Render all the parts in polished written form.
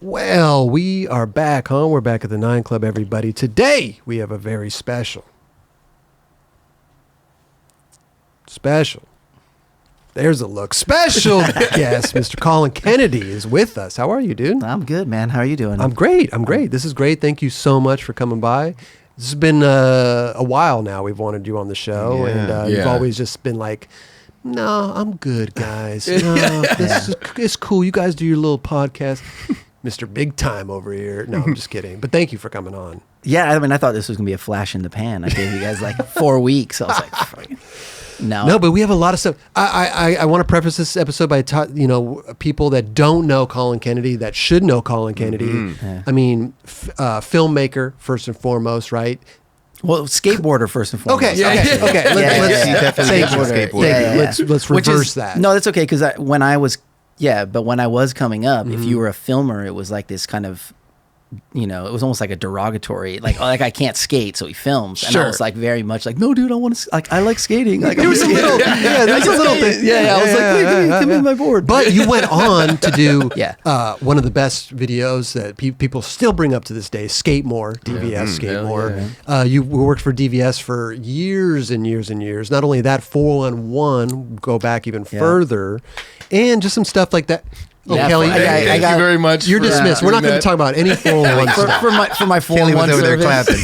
Well, we are back, huh? We're back at the 9 Club, everybody. Today, we have a very special. There's a look. Special guest, Mr. Colin Kennedy is with us. How are you, dude? I'm good, man. How are you doing? I'm great. This is great. Thank you so much for coming by. This has been a while now. We've wanted you on the show, and you've always just been like, no, I'm good, guys. No, it's cool. You guys do your little podcast. Mr. Big Time over here. No, I'm just kidding. But thank you for coming on. Yeah, I mean, I thought this was going to be a flash in the pan. I gave you guys like 4 weeks. I was like, fucking. No, but we have a lot of stuff. I want to preface this episode by people that don't know Colin Kennedy that should know Colin Kennedy. Mm-hmm. Yeah. I mean, filmmaker first and foremost, right? Well, skateboarder first and foremost. Okay. Let's reverse that. No, that's okay because when I was coming up, if you were a filmer, it was like this kind of. It was almost like a derogatory, like I can't skate, so he films, and I was like very much like, no, dude, I want to, like, I like skating. Like, there was a little, there's a little thing. I was like, give me my board. But you went on to do one of the best videos that people still bring up to this day, Skate More, DVS Skate More. You worked for DVS for years and years and years. Not only that, 4-on-1, go back even further, and just some stuff like that. Oh, Yeah, Kelly, thank you very much. You're dismissed. We're not going to talk about any 401 stuff. For my 401 Kelly was over there clapping.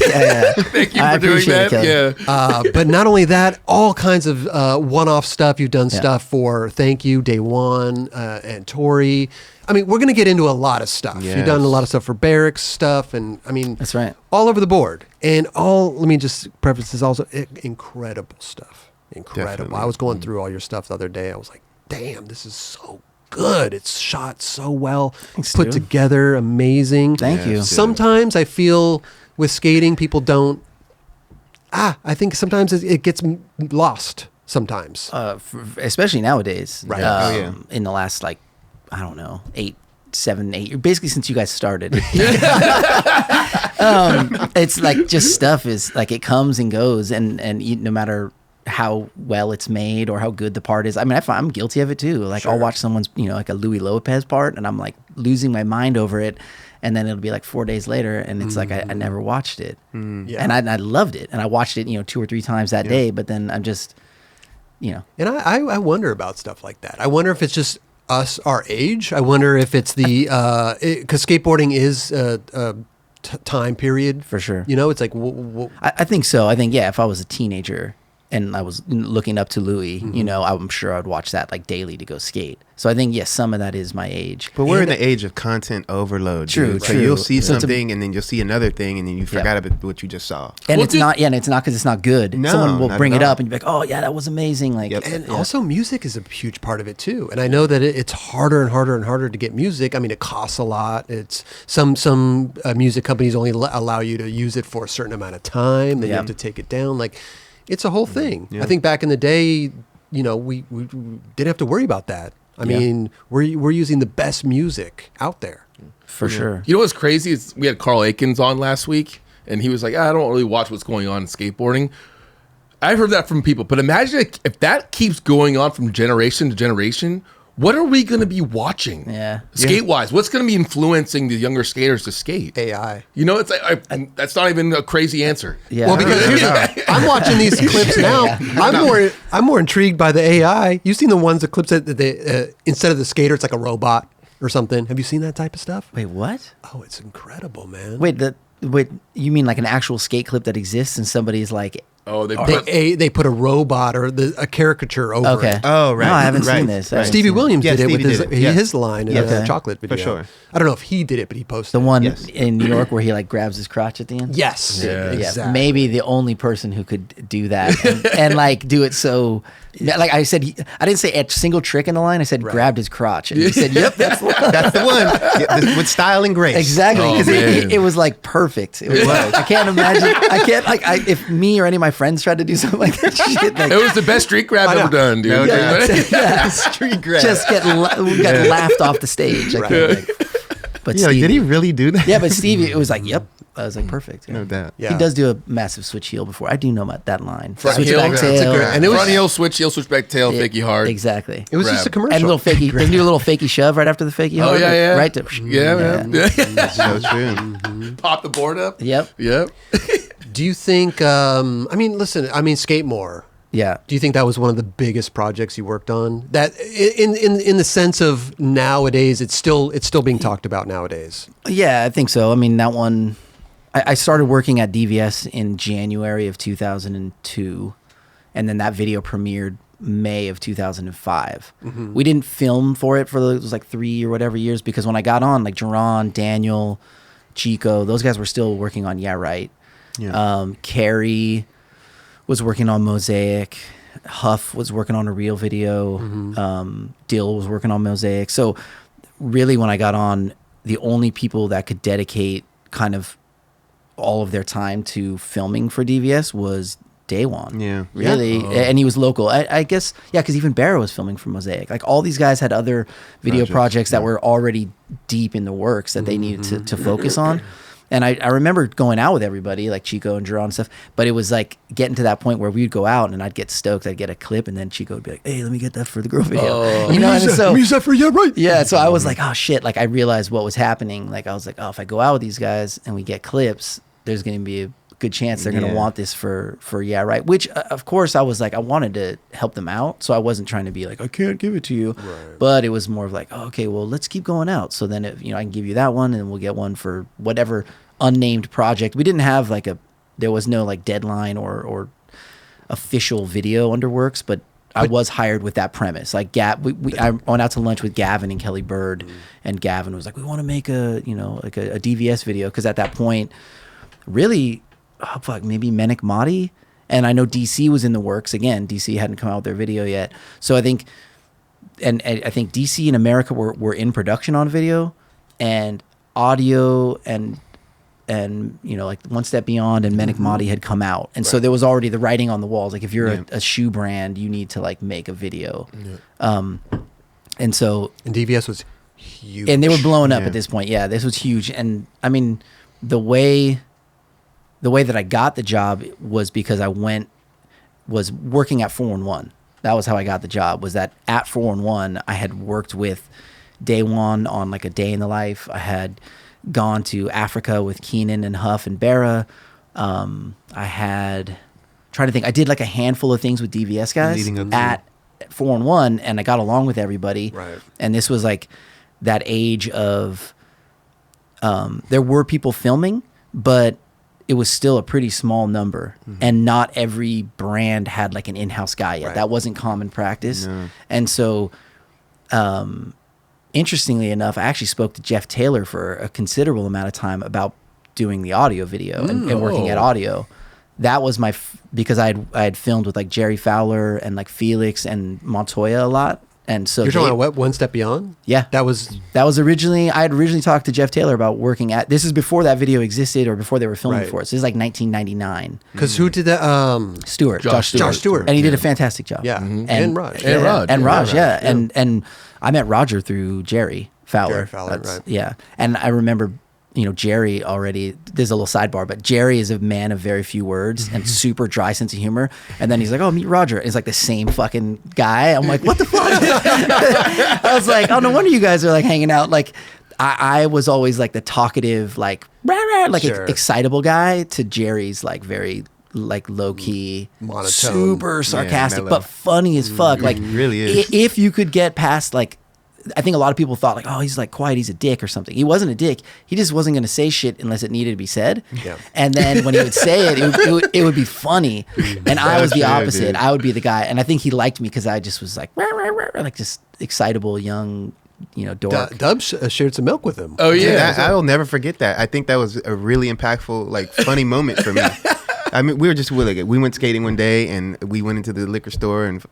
Thank you for doing that. But not only that, all kinds of one-off stuff. You've done stuff for Thank You, Daewon, and Torey. I mean, we're going to get into a lot of stuff. Yes. You've done a lot of stuff for Berrics stuff, and I mean, that's right, all over the board. And let me just preface this also, incredible stuff. Incredible. Definitely. I was going through all your stuff the other day. I was like, damn, this is so good. It's shot so well. Thanks, put dude. together, amazing. Thank you. Sometimes I feel with skating, people don't. I think sometimes it gets lost. Sometimes, especially nowadays. Right. In the last, like, I don't know, 7, 8 years, basically since you guys started. It's like just stuff is like it comes and goes, and no matter how well it's made or how good the part is. I mean, I'm guilty of it too. Like, I'll watch someone's, like a Louis Lopez part, and I'm like losing my mind over it. And then it'll be like 4 days later, and it's like I never watched it. And I loved it, and I watched it 2 or 3 times that day. But then I'm just, And I wonder about stuff like that. I wonder if it's just us, our age. I wonder if it's the because skateboarding is a time period for sure. It's like I think so. I think if I was a teenager and I was looking up to Louis, I'm sure I'd watch that like daily to go skate. So I think, some of that is my age. But we're in the age of content overload. True. So you'll see something, and then you'll see another thing, and then you forgot about what you just saw. And it's not because it's not good. No, someone will bring it all. up, and you're like, oh yeah, that was amazing. Like, and also music is a huge part of it too. And I know that it's harder and harder and harder to get music. I mean, it costs a lot. It's some music companies only allow you to use it for a certain amount of time. Then you have to take it down. Like, it's a whole thing. I think back in the day, we didn't have to worry about that. I mean, we're using the best music out there. For sure. You know what's crazy is we had Carl Aikens on last week, and he was like, I don't really watch what's going on in skateboarding. I've heard that from people, but imagine if that keeps going on from generation to generation, what are we going to be watching? Skate-wise, what's going to be influencing the younger skaters to skate? AI. It's like that's not even a crazy answer. Yeah. Well, because I'm watching these clips now. I'm more intrigued by the AI. You've seen the clips that instead of the skater, it's like a robot or something. Have you seen that type of stuff? Wait, what? Oh, it's incredible, man. Wait, you mean like an actual skate clip that exists and somebody's like... Oh, they put a robot or a caricature over it. Oh, right. No, I haven't seen this. Stevie Williams did it with Stevie his line in a chocolate video. For sure. I don't know if he did it, but he posted the one in New York where he like grabs his crotch at the end. Yes. Yeah. Exactly. Maybe the only person who could do that and like do it so. Like I said, I didn't say a single trick in the line. I said grabbed his crotch, and he said, "Yep, that's the one." That's the one with style and grace. Exactly, because it was like perfect. It was. I can't imagine. I can't if me or any of my friends tried to do something like that shit. Like, it was the best street grab ever done, dude. Yeah, Street grab. Just got laughed off the stage. But Stevie, did he really do that? Yeah, but Stevie, it was like, yep. I was like, perfect. No doubt. Yeah. He does do a massive switch heel before. I do know about that line. Front Switch heel, back yeah. tail. That's a great- and it was- Front heel, switch heel, switch back tail, fakey hard. Exactly. It was just a Grab. commercial. And a little fakey. Doesn't he do a little fakey shove right after the fakey Oh hard? yeah. Right to Yeah. So true. Pop the board up. Yep. Yep. Do you think? Skate More. Yeah. Do you think that was one of the biggest projects you worked on? That in the sense of nowadays, it's still being talked about nowadays. Yeah, I think so. I mean, that one, I started working at DVS in January of 2002, and then that video premiered May of 2005. We didn't film for it was like 3 or whatever years, because when I got on, like Jerron, Daniel, Chico, those guys were still working on Yeah Right. Yeah. Carrie was working on Mosaic. Huff was working on a real video. Dill was working on Mosaic. So really, when I got on, the only people that could dedicate kind of all of their time to filming for DVS was Daewon. Yeah. Really. And he was local. I guess, yeah, because even Berra was filming for Mosaic. Like, all these guys had other video projects that were already deep in the works that they needed to focus on. And I remember going out with everybody, like Chico and Jerron and stuff, but it was like getting to that point where we'd go out and I'd get stoked. I'd get a clip, and then Chico would be like, hey, let me get that for the girl video. You know, and so, use that for Yeah Right. yeah, so I was like, oh shit, like I realized what was happening. Like I was like, oh, if I go out with these guys and we get clips, there's going to be a good chance they're going to want this for Yeah Right, which of course I was like, I wanted to help them out, so I wasn't trying to be like, I can't give it to you, but it was more of like, oh, okay, well, let's keep going out, so then I can give you that one, and we'll get one for whatever unnamed project. We didn't have like there was no like deadline or official video under works, but I was hired with that premise. Like I went out to lunch with Gavin and Kelly Bird, and Gavin was like, we want to make a DVS video, because at that point, really, maybe Menik Mahdi, and I know DC was in the works. Again, DC hadn't come out with their video yet, so I think, and I think DC and America were in production on video and audio, and like One Step Beyond and Menik Mahdi had come out, and so there was already the writing on the walls. Like, if you're a shoe brand, you need to like make a video, and DVS was huge, and they were blowing up at this point. Yeah, this was huge, and I mean, the way that I got the job was because I was working at 411. That was how I got the job. Was that at 411 I had worked with Daewon on like a day in the life. I had gone to Africa with Keenan and Huff and Berra. Trying to think, I did like a handful of things with DVS guys Leading up to- at 411, and I got along with everybody. Right. And this was like that age of, there were people filming, but it was still a pretty small number, and not every brand had like an in-house guy yet. Right. That wasn't common practice. No. And so, interestingly enough, I actually spoke to Jeff Taylor for a considerable amount of time about doing the audio video and working at audio. That was because I had filmed with like Jerry Fowler and like Felix and Montoya a lot. And so You're talking about what, One Step Beyond? Yeah. That was I had originally talked to Jeff Taylor about working at, this is before that video existed or before they were filming Right. for it. So this is like 1999. because who did that? Josh Stewart. And he did a fantastic job. Yeah. And, And Raj. And Raj. And Raj, Raj, yeah. yeah. And I met Roger through Jerry Fowler. Jerry Fowler, right. Yeah. And I remember, Jerry already, there's a little sidebar, but Jerry is a man of very few words and super dry sense of humor. And then he's like, oh, meet Roger. And it's like the same fucking guy. I'm like, what the fuck? I was like, oh, no wonder you guys are like hanging out. Like, I was always like the talkative, like, rah, rah, like Sure. excitable guy, to Jerry's like very like low key, Monotone. super sarcastic, mellow. but funny as fuck. Like, really is. If you could get past like, I think a lot of people thought like, oh, he's like quiet, he's a dick or something. He wasn't a dick. He just wasn't going to say shit unless it needed to be said. Yeah. And then when he would say it, it would be funny. And I was the That's fair, opposite. dude. I would be the guy. And I think he liked me because I just was like, rah, rah, rah, like just excitable young, dork. Dub shared some milk with him. Oh yeah. Yeah, I will never forget that. I think that was a really impactful, like, funny moment for me. I mean, we were just we went skating one day, and we went into the liquor store, and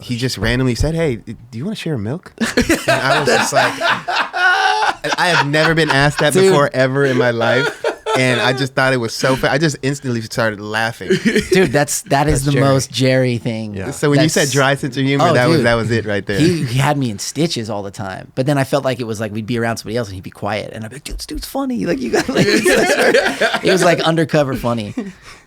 he just randomly said, "Hey, do you want to share milk?" And I was just like, I have never been asked that Dude. before ever in my life. And I just thought it was so I just instantly started laughing. Dude, that is the Jerry. most Jerry thing. Yeah. So when you said dry sense of humor, that was it right there. He had me in stitches all the time. But then I felt like it was like we'd be around somebody else and he'd be quiet, and I'd be like, "Dude, this dude's funny." Like you got like, it was like undercover funny.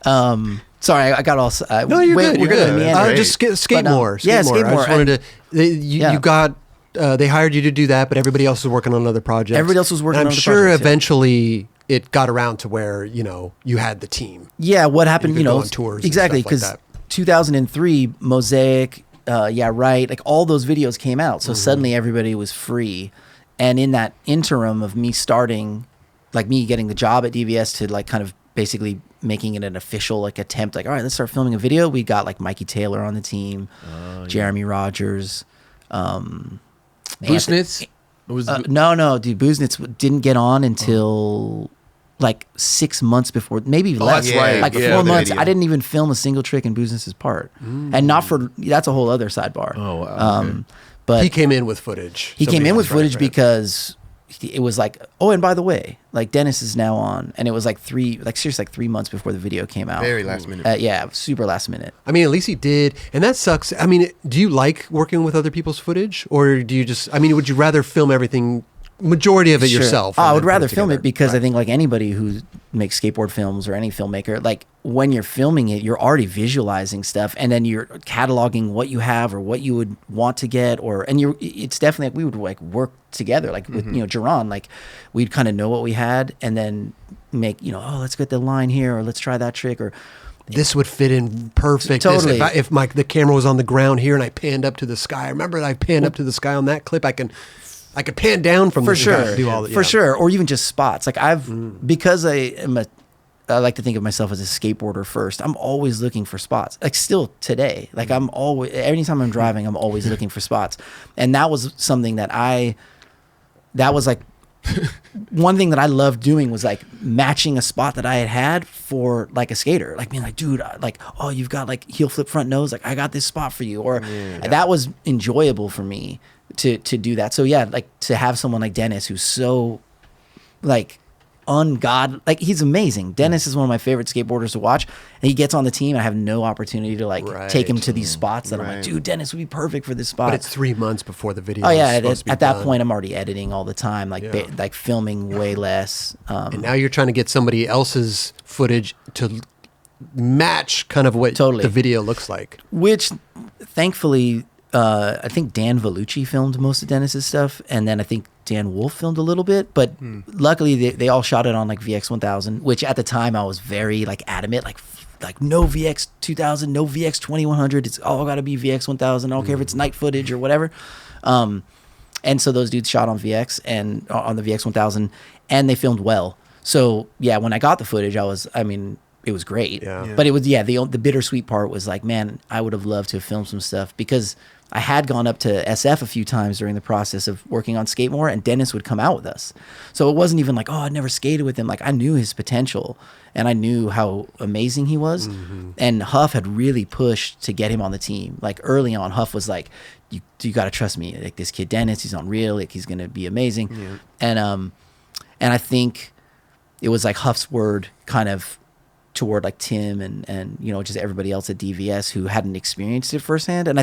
Sorry, I got all. No, you're good. You're good. Meandering. Just skate more. Yeah, Skate more. I skate just more. wanted to. You got. They hired you to do that, but everybody else was working on other projects. Everybody else was working And on I'm other sure projects, yeah. eventually it got around to where you had the team. Yeah, what happened? You could go on tours and exactly stuff like because that. 2003 Mosaic, yeah, right. Like all those videos came out, so suddenly everybody was free. And in that interim of me starting, like me getting the job at DVS to like kind of basically making it an official like attempt, like all right, let's start filming a video. We got like Mikey Taylor on the team, Jeremy Rogers, Bushnitz? no, dude, Buznitz didn't get on until like 6 months before, maybe less. that's right. Like Yeah, 4 the months. video. I didn't even film a single trick in Buznitz's part, and not for that's a whole other sidebar. Oh, wow. Okay. But He came in with footage. he came Somebody in with else, right, footage right. because it was like, oh, and by the way, like Dennis is now on, and it was like seriously like 3 months before the video came out. Very last minute. Yeah, super last minute. I mean, at least he did, and that sucks. I mean, do you like working with other people's footage, or do you just? I mean, would you rather film everything, majority of it Sure. yourself? Oh, and I then would put rather it film together? it because I Right. think like anybody who makes skateboard films or any filmmaker, like when you're filming it, you're already visualizing stuff, and then you're cataloging what you have or what you would want to get, it's definitely like we would like work together, like with Jerron, like we'd kind of know what we had, and then make let's get the line here, or let's try that trick, or This would fit in perfect. Totally. If the camera was on the ground here and I panned up to the sky, remember I panned up to the sky on that clip. I could pan down from for the sky sure, and do all for sure, or even just spots. Like because I like to think of myself as a skateboarder first. I'm always looking for spots. Like still today, like I'm always, anytime I'm driving, I'm always looking for spots. And that was something that was like one thing that I loved doing was like matching a spot that I had for like a skater, like being like, dude, like, oh, you've got like heel flip front nose. Like I got this spot for you. Or that was enjoyable for me to do that. So yeah, like to have someone like Dennis, who's so like like he's amazing. Dennis is one of my favorite skateboarders to watch, and he gets on the team. I have no opportunity to like take him to these spots that I'm like, dude, Dennis would be perfect for this spot. But it's 3 months before the video. Oh yeah, is supposed to be at that done. point, I'm already editing all the time, like like filming way less. And now you're trying to get somebody else's footage to match kind of what Totally. the video looks like. Which, thankfully, I think Dan Vellucci filmed most of Dennis's stuff, and then I think Dan Wolf filmed a little bit. But luckily, they all shot it on like VX 1000, which at the time I was very like adamant, like no VX 2000, no VX 2100. It's all got to be VX 1000. I don't care if it's night footage or whatever. And so those dudes shot on VX and on the VX 1000, and they filmed well. So yeah, when I got the footage, it was great. Yeah. But it was the bittersweet part was like, man, I would have loved to have filmed some stuff, because I had gone up to SF a few times during the process of working on Skate More, and Dennis would come out with us. So it wasn't even like, oh, I'd never skated with him. Like I knew his potential, and I knew how amazing he was. And Huff had really pushed to get him on the team. Like early on, Huff was like, you got to trust me. Like this kid Dennis, he's unreal. Like he's going to be amazing. Yeah. And I think it was like Huff's word kind of toward like Tim and just everybody else at DVS who hadn't experienced it firsthand. And I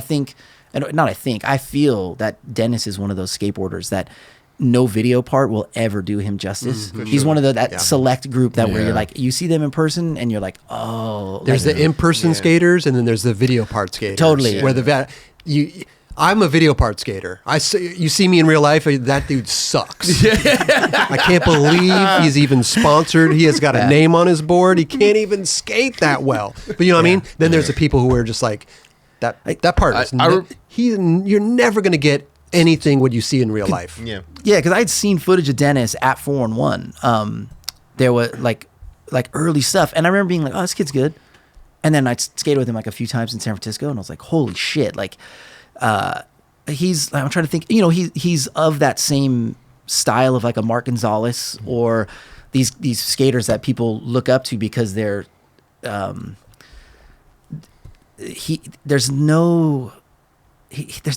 feel that Dennis is one of those skateboarders that no video part will ever do him justice. He's one of that select group that where you're like, you see them in person and you're like, oh, There's like, the in-person skaters, and then there's the video part skaters. Totally. Where I'm a video part skater. You see me in real life, that dude sucks. I can't believe he's even sponsored. He has got a name on his board. He can't even skate that well. But you know what I mean? Then there's the people who are just like, that part is you're never going to get anything what you see in real life. Yeah. Yeah, because I'd seen footage of Dennis at 4-1. There was like early stuff, and I remember being like, "Oh, this kid's good." And then I skated with him like a few times in San Francisco, and I was like, "Holy shit!" Like, I'm trying to think. He's of that same style of like a Mark Gonzalez or these skaters that people look up to because they're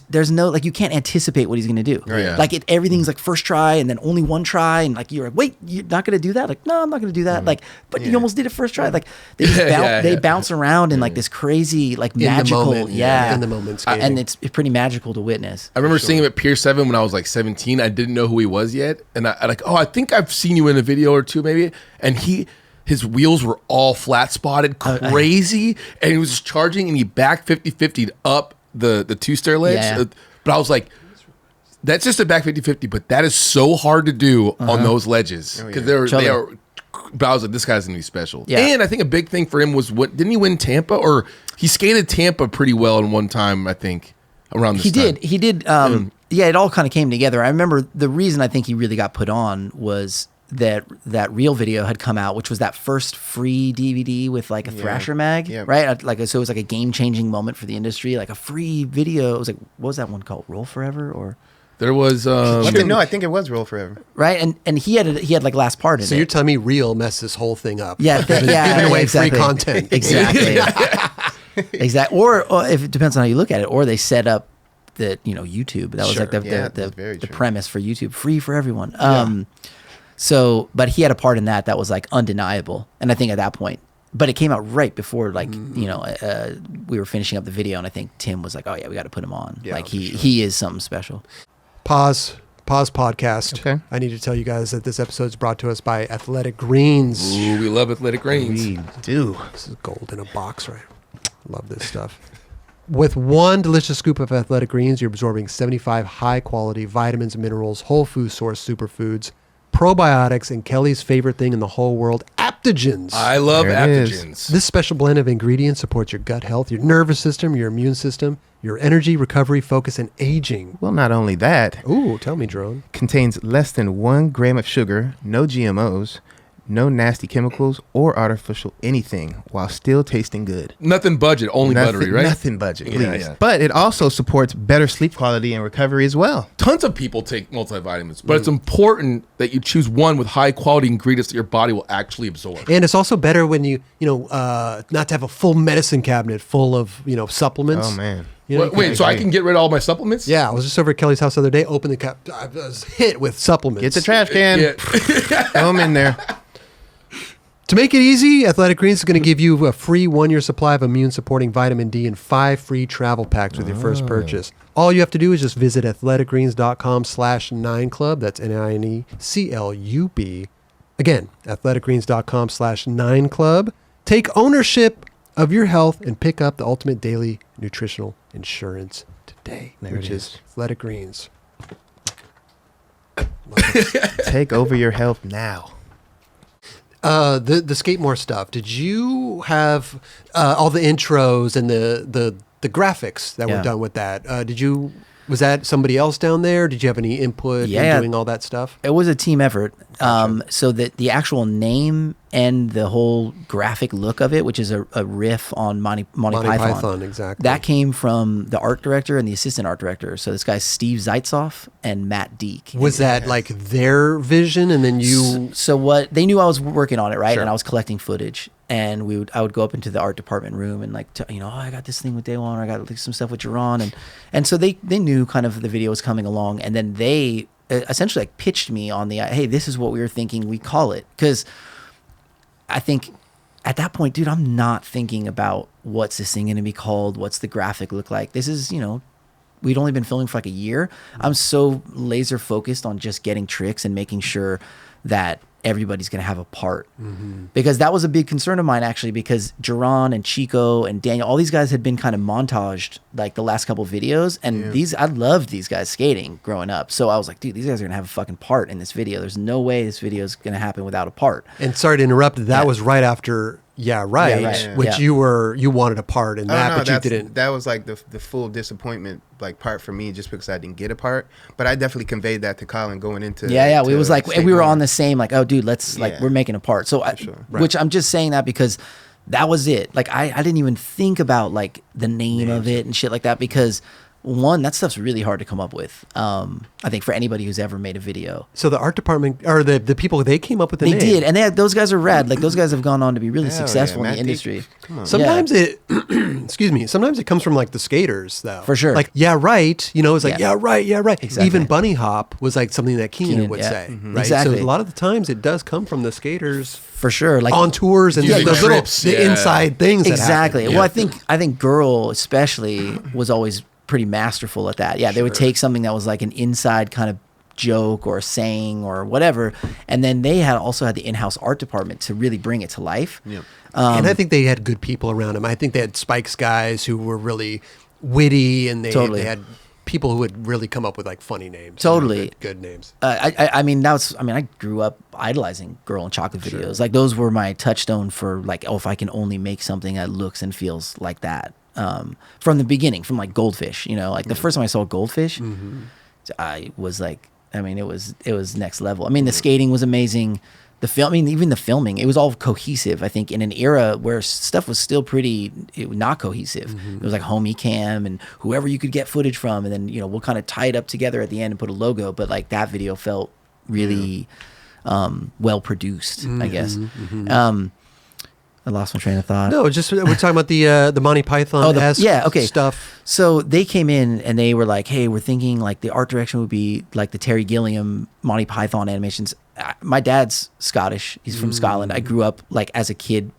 there's no, like, you can't anticipate what he's going to do. Yeah. Like everything's like first try and then only one try. And like, you're like, wait, you're not going to do that? Like, no, I'm not going to do that. Like, but you almost did it first try. Like they just they bounce around in like this crazy, like magical. In the moment skating. And it's pretty magical to witness. I remember seeing him at Pier 7 when I was like 17. I didn't know who he was yet. And I like, I think I've seen you in a video or two maybe. And his wheels were all flat spotted, crazy. And he was just charging and he back 50-50'd up the two-stair ledge. Yeah. But I was like, that's just a back 50-50, but that is so hard to do on those ledges. Because they are. But I was like, this guy's gonna be special. Yeah. And I think a big thing for him was didn't he win Tampa? Or he skated Tampa pretty well in one time, I think, around this time. He did. Yeah, it all kind of came together. I remember the reason I think he really got put on was that Reel video had come out, which was that first free DVD with like a Thrasher mag, right? Like, so it was like a game-changing moment for the industry, like a free video. It was like, what was that one called? Roll Forever? Or there was no, I think it was Roll Forever, right? And he had like last part in it. So you're telling me Reel messed this whole thing up? Yeah, giving away exactly. free content. Exactly. Exactly. Or if it depends on how you look at it, or they set up the YouTube. That was like the premise for YouTube, free for everyone. So, but he had a part in that was like undeniable. And I think at that point, but it came out right before like, we were finishing up the video, and I think Tim was like, oh yeah, we got to put him on. Yeah, like he is something special. Pause podcast. Okay. I need to tell you guys that this episode is brought to us by Athletic Greens. Ooh, we love Athletic Greens. We do. This is gold in a box, right? Love this stuff. With one delicious scoop of Athletic Greens, you're absorbing 75 high-quality vitamins, minerals, whole food source superfoods, probiotics, and Kelly's favorite thing in the whole world, adaptogens. I love There it adaptogens. This special blend of ingredients supports your gut health, your nervous system, your immune system, your energy, recovery, focus, and aging. Well, not only that, Ooh, tell me, Drone. contains less than 1 gram of sugar, no GMOs, no nasty chemicals or artificial anything, while still tasting good. Nothing budget, only buttery, right? Nothing budget, Yeah, please. yeah. But it also supports better sleep quality and recovery as well. Tons of people take multivitamins, but it's important that you choose one with high quality ingredients that your body will actually absorb. And it's also better when you not to have a full medicine cabinet full of, supplements. Oh, man. You know, Wait, so I can get rid of all my supplements? Yeah, I was just over at Kelly's house the other day, opened the cap. I was hit with supplements. Get the trash can. Yeah. Throw them in there. To make it easy, Athletic Greens is going to give you a free 1-year supply of immune-supporting vitamin D and 5 free travel packs with your first purchase. All you have to do is just visit athleticgreens.com/9club. That's NINECLUB. Again, athleticgreens.com/9club. Take ownership of your health and pick up the ultimate daily nutritional insurance today, which is Athletic Greens. Take over your health now. The Skate More stuff. Did you have all the intros and the graphics that were done with that? Was that somebody else down there? Did you have any input in doing all that stuff? It was a team effort. So that the actual name and the whole graphic look of it, which is a riff on Monty Python, exactly. That came from the art director and the assistant art director. So this guy's Steve Zaitzoff and Matt Deek. Was that like their vision, and then you? So what they knew I was working on it, right? Sure. And I was collecting footage, and I would go up into the art department room and like, I got this thing with Daewon, or I got like some stuff with Jaron, and so they knew kind of the video was coming along, and then they essentially like pitched me on hey, this is what we were thinking we call it, because I think at that point, dude, I'm not thinking about what's this thing going to be called, what's the graphic look like. This is, we'd only been filming for like a year. I'm so laser focused on just getting tricks and making sure that everybody's going to have a part, because that was a big concern of mine, actually, because Jaron and Chico and Daniel, all these guys had been kind of montaged like the last couple videos, and I loved these guys skating growing up. So I was like, dude, these guys are going to have a fucking part in this video. There's no way this video is going to happen without a part. And sorry to interrupt, that was right after which you wanted a part in that, but you didn't. That was like the full disappointment like part for me, just because I didn't get a part. But I definitely conveyed that to Colin going into we was like, we were on the same like, oh dude, let's like, we're making a part. So which I'm just saying that because that was it. Like I didn't even think about like the name of it and shit like that, because one, that stuff's really hard to come up with. I think for anybody who's ever made a video. So the art department, or the people, they came up with the name. They did, and those guys are rad. Like, those guys have gone on to be really Hell successful yeah, in the Matt industry. Come on. Sometimes it, excuse me, sometimes it comes from like the skaters though. For sure. Like, yeah, right. You know, it's like, yeah, right. Exactly. Even bunny hop was like something that Keenan would yeah. say, Mhm. right? Exactly. So a lot of the times it does come from the skaters For sure. Like, on tours and Using those little, trips, the yeah. inside things exactly. that Well, happen. I think Girl especially was always pretty masterful at that. Yeah, they would take something that was like an inside kind of joke or saying or whatever, and then they also had the in-house art department to really bring it to life. Yep. And I think they had good people around them. I think they had Spikes guys who were really witty, and they had people who would really come up with like funny names. Totally. You know, good names. I grew up idolizing Girl and Chocolate videos. Like, those were my touchstone for like, if I can only make something that looks and feels like that. From the beginning, from like Goldfish, you know, like the first time I saw Goldfish, I was like, it was next level. I mean, the skating was amazing. The filming, even the filming, it was all cohesive. I think in an era where stuff was still not cohesive. It was like homie cam and whoever you could get footage from, and then, you know, we'll kind of tie it up together at the end and put a logo. But like, that video felt really well produced, I guess. I lost my train of thought. No, just we're talking about the Monty Python stuff. So they came in and they were like, "Hey, we're thinking like the art direction would be like the Terry Gilliam Monty Python animations." My dad's Scottish; he's from Scotland. I grew up like as a kid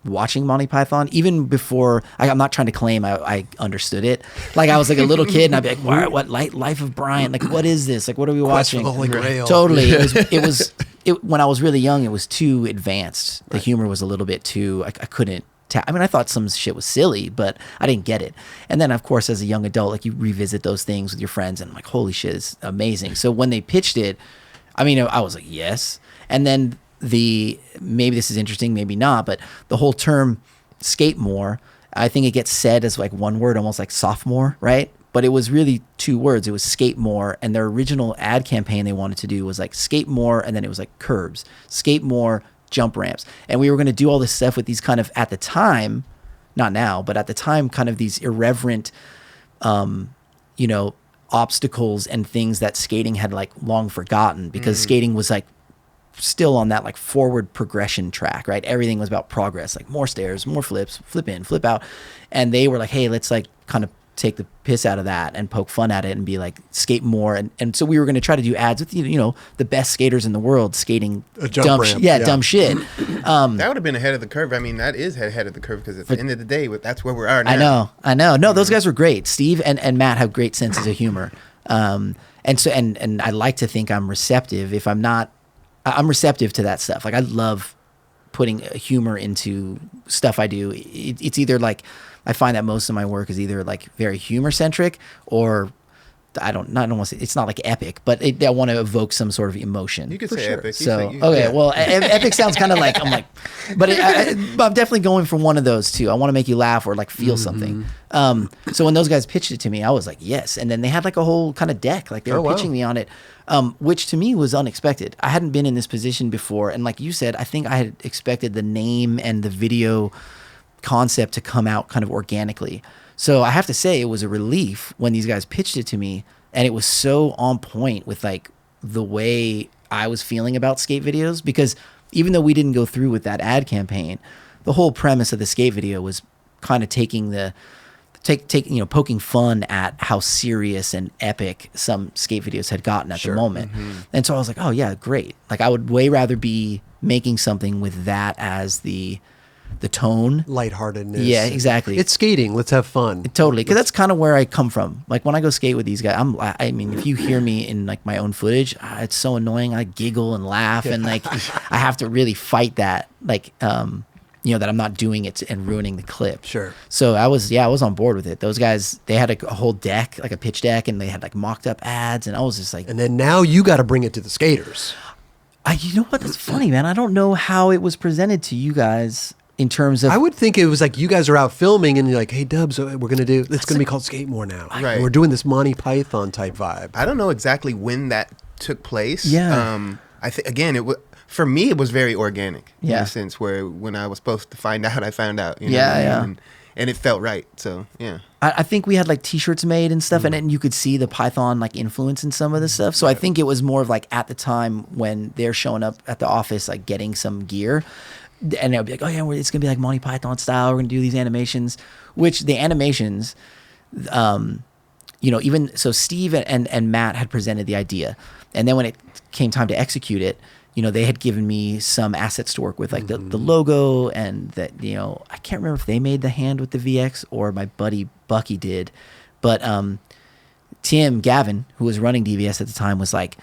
watching Monty Python, even before. I'm not trying to claim I understood it. Like, I was like a little kid, and I'd be like, "What Life of Brian? Like, what is this? Like, what are we Quest for watching?" the Holy Grail. Totally, it was. When I was really young, it was too advanced. The humor was a little bit too. I couldn't. I thought some shit was silly, but I didn't get it. And then, of course, as a young adult, like, you revisit those things with your friends, and I'm like, holy shit, it's amazing. So when they pitched it, I was like, yes. And then maybe this is interesting, maybe not, but the whole term skate more, I think it gets said as like one word, almost like sophomore, right? But it was really two words. It was skate more, and their original ad campaign they wanted to do was like skate more, and then it was like curbs, skate more, jump ramps. And we were going to do all this stuff with these kind of, at the time, not now, but at the time, kind of these irreverent, obstacles and things that skating had like long forgotten, because skating was like still on that like forward progression track, right? Everything was about progress, like more stairs, more flips, flip in, flip out. And they were like, hey, let's like kind of take the piss out of that and poke fun at it and be like, skate more. And so we were going to try to do ads with, the best skaters in the world skating a jump dumb ramp. dumb shit. That would have been ahead of the curve. That is ahead of the curve, because at the end of the day, that's where we are now. I know. No, those guys were great. Steve and Matt have great senses of humor. And I like to think I'm receptive. If I'm not, I'm receptive to that stuff. Like, I love putting humor into stuff I do. It's either like, I find that most of my work is either like very humor centric, or I don't want to say, it's not like epic, but I want to evoke some sort of emotion. You could for say sure. epic. Well, epic sounds kind of like, but I'm definitely going for one of those two. I want to make you laugh or like feel something. So when those guys pitched it to me, I was like, yes. And then they had like a whole kind of deck, like they were pitching me on it, which to me was unexpected. I hadn't been in this position before. And like you said, I think I had expected the name and the video concept to come out kind of organically. So I have to say, it was a relief when these guys pitched it to me, and it was so on point with like the way I was feeling about skate videos, because even though we didn't go through with that ad campaign, the whole premise of the skate video was kind of poking fun at how serious and epic some skate videos had gotten at the moment. And so I was like, oh yeah, great. Like, I would way rather be making something with that as the tone, lightheartedness. Yeah, exactly. It's skating. Let's have fun. Totally, because that's kind of where I come from. Like, when I go skate with these guys, if you hear me in like my own footage, it's so annoying. I giggle and laugh, and like I have to really fight that, like that I'm not doing it and ruining the clip. Sure. So I was on board with it. Those guys, they had a whole deck, like a pitch deck, and they had like mocked up ads, and I was just like, and then now you got to bring it to the skaters. You know what? That's funny, man. I don't know how it was presented to you guys. In terms of, I would think it was like you guys are out filming and you're like, hey, Dubs, we're going to do, it's going to be called Skate More now. Right. And we're doing this Monty Python type vibe. I don't know exactly when that took place. Yeah. I think again, for me, it was very organic in Yeah. a sense where when I was supposed to find out, I found out. You know Yeah, what I yeah. mean? And it felt right. So yeah. I think we had like t-shirts made and stuff, and then you could see the Python like influence in some of the stuff. So I think it was more of like at the time when they're showing up at the office, like getting some gear, and they'll be like, oh yeah, it's gonna be like Monty Python style. We're gonna do these animations, which the animations, even so, Steve and Matt had presented the idea, and then when it came time to execute it, they had given me some assets to work with, like the logo, and that, I can't remember if they made the hand with the VX or my buddy Bucky did. But Tim Gavin, who was running DVS at the time, was like,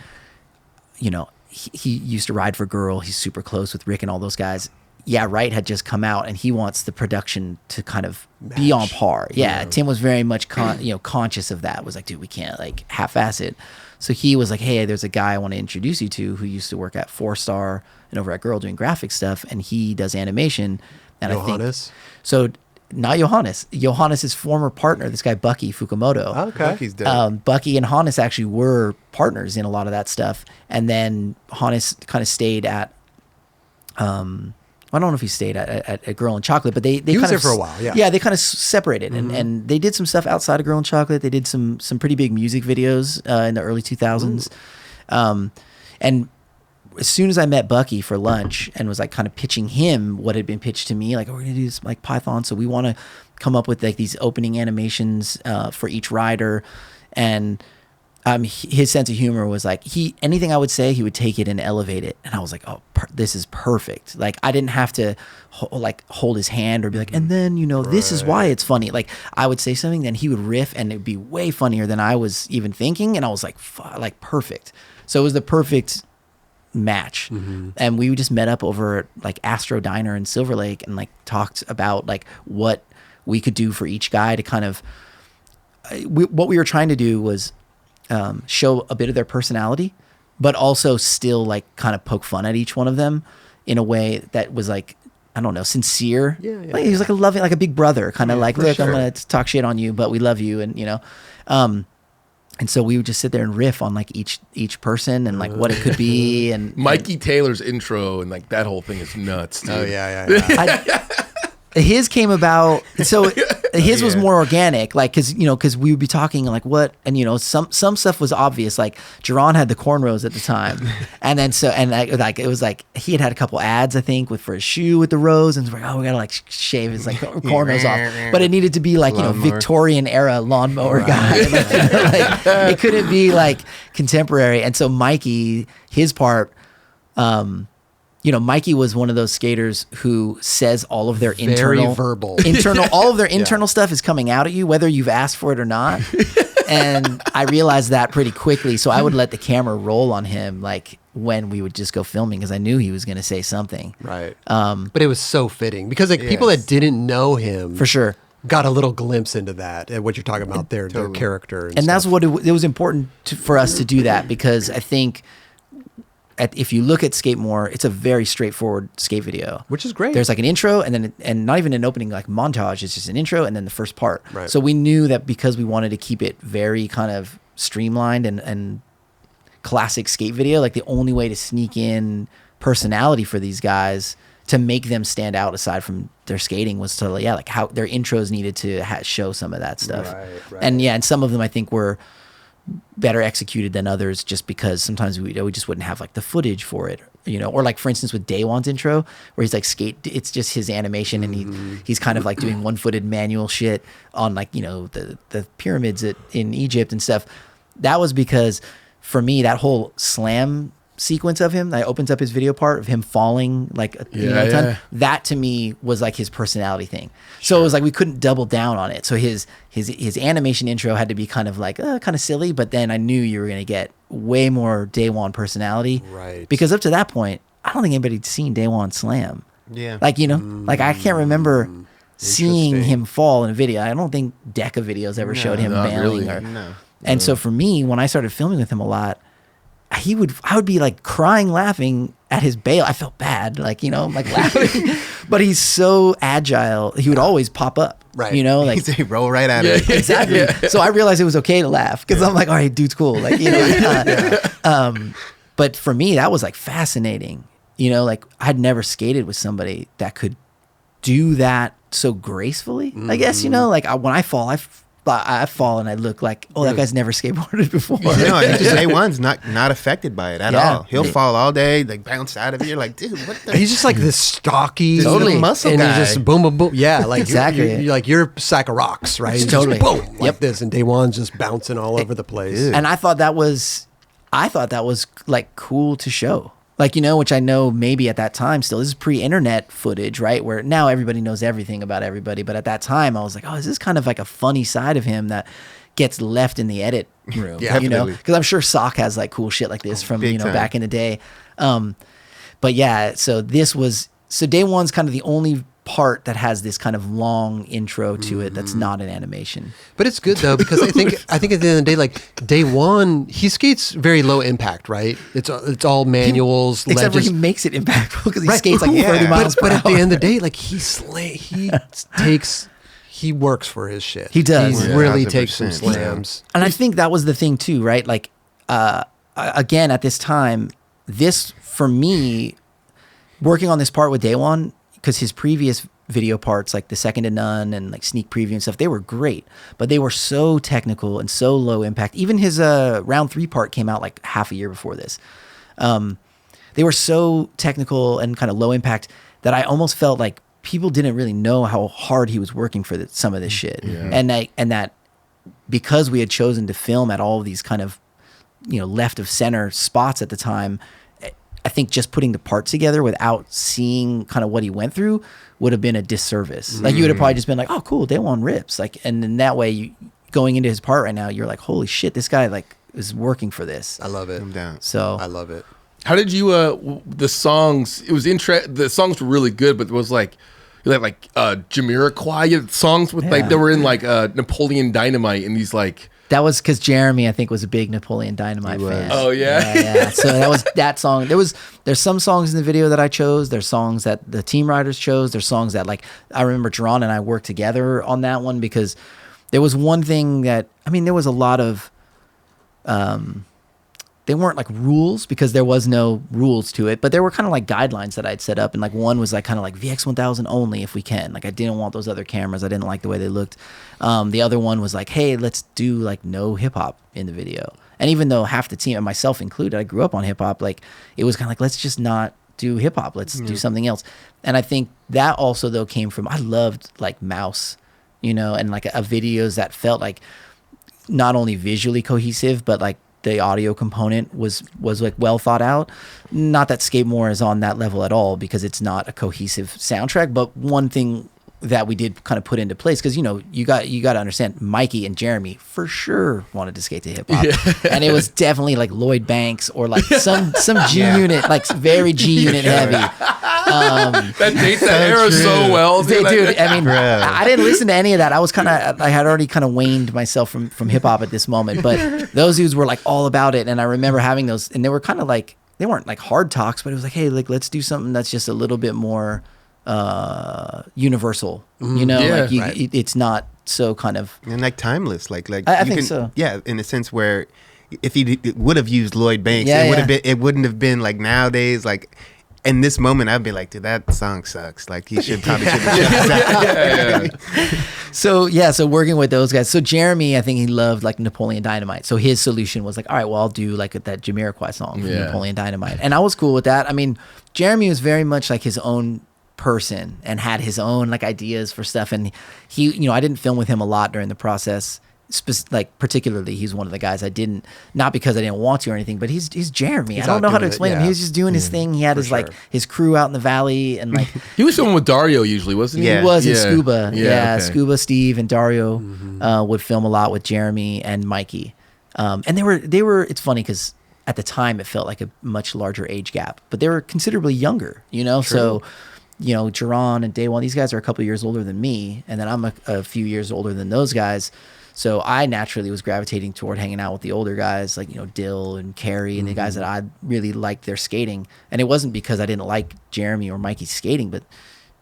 he used to ride for Girl. He's super close with Rick and all those guys. Yeah, Right had just come out, and he wants the production to kind of be on par. Yeah, Tim was very much conscious of that. Was like, dude, we can't like half-ass it. So he was like, hey, there's a guy I want to introduce you to who used to work at 4-Star and over at Girl doing graphic stuff, and he does animation. And Johannes? Not Johannes. Johannes' former partner, this guy Bucky Fukumoto. Okay. Bucky's dope. Bucky and Hannes actually were partners in a lot of that stuff. And then Hannes kind of stayed at, I don't know if he stayed at Girl and Chocolate, but they He was kind there of for a while, yeah. Yeah, they kind of separated, and they did some stuff outside of Girl and Chocolate. They did some pretty big music videos in the early 2000s. And as soon as I met Bucky for lunch and was like kind of pitching him what had been pitched to me, like, oh, we're gonna do this like Python, so we want to come up with like these opening animations for each rider, and his sense of humor was like anything I would say, he would take it and elevate it, and I was like, oh, this is perfect. Like I didn't have to hold his hand or be like, and then this is why it's funny. Like I would say something, then he would riff, and it'd be way funnier than I was even thinking, and I was like, like perfect. So it was the perfect match. And we just met up over at like Astro Diner in Silver Lake and like talked about like what we could do for each guy to kind of what we were trying to do was show a bit of their personality, but also still like kind of poke fun at each one of them in a way that was like, I don't know, sincere. Yeah. Like, he was like a loving, like a big brother, kind of like, look, sure. I'm gonna talk shit on you, but we love you, and and so we would just sit there and riff on like each person and like what it could be. And Mikey Taylor's intro and like that whole thing is nuts, dude. Oh, yeah. His came about, so his was more organic, like because we would be talking like what, and some stuff was obvious, like Jerron had the cornrows at the time, and then like it was like he had a couple ads I think for his shoe with the rows, and it's like, oh, we gotta like shave his like cornrows off, but it needed to be like Victorian era lawnmower guy, like it couldn't be like contemporary. And so Mikey, his part, Mikey was one of those skaters who says all of their internal verbal. All of their internal stuff is coming out at you, whether you've asked for it or not. And I realized that pretty quickly. So I would let the camera roll on him, like when we would just go filming, because I knew he was going to say something. Right. But it was so fitting because like people that didn't know him for sure got a little glimpse into that and what you're talking about their character. And that's what it was important for us to do that, because I think if you look at Skate More, it's a very straightforward skate video, which is great. There's like an intro and not even an opening like montage. It's just an intro and then the first part. Right. So we knew that because we wanted to keep it very kind of streamlined and classic skate video, like the only way to sneak in personality for these guys to make them stand out aside from their skating was to like how their intros needed to show some of that stuff. Right. And some of them I think were better executed than others, just because sometimes we just wouldn't have like the footage for it, or like for instance with Daewon's intro where he's like it's just his animation and he's kind of like doing one-footed manual shit on like the pyramids in Egypt and stuff. That was because for me that whole slam sequence of him that opens up his video part of him falling like a ton, that to me was like his personality thing. So it was like we couldn't double down on it. So his animation intro had to be kind of like kind of silly, but then I knew you were going to get way more Daewon personality, right? Because up to that point I don't think anybody'd seen Daewon slam. Yeah, like like I can't remember seeing him fall in a video. I don't think Decca videos ever showed him bailing really. And so for me, when I started filming with him a lot, I would be like crying, laughing at his bail. I felt bad, like, like laughing, but he's so agile. He would always pop up, right? Like he roll right at it. Exactly. So I realized it was okay to laugh because I'm like, all right, dude's cool. Like, But for me, that was like fascinating. You know, like I'd never skated with somebody that could do that so gracefully. I guess, you know, like when I fall, I fall and I look like, oh, that guy's never skateboarded before. No, and just A1's not affected by it at all. He'll fall all day, like bounce out of you. You're like, dude, what the? He's just like this stocky, Totally. muscle and guy. he's just boom, boom, boom. Yeah, like Exactly. You're like you're a sack of rocks, right? Just Totally. boom, like this, and Daewon's just bouncing all over the place. Dude. And I thought that was like cool to show. Like, you know, which I know maybe at that time still, this is pre-internet footage, right? Where now everybody knows everything about everybody. But at that time, I was like, oh, is this kind of like a funny side of him that gets left in the edit room? Yeah, you know, definitely. because I'm sure Sock has like cool shit like this from, big you know, time. back in the day. But yeah, so Day One's kind of the only part that has this kind of long intro to it that's not an animation. But it's good though because I think at the end of the day, like Daewon, he skates very low impact, right? It's all manuals, Except for ledges. he makes it impactful because he Right. skates like Yeah. 30 miles But per at the hour. end of the day, like he works for his shit. He does. He Yeah, really takes some 100%, slams. And I think that was the thing too, right? Like, again, at this time, this for me, working on this part with Daewon, because his previous video parts, like the Second to None and like Sneak Preview and stuff, they were great, but they were so technical and so low impact. Even his round 3 part came out like half a year before this. They were so technical and kind of low impact that I almost felt like people didn't really know how hard he was working for some of this shit. And that because we had chosen to film at all of these kind of, you know, left of center spots at the time, I think just putting the parts together without seeing kind of what he went through would have been a disservice. Like you would have probably just been like, oh, cool, Daewon rips. Like, and in that way, going into his part right now, you're like, holy shit, this guy like is working for this. I love it. I'm down. So I love it. How did you the songs? It was the songs were really good, but it was like you had like Jamiroquai. You had songs with like Yeah. they were in like Napoleon Dynamite and these like. that was because Jeremy, I think, was a big Napoleon Dynamite He was. fan. Oh, yeah? yeah. So that was that song. There's some songs in the video that I chose. There's songs that the team writers chose. There's songs that like I remember Jerron and I worked together on that one because there was one thing that there was a lot of they weren't like rules because there was no rules to it, but there were kind of like guidelines that I'd set up. And like one was like kind of like VX1000 only if we can. Like I didn't want those other cameras. I didn't like the way they looked. The other one was like, hey, let's do like no hip hop in the video. And even though half the team and myself included, I grew up on hip hop, like it was kind of like, let's just not do hip hop. Let's do something else. And I think that also though came from, I loved like Mouse, you know, and like a videos that felt like not only visually cohesive, but like the audio component was like well thought out. Not that Skate-More is on that level at all because it's not a cohesive soundtrack, but one thing that we did kind of put into place because you know you got to understand Mikey and Jeremy for sure wanted to skate to hip hop, and it was definitely like Lloyd Banks or like some G Unit, like very G Unit heavy. That dates that era so well, Dude, I mean, Bro. I didn't listen to any of that. I had already kind of waned myself from hip hop at this moment, but those dudes were like all about it. And I remember having those, and they were kind of like, they weren't like hard talks, but it was like, hey, like, let's do something that's just a little bit more universal, you know, Yeah, like right. it's not so kind of, And like timeless, like I you think so. Yeah, in a sense where if he would have used Lloyd Banks, Yeah, it would yeah. have been. It wouldn't have been like nowadays. Like in this moment, I'd be like, dude, that song sucks. Like he should probably should have. so working with those guys. So Jeremy, I think he loved like Napoleon Dynamite. So his solution was like, all right, well, I'll do like that Jamiroquai song from Yeah. Napoleon Dynamite. And I was cool with that. I mean, Jeremy was very much like his own person and had his own like ideas for stuff. And he, you know, I didn't film with him a lot during the process. Like particularly, he's one of the guys I didn't, not because I didn't want to or anything, but he's Jeremy. He's I don't out know how to doing it, explain him. yeah. He was just doing his thing. He had his like sure. his crew out in the valley and like He was filming with Dario usually, wasn't he? Yeah. he was in Yeah. Scuba. Yeah, okay. Scuba, Steve, and Dario would film a lot with Jeremy and Mikey. And they were. It's funny because at the time it felt like a much larger age gap, but they were considerably younger. You know, so you know, Jerron and Daewon, these guys are a couple years older than me, and then I'm a few years older than those guys. So I naturally was gravitating toward hanging out with the older guys, like, you know, Dill and Carey and the guys that I really liked their skating. And it wasn't because I didn't like Jeremy or Mikey's skating, but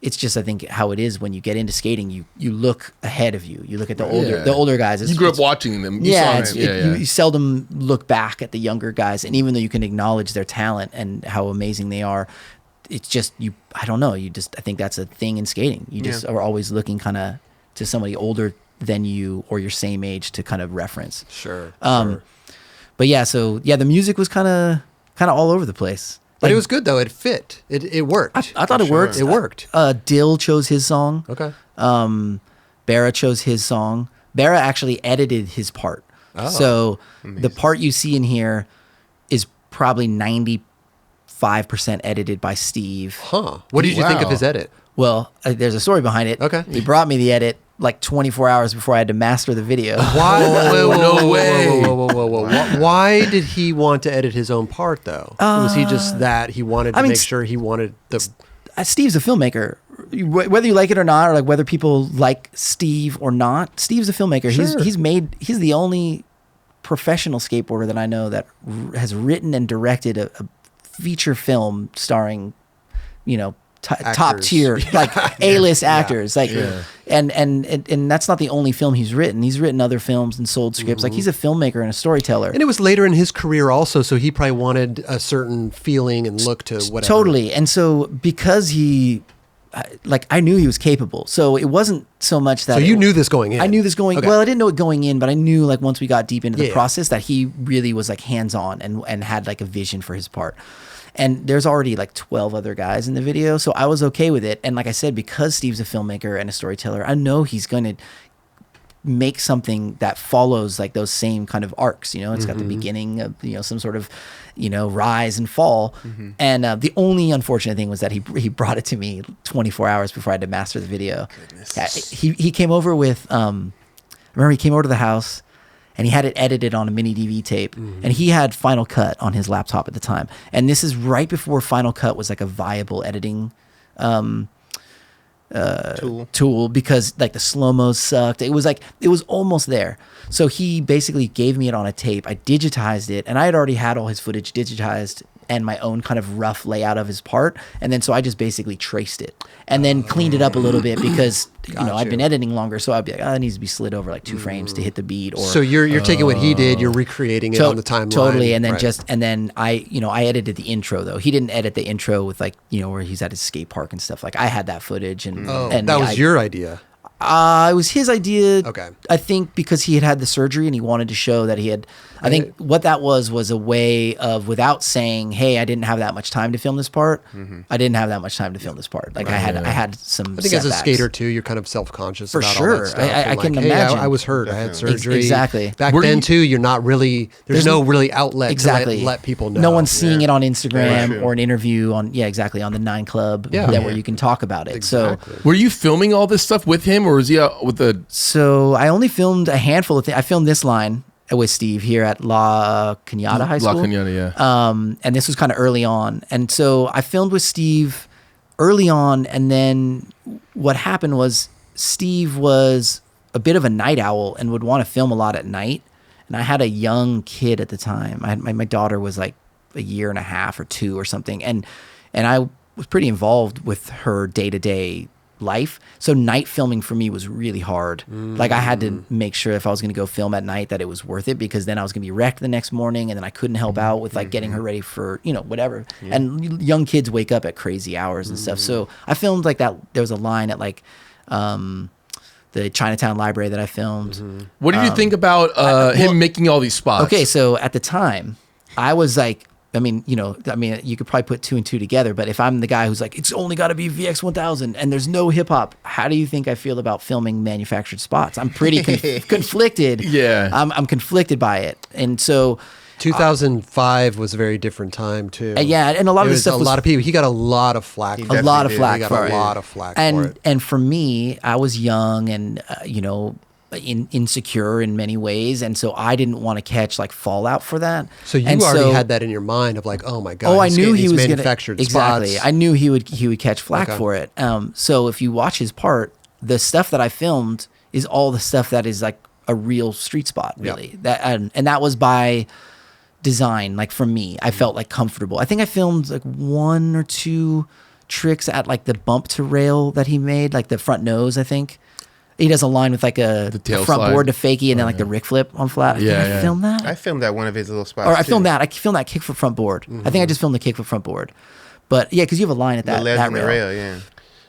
it's just, I think, how it is when you get into skating. You look ahead of you. You look at the older guys. You grew up watching them. You seldom look back at the younger guys, and even though you can acknowledge their talent and how amazing they are, it's just I don't know. I think that's a thing in skating. You just are always looking kind of to somebody older than you or your same age to kind of reference. Sure. But yeah, so yeah, the music was kind of all over the place. But it was good though. It fit. It worked. I thought it worked. It worked. Dill chose his song. Okay. Berra chose his song. Berra actually edited his part. Oh, so amazing. the part you see in here is probably 95% edited by Steve. Huh. What did you think of his edit? Well, there's a story behind it. Okay. He brought me the edit like 24 hours before I had to master the video. Why? No way. Whoa. Why did he want to edit his own part though? Was he just that he wanted to make sure he wanted the? Steve's a filmmaker. Whether you like it or not, or like whether people like Steve or not, Steve's a filmmaker. Sure. He's the only professional skateboarder that I know that has written and directed a feature film starring, top tier, like A-list actors, like, and that's not the only film he's written. He's written other films and sold scripts. Like he's a filmmaker and a storyteller. And it was later in his career also, so he probably wanted a certain feeling and look to whatever. Totally. And so because I knew he was capable, so it wasn't so much that. So you knew this going in. I knew this going. Okay. Well, I didn't know it going in, but I knew like once we got deep into the Yeah. process that he really was like hands on and had like a vision for his part. And there's already like 12 other guys in the video, so I was okay with it. And like I said, because Steve's a filmmaker and a storyteller, I know he's going to make something that follows like those same kind of arcs. It's got the beginning of some sort of rise and fall. And the only unfortunate thing was that he brought it to me 24 hours before I had to master the video. He came over with I remember he came over to the house and he had it edited on a mini DV tape, and he had Final Cut on his laptop at the time. And this is right before Final Cut was like a viable editing tool, because like the slow-mos sucked. It was almost there. So he basically gave me it on a tape. I digitized it, and I had already had all his footage digitized and my own kind of rough layout of his part. And then so I just basically traced it and then cleaned it up a little bit because I'd been editing longer. So I'd be like, it needs to be slid over like 2 frames to hit the beat. Or So you're taking what he did, you're recreating it on the timeline. Totally. And then right. and then I edited the intro though. He didn't edit the intro with like, where he's at his skate park and stuff. Like I had that footage and that was your idea. It was his idea. Okay. I think because he had the surgery and he wanted to show that he had. I think what that was a way of, without saying, "Hey, I didn't have that much time to film this part." I didn't have that much time to film this part. Like I had some. I think as a setbacks. skater too, you're kind of self-conscious For about sure. all that stuff. I And can like, hey, imagine. I was hurt. I had surgery. Exactly. Back then too, you're not really. There's no really outlet to let people know. No one's seeing it on Instagram true. or an interview on on the 9 Club where you can talk about it. Exactly. Were you filming all this stuff with him, or was he with the? So I only filmed a handful of things. I filmed this line with Steve here at La Cañada High School. La Cañada, yeah. And this was kind of early on. And so I filmed with Steve early on. And then what happened was Steve was a bit of a night owl and would want to film a lot at night. And I had a young kid at the time. My daughter was like a year and a half or 2 or something. And I was pretty involved with her day-to-day life. So night filming for me was really hard. Like I had to make sure if I was going to go film at night that it was worth it, because then I was going to be wrecked the next morning and then I couldn't help out with like getting her ready for, whatever. Yeah. And young kids wake up at crazy hours and stuff. So I filmed like that. There was a line at like the Chinatown library that I filmed. What did you think about him making all these spots? Okay, so at the time I was like, you could probably put 2 and 2 together, but if I'm the guy who's like, it's only got to be VX 1000 and there's no hip hop, how do you think I feel about filming manufactured spots? I'm pretty conflicted. Yeah. I'm conflicted by it. And so 2005 was a very different time too. and a lot of this stuff a lot of people. He got a lot of flack. a lot of flack He got for a it. lot of flack for it. And for me, I was young and insecure in many ways, and so I didn't want to catch like fallout for that. So you already had that in your mind of like, oh my god. I knew he was manufactured exactly. spots. I knew he would catch flack for it. So if you watch his part, the stuff that I filmed is all the stuff that is like a real street spot, really. Yep. That and that was by design. Like for me, I felt like comfortable. I think I filmed like 1 or 2 tricks at like the bump to rail that he made, like the front nose, I think. He does a line with like the tail front slide. board to fakie and then like the Rick flip on flat. I think I filmed that. I filmed that one of his little spots. Or I too. filmed that. I filmed that kickflip front board. I think I just filmed the kickflip front board. But yeah, because you have a line at The that, legs that and the rail. rail, yeah.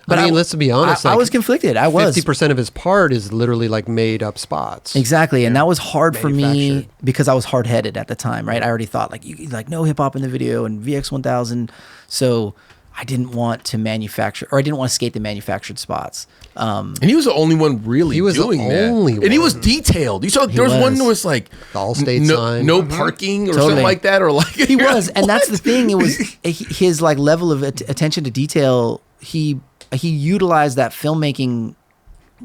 But I mean, let's be honest. I was conflicted. I was 50% of his part is literally like made up spots. exactly, and that was hard for me Manufactured. because I was hard headed at the time. Right, I already thought like you like no hip hop in the video and VX 1000, so I didn't want to manufacture, or I didn't want to skate the manufactured spots. And he was the only one really He was the doing that. only And he was one. detailed. You saw there was one that was like The Allstate no, sign. no parking or Totally. something like that, or like He was, and that's the thing. It was his like level of attention to detail. He utilized that filmmaking,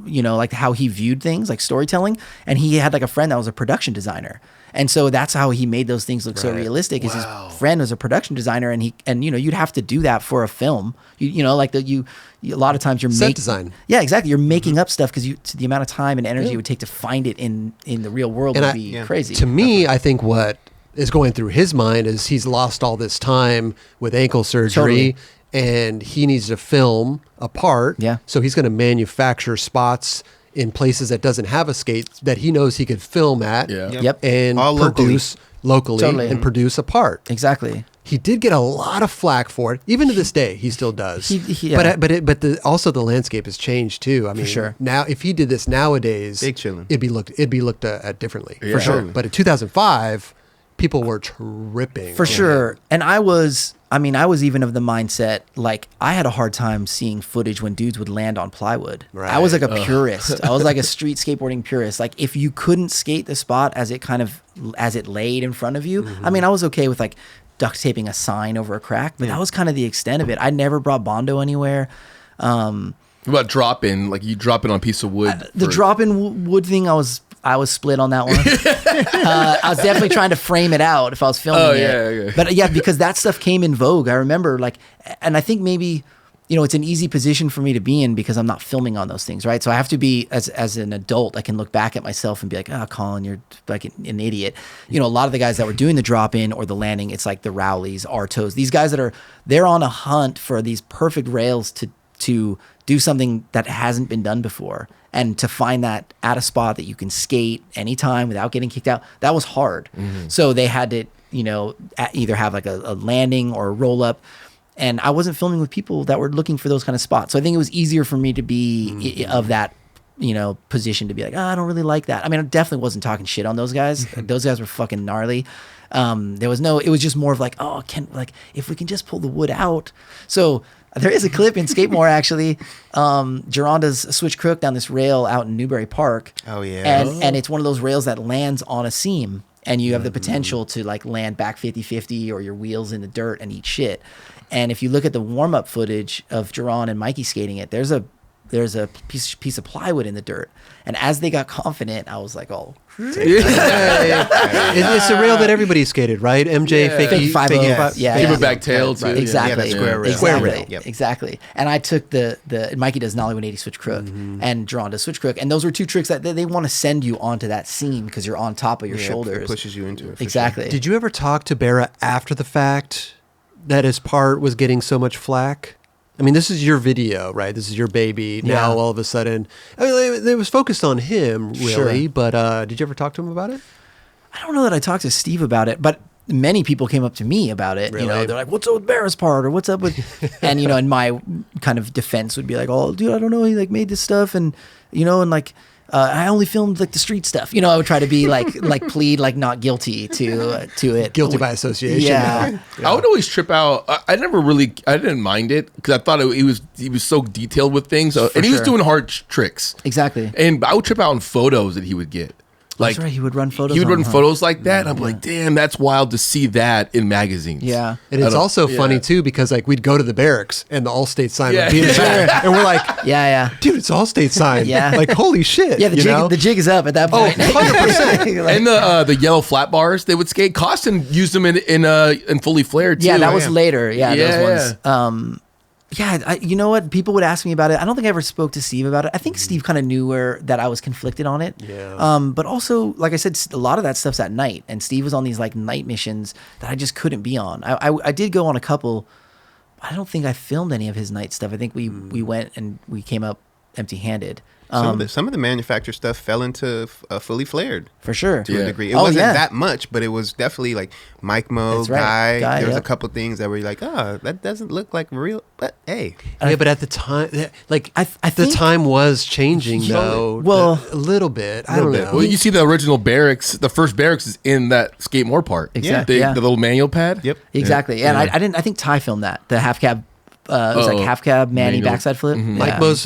you know, like how he viewed things, like storytelling. And he had like a friend that was a production designer, and so that's how he made those things look so realistic. Is his friend was a production designer, and you know, you'd have to do that for a film. You know, like a lot of times you're Set design. Yeah, exactly. You're making up stuff because the amount of time and energy it would take to find it in the real world would be crazy. To me, I think what is going through his mind is he's lost all this time with ankle surgery. Totally. And he needs to film a part. Yeah. So he's going to manufacture spots in places that doesn't have a skate that he knows he could film at. Yeah. Yep. And All locally. produce locally Totally. and produce a part. Exactly. He did get a lot of flack for it. Even to this day, he still does. Yeah. But also the landscape has changed too. I mean, sure. now if he did this nowadays, Big chillin'. it'd be looked at differently Yeah. for sure. Totally. But in 2005, people were tripping For on sure. him. And I was even of the mindset, like I had a hard time seeing footage when dudes would land on plywood. I was like a purist. I was like a street skateboarding purist. Like if you couldn't skate the spot as it laid in front of you, I mean, I was okay with like duct taping a sign over a crack, but that was kind of the extent of it. I never brought Bondo anywhere. What about drop in? Like you drop it on a piece of wood. The drop in wood thing, I was split on that one. I was definitely trying to frame it out if I was filming it. okay. But yeah, because that stuff came in vogue. I remember and I think maybe, you know, it's an easy position for me to be in because I'm not filming on those things, right? So I have to be, as an adult, I can look back at myself and be like, oh, Colin, you're like an idiot. You know, a lot of the guys that were doing the drop in or the landing, it's like the Rowleys, Artos, these guys they're on a hunt for these perfect rails to do something that hasn't been done before. And to find that at a spot that you can skate anytime without getting kicked out, that was hard. So they had to, you know, either have like a landing or a roll up. And I wasn't filming with people that were looking for those kind of spots. So I think it was easier for me to be of that, you know, position to be like, oh, I don't really like that. I mean, I definitely wasn't talking shit on those guys. Those guys were fucking gnarly. It was just more of like, oh, if we can just pull the wood out. So there is a clip in Skate-More actually. Geronda's a switch crook down this rail out in Newbury Park. Oh, yeah. And it's one of those rails that lands on a seam, and you have the potential to like land back 50-50 or your wheels in the dirt and eat shit. And if you look at the warm-up footage of Geron and Mikey skating it, there's a piece of plywood in the dirt. And as they got confident, I was like, oh. It's a rail that everybody skated, right? MJ, Yeah. Fake 5 Keep it back tail too. Right. Exactly. Yeah, that square rail. Exactly. Square rail. Yep. Exactly. And I took the Mikey does Nollie 180 switch crook and Geron does switch crook. And those were two tricks that they want to send you onto that seam because you're on top of your It shoulders. pushes you into it. for Exactly. Did you ever talk to Berra after the fact that his part was getting so much flack? I mean, this is your video, right? This is your baby. Yeah. Now, all of a sudden, I mean, it was focused on him, really. Sure. But did you ever talk to him about it? I don't know that I talked to Steve about it, but many people came up to me about it. You know, Really? they're like, "What's up with Barra's part?" or "What's up with?" And you know, and my kind of defense would be like, "Oh, dude, I don't know. He like made this stuff, and you know, and like." I only filmed like the street stuff, you know. I would try to be like plead like not guilty to it. Guilty by association. Yeah. I would always trip out. I didn't mind it because I thought he was so detailed with things, and he was sure. doing hard tricks. Exactly. And I would trip out on photos that he would get. Like That's right. He would run photos. he would on run them, huh? photos like that. I'm like, damn, that's wild to see that in magazines. Yeah. And it's also yeah. funny, too, because like we'd go to the Berrics and the Allstate sign Yeah. would be in the back. And we're like, Yeah. dude, it's Allstate sign. Yeah. Like, holy shit. Yeah. The jig is up at that point. 100%. Like- And the yellow flat bars they would skate. Costin used them in fully flared too. yeah, that was later. Yeah, Yeah, those ones. Yeah, you know what? People would ask me about it. I don't think I ever spoke to Steve about it. I think Steve kind of knew that I was conflicted on it. Yeah. But also, like I said, a lot of that stuff's at night, and Steve was on these like night missions that I just couldn't be on. I did go on a couple. I don't think I filmed any of his night stuff. I think we went and we came up empty-handed. Some of the manufactured stuff fell into fully flared For sure. to a degree. It wasn't that much, but it was definitely like Mike Mo, That's right. Guy. There was yep. a couple things that were like, oh, that doesn't look like real. But hey, Yeah, but at the time, like I the think- time was changing though. Well, a little bit. I little don't bit. know. Well, you see the original Berrics. The first Berrics is in that skate more part. Exactly, The, yeah. the little manual pad. yep. Exactly. And I didn't. I think Ty filmed that. The half cab. It was like half cab Manny Manual. backside flip. Mike Yeah. Mo's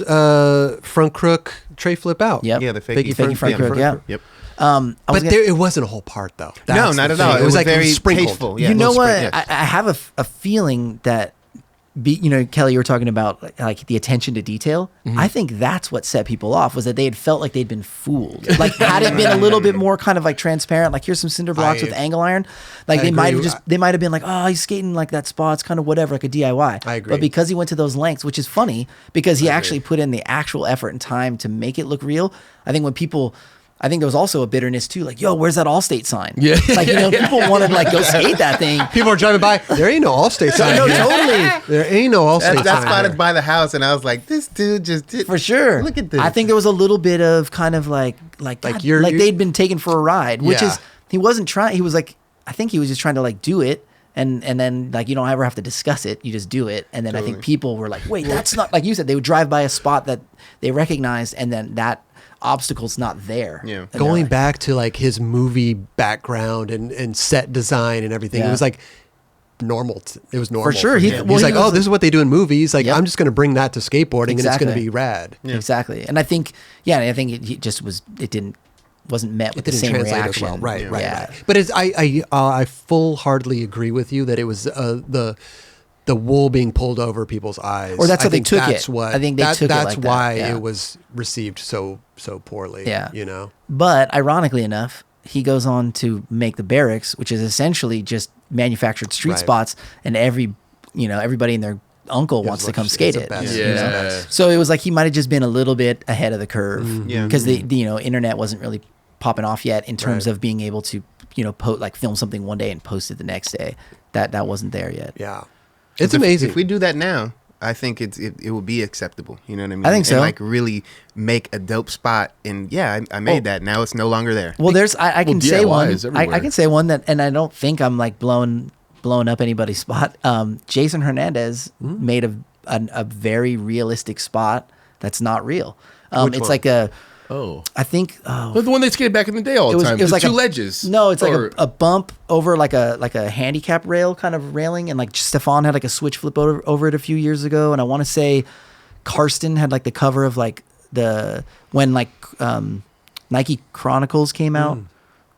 front crook tray flip out. Yep. Yeah, the fakey Fakey front crook. Yeah. Yep. I was But gonna- there, it wasn't a whole part though. No, That's not the at all. thing. It was like very sprinkled. tasteful. Yeah, you know little what? sprink- yeah. I have a feeling that, Kelly, you were talking about like the attention to detail. I think that's what set people off, was that they had felt like they'd been fooled. Like had it been a little bit more kind of like transparent, like here's some cinder blocks with angle iron, like I they might agree. have they might have been like, oh, he's skating like that spot, it's kind of whatever, like a DIY. I agree. But because he went to those lengths, which is funny because he actually put in the actual effort and time to make it look real. I think there was also a bitterness too, like, yo, where's that Allstate sign? Yeah. Like, people wanted to like go skate that thing. People are driving by. There ain't no Allstate sign. No, here. totally. There ain't no Allstate That's sign. spotted here. by the house, and I was like, this dude just did For sure. Look at this. I think there was a little bit of kind of like you're- they'd been taken for a ride, which Yeah. is, he wasn't trying. He was like, I think he was just trying to like do it. And then like, you don't ever have to discuss it. You just do it. And then I think people were like, wait, that's not, like you said, they would drive by a spot that they recognized, and then that obstacle's not there. Yeah. And they're Going like, back to like his movie background and set design and everything, Yeah. it was like normal. It was normal For sure. He, Well, he's he like, was- oh, this is what they do in movies. Like, Yep. I'm just going to bring that to skateboarding, and it's going to Exactly. be rad. Exactly. And I think, I think it just wasn't met with It the didn't same translate reaction. as well. Right, right, Yeah. right. But I full-heartedly agree with you that it was the wool being pulled over people's eyes. Or that's how I they think took that's it. What, I think they took it that's like that, why yeah. it was received so poorly. Yeah. You know? But ironically enough, he goes on to make the Berrics, which is essentially just manufactured street Right. spots, and everybody and their uncle wants to come skate it. best. you Yeah. know? So it was like he might have just been a little bit ahead of the curve, Yeah. because the internet wasn't really popping off yet in terms Right. of being able to film something one day and post it the next day. That wasn't there yet. Yeah. It's If- amazing. If we do that now, I think it would be acceptable. You know what I mean? I think so. And like really make a dope spot. And yeah, I made that. Now it's no longer there. Well, there's I can say DIY one. is I everywhere. can say one that, and I don't think I'm like blowing up anybody's spot. Jason Hernandez made a very realistic spot that's not real. Which It's one? like a, Oh. I think But the one they skated back in the day all the time. it was The like two a, ledges. No, it's like Or- a bump over like a handicap rail kind of railing, and like Stefan had like a switch flip over it a few years ago, and I want to say Karsten had like the cover of like when Nike Chronicles came out.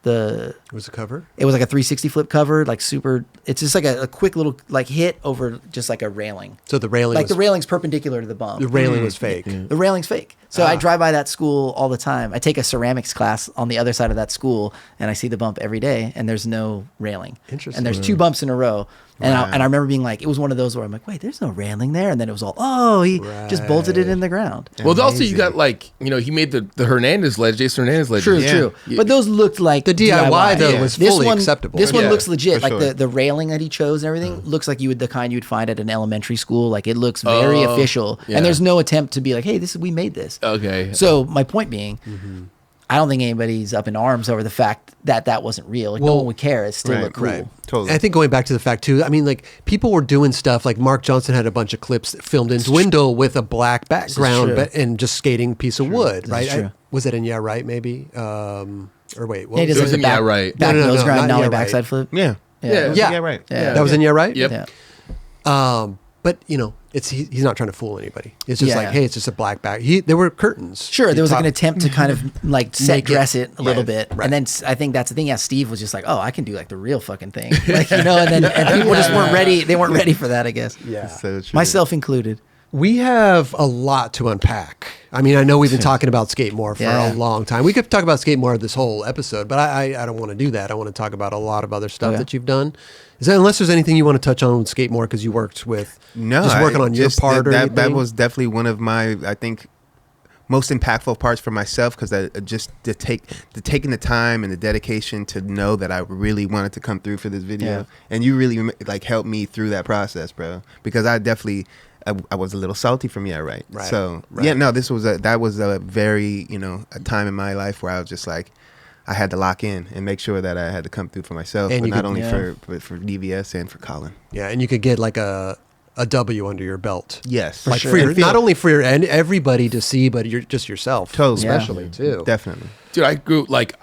it was a cover. It was like a 360 flip cover, like super. It's just like a quick little like hit over just like a railing. So the railing Like was, the railing's perpendicular to the bump. the railing was fake. The railing's fake. So I drive by that school all the time. I take a ceramics class on the other side of that school, and I see the bump every day, and there's no railing. Interesting. And there's two bumps in a row. And I remember being like, it was one of those where I'm like, wait, there's no railing there. And then it was all, he just bolted it in the ground. Well, also you got like, he made the Hernandez ledge, Jason Hernandez ledge. True, Yeah. true. Yeah. But those looked like The DIY though Yeah. was This fully one, acceptable. This one Yeah, looks legit. for Like sure. the railing that he chose and everything looks like the kind you'd find at an elementary school. Like it looks very official, yeah. and there's no attempt to be like, "Hey, we made this." Okay. So my point being, I don't think anybody's up in arms over the fact that that wasn't real. Like, no Well, one would care. It still right, looked cool. Right. Totally. I think going back to the fact too, I mean, like people were doing stuff like Mark Johnson had a bunch of clips filmed in Dwindle with a black background, true. but and just skating piece of wood, right? is true. Was it in Yeah Right? Maybe or wait, what Yeah, he was does It was like in the back, Yeah Right. back No, no, nose no, grind, not nollie Yeah Right. backside flip. yeah. Yeah. Yeah. Right. Yeah. that was in Yeah Right? Yep. Yeah. But he's not trying to fool anybody. It's just Yeah. like, hey, it's just a black back. There were curtains. Sure, there was like Top- an attempt to kind of like set Make it- dress it a little right, bit, right. and then I think that's the thing. Yeah, Steve was just like, "Oh, I can do like the real fucking thing," like and then and people just weren't ready. They weren't ready for that, I guess. Yeah. So true. Myself included. We have a lot to unpack. I mean, I know we've been talking about skate more for Yeah. a long time. We could talk about skate more this whole episode, but I don't want to do that. I want to talk about a lot of other stuff Okay. that you've done. Unless there's anything you want to touch on with skate more because you worked with No, just working on your part or that anything? was definitely one of my, I think, most impactful parts for myself, because I just taking the time and the dedication to know that I really wanted to come through for this video. Yeah. And you really like helped me through that process, bro, because I was a little salty from right. So yeah, no, that was a very, a time in my life where I was just like, I had to lock in and make sure that I had to come through for myself, And but you not could- only Yeah. for DVS and for Colin. Yeah, and you could get like a W under your belt. Yes, Like sure. for your, And feel- not only for your and everybody to see, but you're just yourself, Totally. especially too. definitely. Dude, I grew like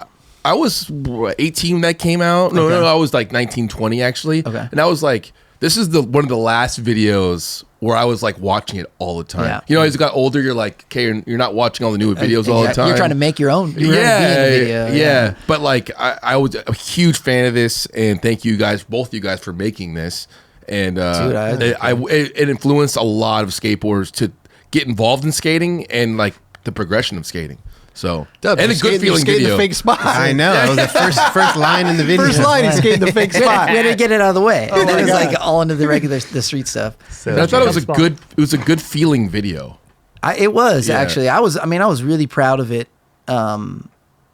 I was 18 when that came out. No, Okay. no, I was like 19, 20 actually. Okay. And I was like, this is one of the last videos where I was like watching it all the time. Yeah. As you got older, you're like, okay, you're not watching all the new videos all the Exactly. time. You're trying to make your own. You're trying to be in the video. yeah. But like, I was a huge fan of this, and thank you guys, both of you guys, for making this. And Dude, it influenced a lot of skateboarders to get involved in skating and like the progression of skating. So Dubs, and a you're good skating- feeling you're skating video. the fake spot. I know. That was the first line in the video. First line, he's skating the fake We had spot. to get it out of the way. Oh Then my it was God. like all into the street stuff. And I thought it was Spot. it was a good feeling video. It was Yeah. actually. I was really proud of it, and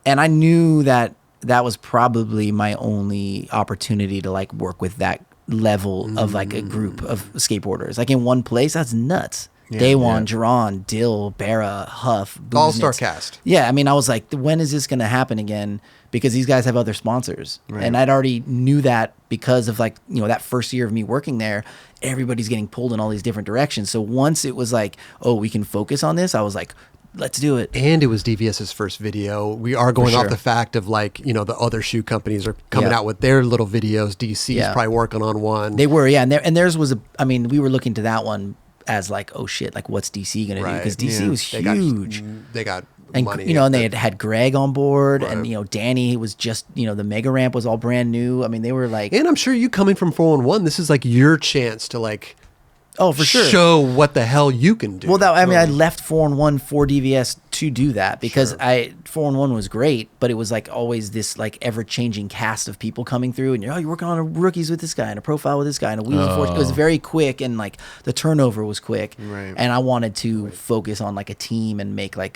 I knew that was probably my only opportunity to like work with that level of like a group of skateboarders, like in one place. That's nuts. Daewon, Jerron, Dill, Berra, Huff, All-star Buznitz. cast. Yeah, I mean, I was like, when is this going to happen again? Because these guys have other sponsors, and I'd already knew that because of like that first year of me working there. Everybody's getting pulled in all these different directions. So once it was like, oh, we can focus on this, I was like, let's do it. And it was DVS's first video. We are going off sure. the fact of like, the other shoe companies are coming Yeah. out with their little videos. DC's Yeah. probably working on one. They were, yeah, and theirs was we were looking to that one as like, oh shit, like what's DC gonna do? Right. Because DC was They huge. They got And money. and they had Greg on board, Right. and Danny was just the mega ramp was all brand new. I mean, they were like, And I'm sure you coming from 411, this is like your chance to like oh, for sure. show what the hell you can do. Well, I left 4-1 for DVS to do that because 4-1 was great, but it was like always this like ever changing cast of people coming through, and you're working on a rookies with this guy and a profile with this guy and a wheels of fortune. It was very quick, and like the turnover was quick. Right. And I wanted to focus on like a team and make I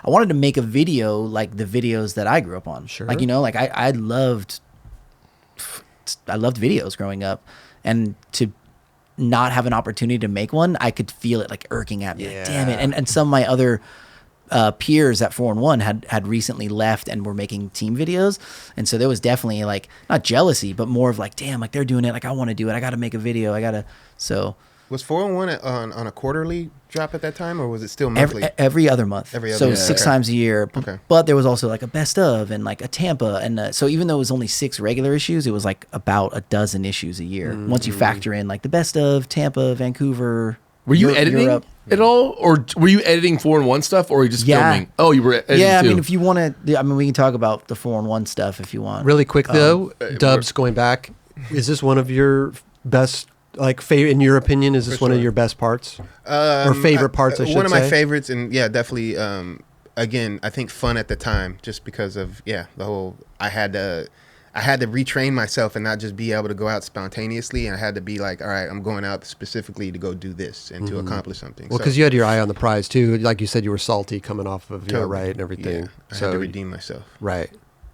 wanted to make a video like the videos that I grew up on. Sure. Like like I loved videos growing up, and to not have an opportunity to make one, I could feel it like irking at me. Like, damn it. And some of my other peers at 4-1 had recently left and were making team videos. And so there was definitely like, not jealousy, but more of like, damn, like they're doing it. Like I want to do it. I got to make a video. So Was 401 on a quarterly drop at that time, or was it still monthly? every other month. Every other so month. 6 Okay. times a year. Okay. But there was also like a best of and like a Tampa. And so even though it was only 6 regular issues, it was like about a dozen issues a year. Once you factor in like the best of Tampa, Vancouver. Were you Europe, editing at all, or were you editing 4-1 stuff, or were you just Yeah. filming? Oh, you were editing Yeah, I too. mean, if you want to, we can talk about the 4-1 stuff if you want. Really quick though, Dubs, going back, is this one of your best, like, in your opinion, is this For one of sure. your best parts? Or favorite parts, I should One of my say? favorites, and yeah, definitely. Again, I think fun at the time, just because of the whole. I had to retrain myself and not just be able to go out spontaneously, and I had to be like, all right, I'm going out specifically to go do this and to accomplish something. Well, So, because you had your eye on the prize too. Like you said, you were salty coming off of your totally. right and everything. Yeah, I so had to redeem myself. right.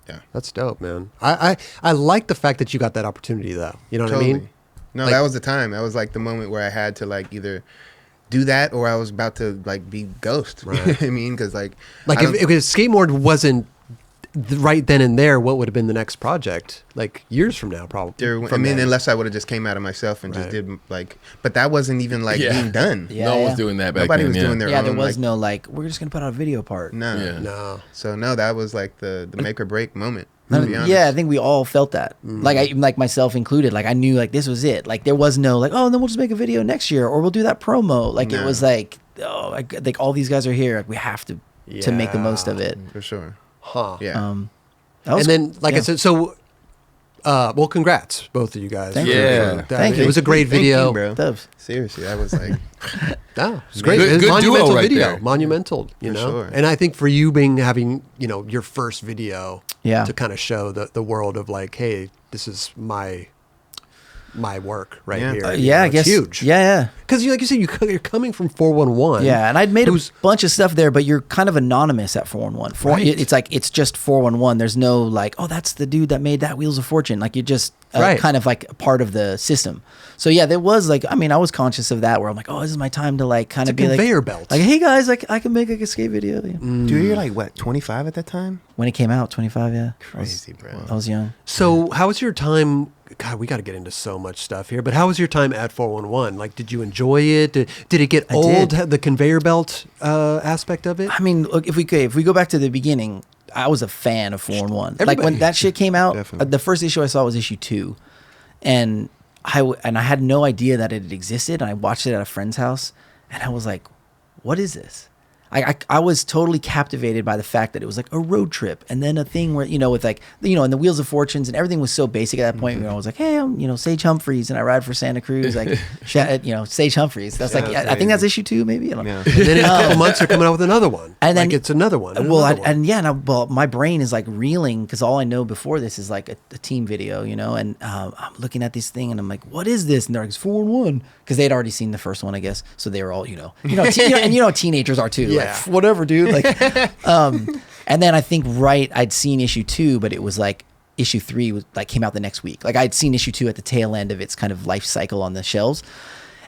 Yeah, That's dope, man. I like the fact that you got that opportunity though. You know what totally. I mean? No, Like- that was the time. That was like the moment where I had to like either do that or I was about to like be ghost. You know Right. what I mean? Because like Like I if don't- skateboard wasn't right then and there, what would have been the next project? Like years from now, probably. I mean, unless I would have just came out of myself and just Right. did like, but that wasn't even like Yeah. being done. Yeah, no one yeah. was doing that back Nobody then. was yeah. doing their Yeah, own. there was like, no like, we're just going to put out a video part. no. Yeah. No. So no, that was like the make or break moment. To be honest. Yeah, I think we all felt that. Like myself included. Like I knew like this was it. Like there was no like, oh, then we'll just make a video next year or we'll do that promo. Like it No. was like, oh, like all these guys are here. Like we have to make the most of it. for sure. Huh. Yeah. That was- And then, like I yeah. said, so, well, congrats, both of you guys. Thank you. Yeah. That- Thank It you. was a great Thank video. you, bro. Dubs. Seriously, that was like No, it was great. Good- It was a good duo monumental right video. there. Monumental, you For know? sure. And I think for you having, your first video Yeah. to kind of show the world of like, hey, this is my work right Yeah. here. Yeah, I it's guess. huge. Yeah, yeah. because like you said, you're coming from 411. Yeah, and I'd made a bunch of stuff there, but you're kind of anonymous at 411. Right. It's like it's just 411. There's no like, oh, that's the dude that made that Wheels of Fortune. Like you're just kind of like a part of the system. So yeah, there was like, I mean, I was conscious of that where I'm like, oh, this is my time to like kind of be like conveyor belt. Like, hey guys, like I can make like a skate video. Yeah. Dude, you're like what, 25 at that time? When it came out, 25. Yeah, Crazy, bro. I was young. So how was your time? God, we got to get into so much stuff here. But how was your time at 411? Like, did you enjoy it? Did it get old? The conveyor belt aspect of it? I mean, look, if we go back to the beginning, I was a fan of 411. Like when that shit came out, the first issue I saw was issue 2, and I had no idea that it had existed. And I watched it at a friend's house, and I was like, "What is this?" I was totally captivated by the fact that it was like a road trip and then a thing where, with like, and the Wheels of Fortunes and everything was so basic at that point. I was like, hey, I'm, Sage Humphreys and I ride for Santa Cruz. Like, Sage Humphreys. That's I think that's issue 2 maybe. I don't know. And then in a couple months they're coming out with another one. And then it's another one. My brain is like reeling because all I know before this is like a team video, and I'm looking at this thing and I'm like, what is this? And they're like, it's 4-1 because they'd already seen the first one, I guess. So they were all, and teenagers are too. Yeah. Like, whatever, dude. Like, and then I think I'd seen issue 2, but it was like issue 3 came out the next week. Like I'd seen issue 2 at the tail end of its kind of life cycle on the shelves,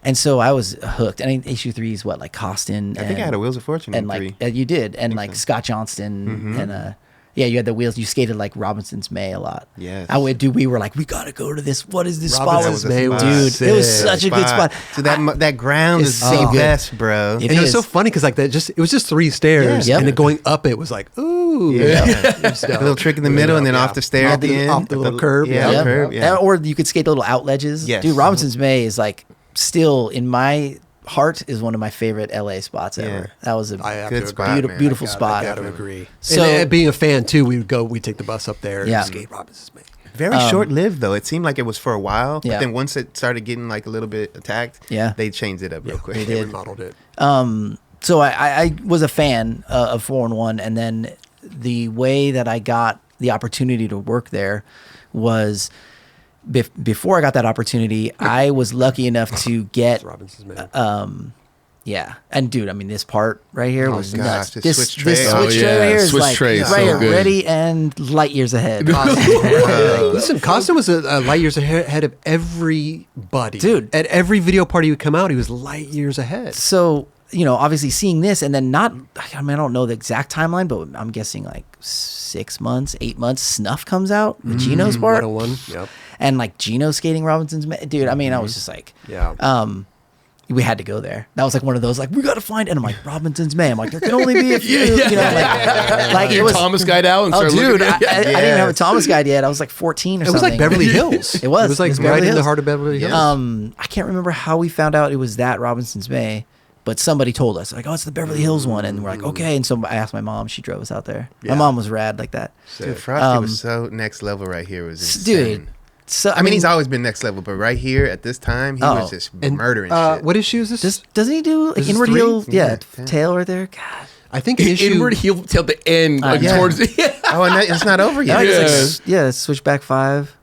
and so I was hooked. And issue 3 is what, like Austyn. I think I had a Wheels of Fortune and in 3. You did, and like so. Scott Johnston and you had the wheels. You skated like Robinson's May a lot. Yes. We were like, we gotta go to this. What is this Robinson's spot? May Dude, it was such a good spot. So that ground is the best, bro. It was so funny because like that it was just 3 stairs, and then going up it was like, ooh, a little trick in the middle, and then off the stair at the end, off the little curb, curb, or you could skate the little out ledges. Yes. Dude, Robinson's May is like still in my heart is one of my favorite LA spots ever. That was a good spot, beautiful spot. I gotta agree. So and being a fan too, we'd take the bus up there and skate Robinson's May. Very short-lived though. It seemed like it was for a while, but Yeah. then once it started getting like a little bit attacked, Yeah. they changed it up real quick. They remodeled it. So I was a fan of 4-1, and then the way that I got the opportunity to work there was before I got that opportunity, I was lucky enough to get Robinson's May. yeah. And dude, I mean, this part right here was nuts. this This switch switch tray. tray right here is Switch like tray is right so here, good. ready and light years ahead. Listen, Costin was a light years ahead of everybody. Dude. At every video party he would come out, he was light years ahead. So, obviously seeing this and then I don't know the exact timeline, but I'm guessing like 6 months, 8 months, Snuff comes out with Gino's part. 101, yep. And like Gino skating Robinson's May. Dude, I mean, I was just like, we had to go there. That was like one of those, like, we got to find, and I'm like, Robinson's May. I'm like, there can only be a few, like Your Thomas guide out and start dude, looking at it. I didn't even have a Thomas guide yet. I was like 14 or something. It was like Beverly Hills. It was. It was like Beverly right in the Hills. heart of Beverly Hills. I can't remember how we found out it was that Robinson's May, but somebody told us, like, oh, it's the Beverly Hills one. And we're like, okay. And so I asked my mom. She drove us out there. Yeah. My mom was rad like that. Dude, Frosty was so next level right here. Was insane. Dude. So I mean, he's always been next level, but right here at this time, he was just murdering shit. What issue is this? Doesn't he do like This is inward 3? heel? Yeah, Yeah. tail right there. God. I think an issue. Inward heel till the end, like yeah. towards the Oh, and it's not over yet. Switch back 5.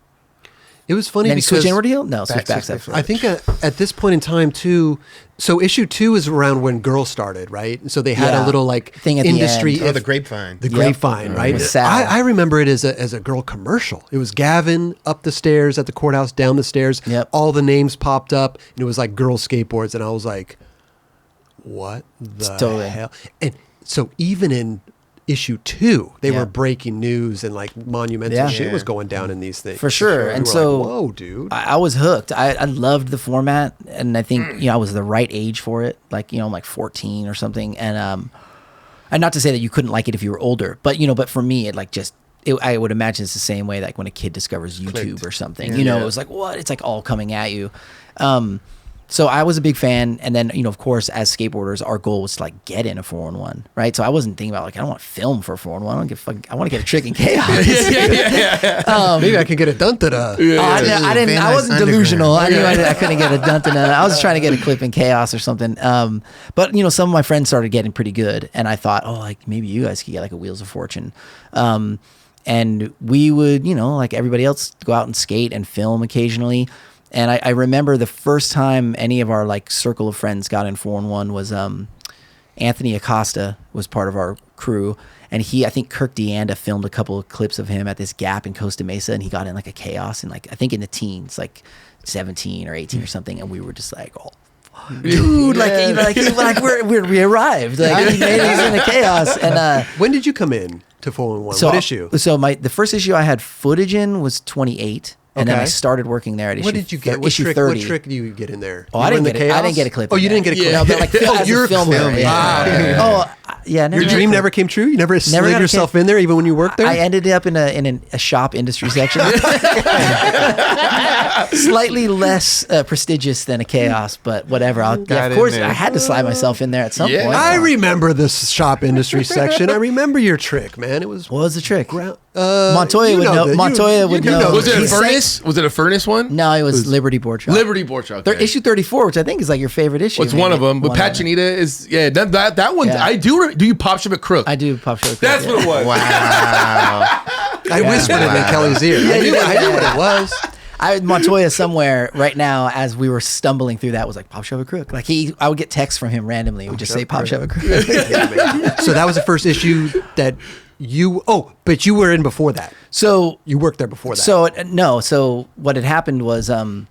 It was funny Then he because switch inward heel? No, switch back switch 7. I think at this point in time too. So issue 2 is around when Girls started, right? So they had a little like Thing at the industry. end. Oh, the grapevine. The grapevine, right? With Sal. I remember it as a girl commercial. It was Gavin up the stairs at the courthouse, down the stairs. Yep. All the names popped up, and it was like Girl Skateboards, and I was like, "What the Totally. hell?" And so even in issue 2, they were breaking news and like monumental shit was going down in these things For sure. And we were so like, whoa, dude. I was hooked. I loved the format, and I think I was the right age for it. Like I'm like 14 or something, and not to say that you couldn't like it if you were older, but but for me, it like just. I would imagine it's the same way like when a kid discovers YouTube or something. It was like what? It's like all coming at you. So I was a big fan, and then of course, as skateboarders, our goal was to like get in a 4-1, right? So I wasn't thinking about like I don't want to film for a 4-1. I want to get a trick in chaos. Maybe I could get a dun-da-da. I wasn't delusional. I knew I couldn't get a dun-dun. I was trying to get a clip in chaos or something. But some of my friends started getting pretty good, and I thought, oh, like maybe you guys could get like a Wheels of Fortune. And we would, like everybody else, go out and skate and film occasionally. And I remember the first time any of our like circle of friends got in 4-on-1 was Anthony Acosta was part of our crew. And I think Kirk Deanda filmed a couple of clips of him at this gap in Costa Mesa, and he got in like a chaos and like I think in the teens, like 17 or 18 or something, and we were just like, oh, dude, like we arrived, like he made us in a chaos. And when did you come in to 411? so What issue? So the first issue I had footage in was 28. And then Okay. I started working there at issue. What did you get? What issue trick, 30. what trick do you get in there? Oh, You I were in didn't the get it. I chaos? didn't get a clip. Oh, in you didn't that. get a clip. No, but like as you're a filmer. filming. Yeah. Ah, okay. Yeah. Never Your got dream a clip. never came true? You never slid got a yourself clip. in there even when you worked there? I ended up in a shop industry section, slightly less prestigious than a chaos, but whatever. Got of in course, there. I had to slide myself in there at some Yeah. point. I remember this shop industry section. I remember your trick, man. It was What was the trick? Montoya Montoya would know. Montoya would know. Was it a He's saying- furnace? Was it a furnace one? No, it was Liberty Board Shop. Liberty Board Shop. Okay. Issue 34, which I think is like your favorite issue. What's one of them? But One of them. Pachinita is that one. Yeah. I do. Do you pop shop at Crook? I do pop show. That's what it was. Wow. I whispered it in Kelly's ear. I knew what it was. Montoya somewhere right now, as we were stumbling through that, was like Pop Shove Crook. Like I would get texts from him randomly. He would just say Pop Shove Crook. So that was the first issue that you. Oh, but you were in before that. So You worked there before that. So no. So what had happened was, going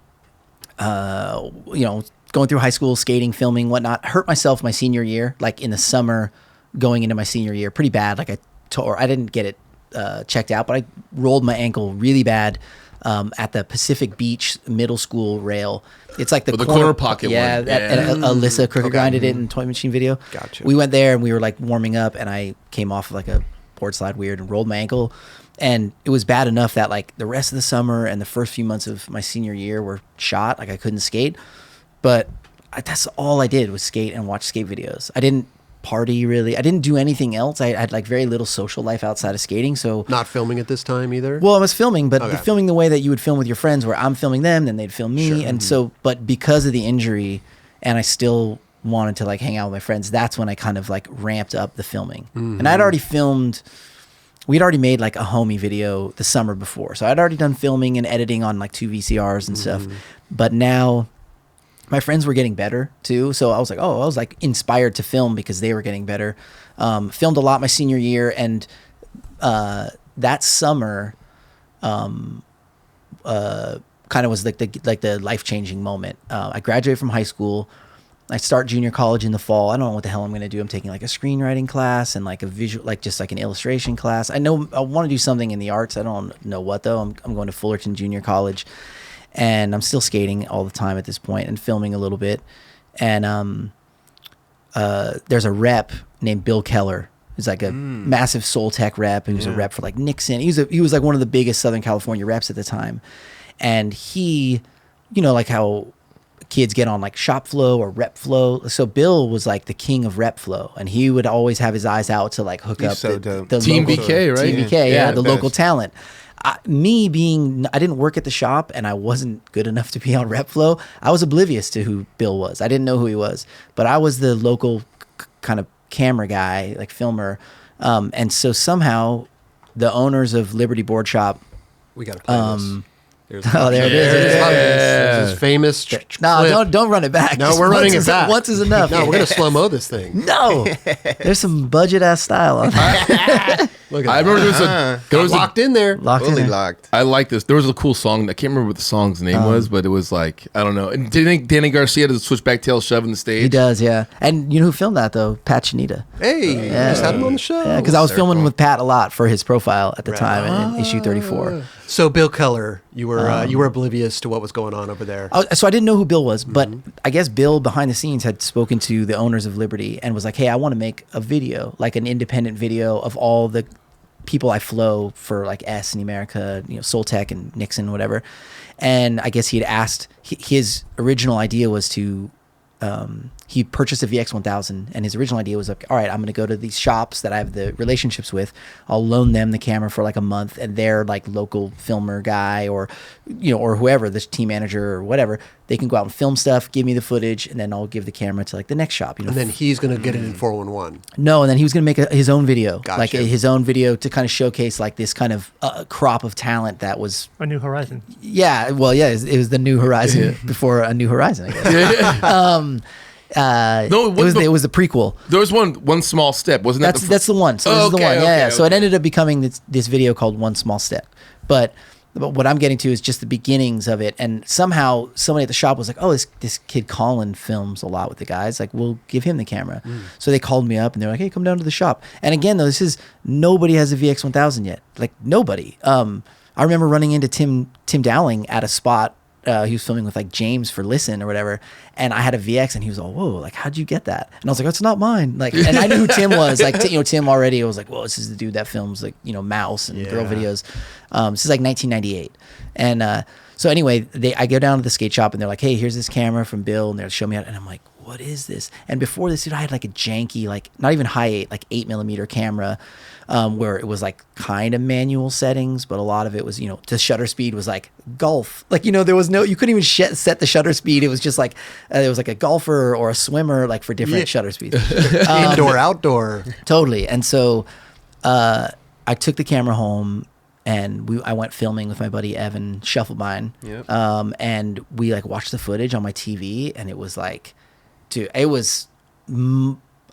through high school, skating, filming, whatnot. Hurt myself my senior year, like in the summer, going into my senior year, pretty bad. Like I didn't get it checked out, but I rolled my ankle really bad at the Pacific Beach middle school rail. It's like the corner pocket yeah, one. And Alyssa Crooked grinded it in Toy Machine video. Gotcha. We went there and we were like warming up, and I came off like a board slide weird and rolled my ankle. And it was bad enough that like the rest of the summer and the first few months of my senior year were shot. Like I couldn't skate, but that's all I did was skate and watch skate videos. I didn't party really. I didn't do anything else. I had like very little social life outside of skating. So not filming at this time either. well, I was filming, but Okay. filming the way that you would film with your friends, where I'm filming them, then they'd film me. Sure. And so, but because of the injury, and I still wanted to like hang out with my friends, that's when I kind of like ramped up the filming. And I'd already filmed. We'd already made like a homie video the summer before, so I'd already done filming and editing on like 2 VCRs and stuff. But now my friends were getting better too, so I was like inspired to film because they were getting better. Filmed a lot my senior year, and that summer kind of was like the life-changing moment. I graduated from high school. I start junior college in the fall. I don't know what the hell I'm going to do. I'm taking like a screenwriting class and like a visual, like just like an illustration class. I know I want to do something in the arts. I don't know what though. I'm going to Fullerton Junior College, and I'm still skating all the time at this point and filming a little bit. And there's a rep named Bill Keller. He's like a massive Soul Tech rep. He was a rep for like Nixon. He was like one of the biggest Southern California reps at the time. And he, like how kids get on like shop flow or rep flow. So Bill was like the king of rep flow, and he would always have his eyes out to like hook He's up so the dope. Team local, BK, right? Team BK, Yeah, yeah, the the local best. talent. I didn't work at the shop, and I wasn't good enough to be on rep flow. I was oblivious to who Bill was. I didn't know who he was, but I was the local kind of camera guy, like filmer. And so somehow the owners of Liberty Board Shop, we got to play this. oh, there it is. There's this famous No, clip. don't run it back. No, Just we're running once it back. Once is enough. No, we're going to slow-mo this thing. No, there's some budget ass style on that. Look at I that. remember there was a Locked in there. Locked in Fully there. locked. I like this. There was a cool song. I can't remember what the song's name was, but it was like, I don't know. And Danny Garcia does a switchback tail shove in the stage. He does, yeah. And you know who filmed that though? Pat Chinita. Hey, just had him on the show. Yeah, because I was Circle. filming with Pat a lot for his profile at the time in issue 34. So Bill Keller, you were oblivious to what was going on over there. So I didn't know who Bill was, but I guess Bill behind the scenes had spoken to the owners of Liberty and was like, "Hey, I want to make a video, like an independent video of all the people I flow for, like S in America, Soul Tech and Nixon, whatever." And I guess he had asked. His original idea was to. He purchased a VX1000, and his original idea was like, all right, I'm going to go to these shops that I have the relationships with. I'll loan them the camera for like a month, and their like local filmer guy or, or whoever, this team manager or whatever, They can go out and film stuff, give me the footage, and then I'll give the camera to like the next shop. You know, And then he's going to get it in 411. no, and then he was going to make his own video, Gotcha. like his own video to kind of showcase like this kind of crop of talent that was, A New Horizon. yeah, well, yeah, it was the New Horizon before A New Horizon, I guess. No, It was the prequel. There was one small step, wasn't that? That's the one. So this is the one. Yeah. So it ended up becoming this video called One Small Step. But what I'm getting to is just the beginnings of it. And somehow somebody at the shop was like, oh, this kid Colin films a lot with the guys. Like, we'll give him the camera. So they called me up and they're like, hey, come down to the shop. And again, though, nobody has a VX1000 yet. Like, nobody. I remember running into Tim Dowling at a spot. He was filming with like James for Listen or whatever, and I had a VX, and he was all, "Whoa, like how'd you get that?" And I was like, "It's not mine." Like, and I knew who Tim was. Like, Tim already. I was like, "Whoa, this is the dude that films like Mouse and girl videos." This is like 1998, and so anyway, I go down to the skate shop, and they're like, "Hey, here's this camera from Bill," and they're showing me out, and I'm like, "What is this?" And before this, dude, I had like a janky, like not even high 8, like 8mm camera. Where it was like kind of manual settings, but a lot of it was, the shutter speed was like golf. Like, there was you couldn't even set the shutter speed. It was just like, there was like a golfer or a swimmer, like for different shutter speeds. Indoor, outdoor. Totally. And so I took the camera home and I went filming with my buddy Evan Scheffelbein. Yep. And we like watched the footage on my TV, and it was like, dude, it was...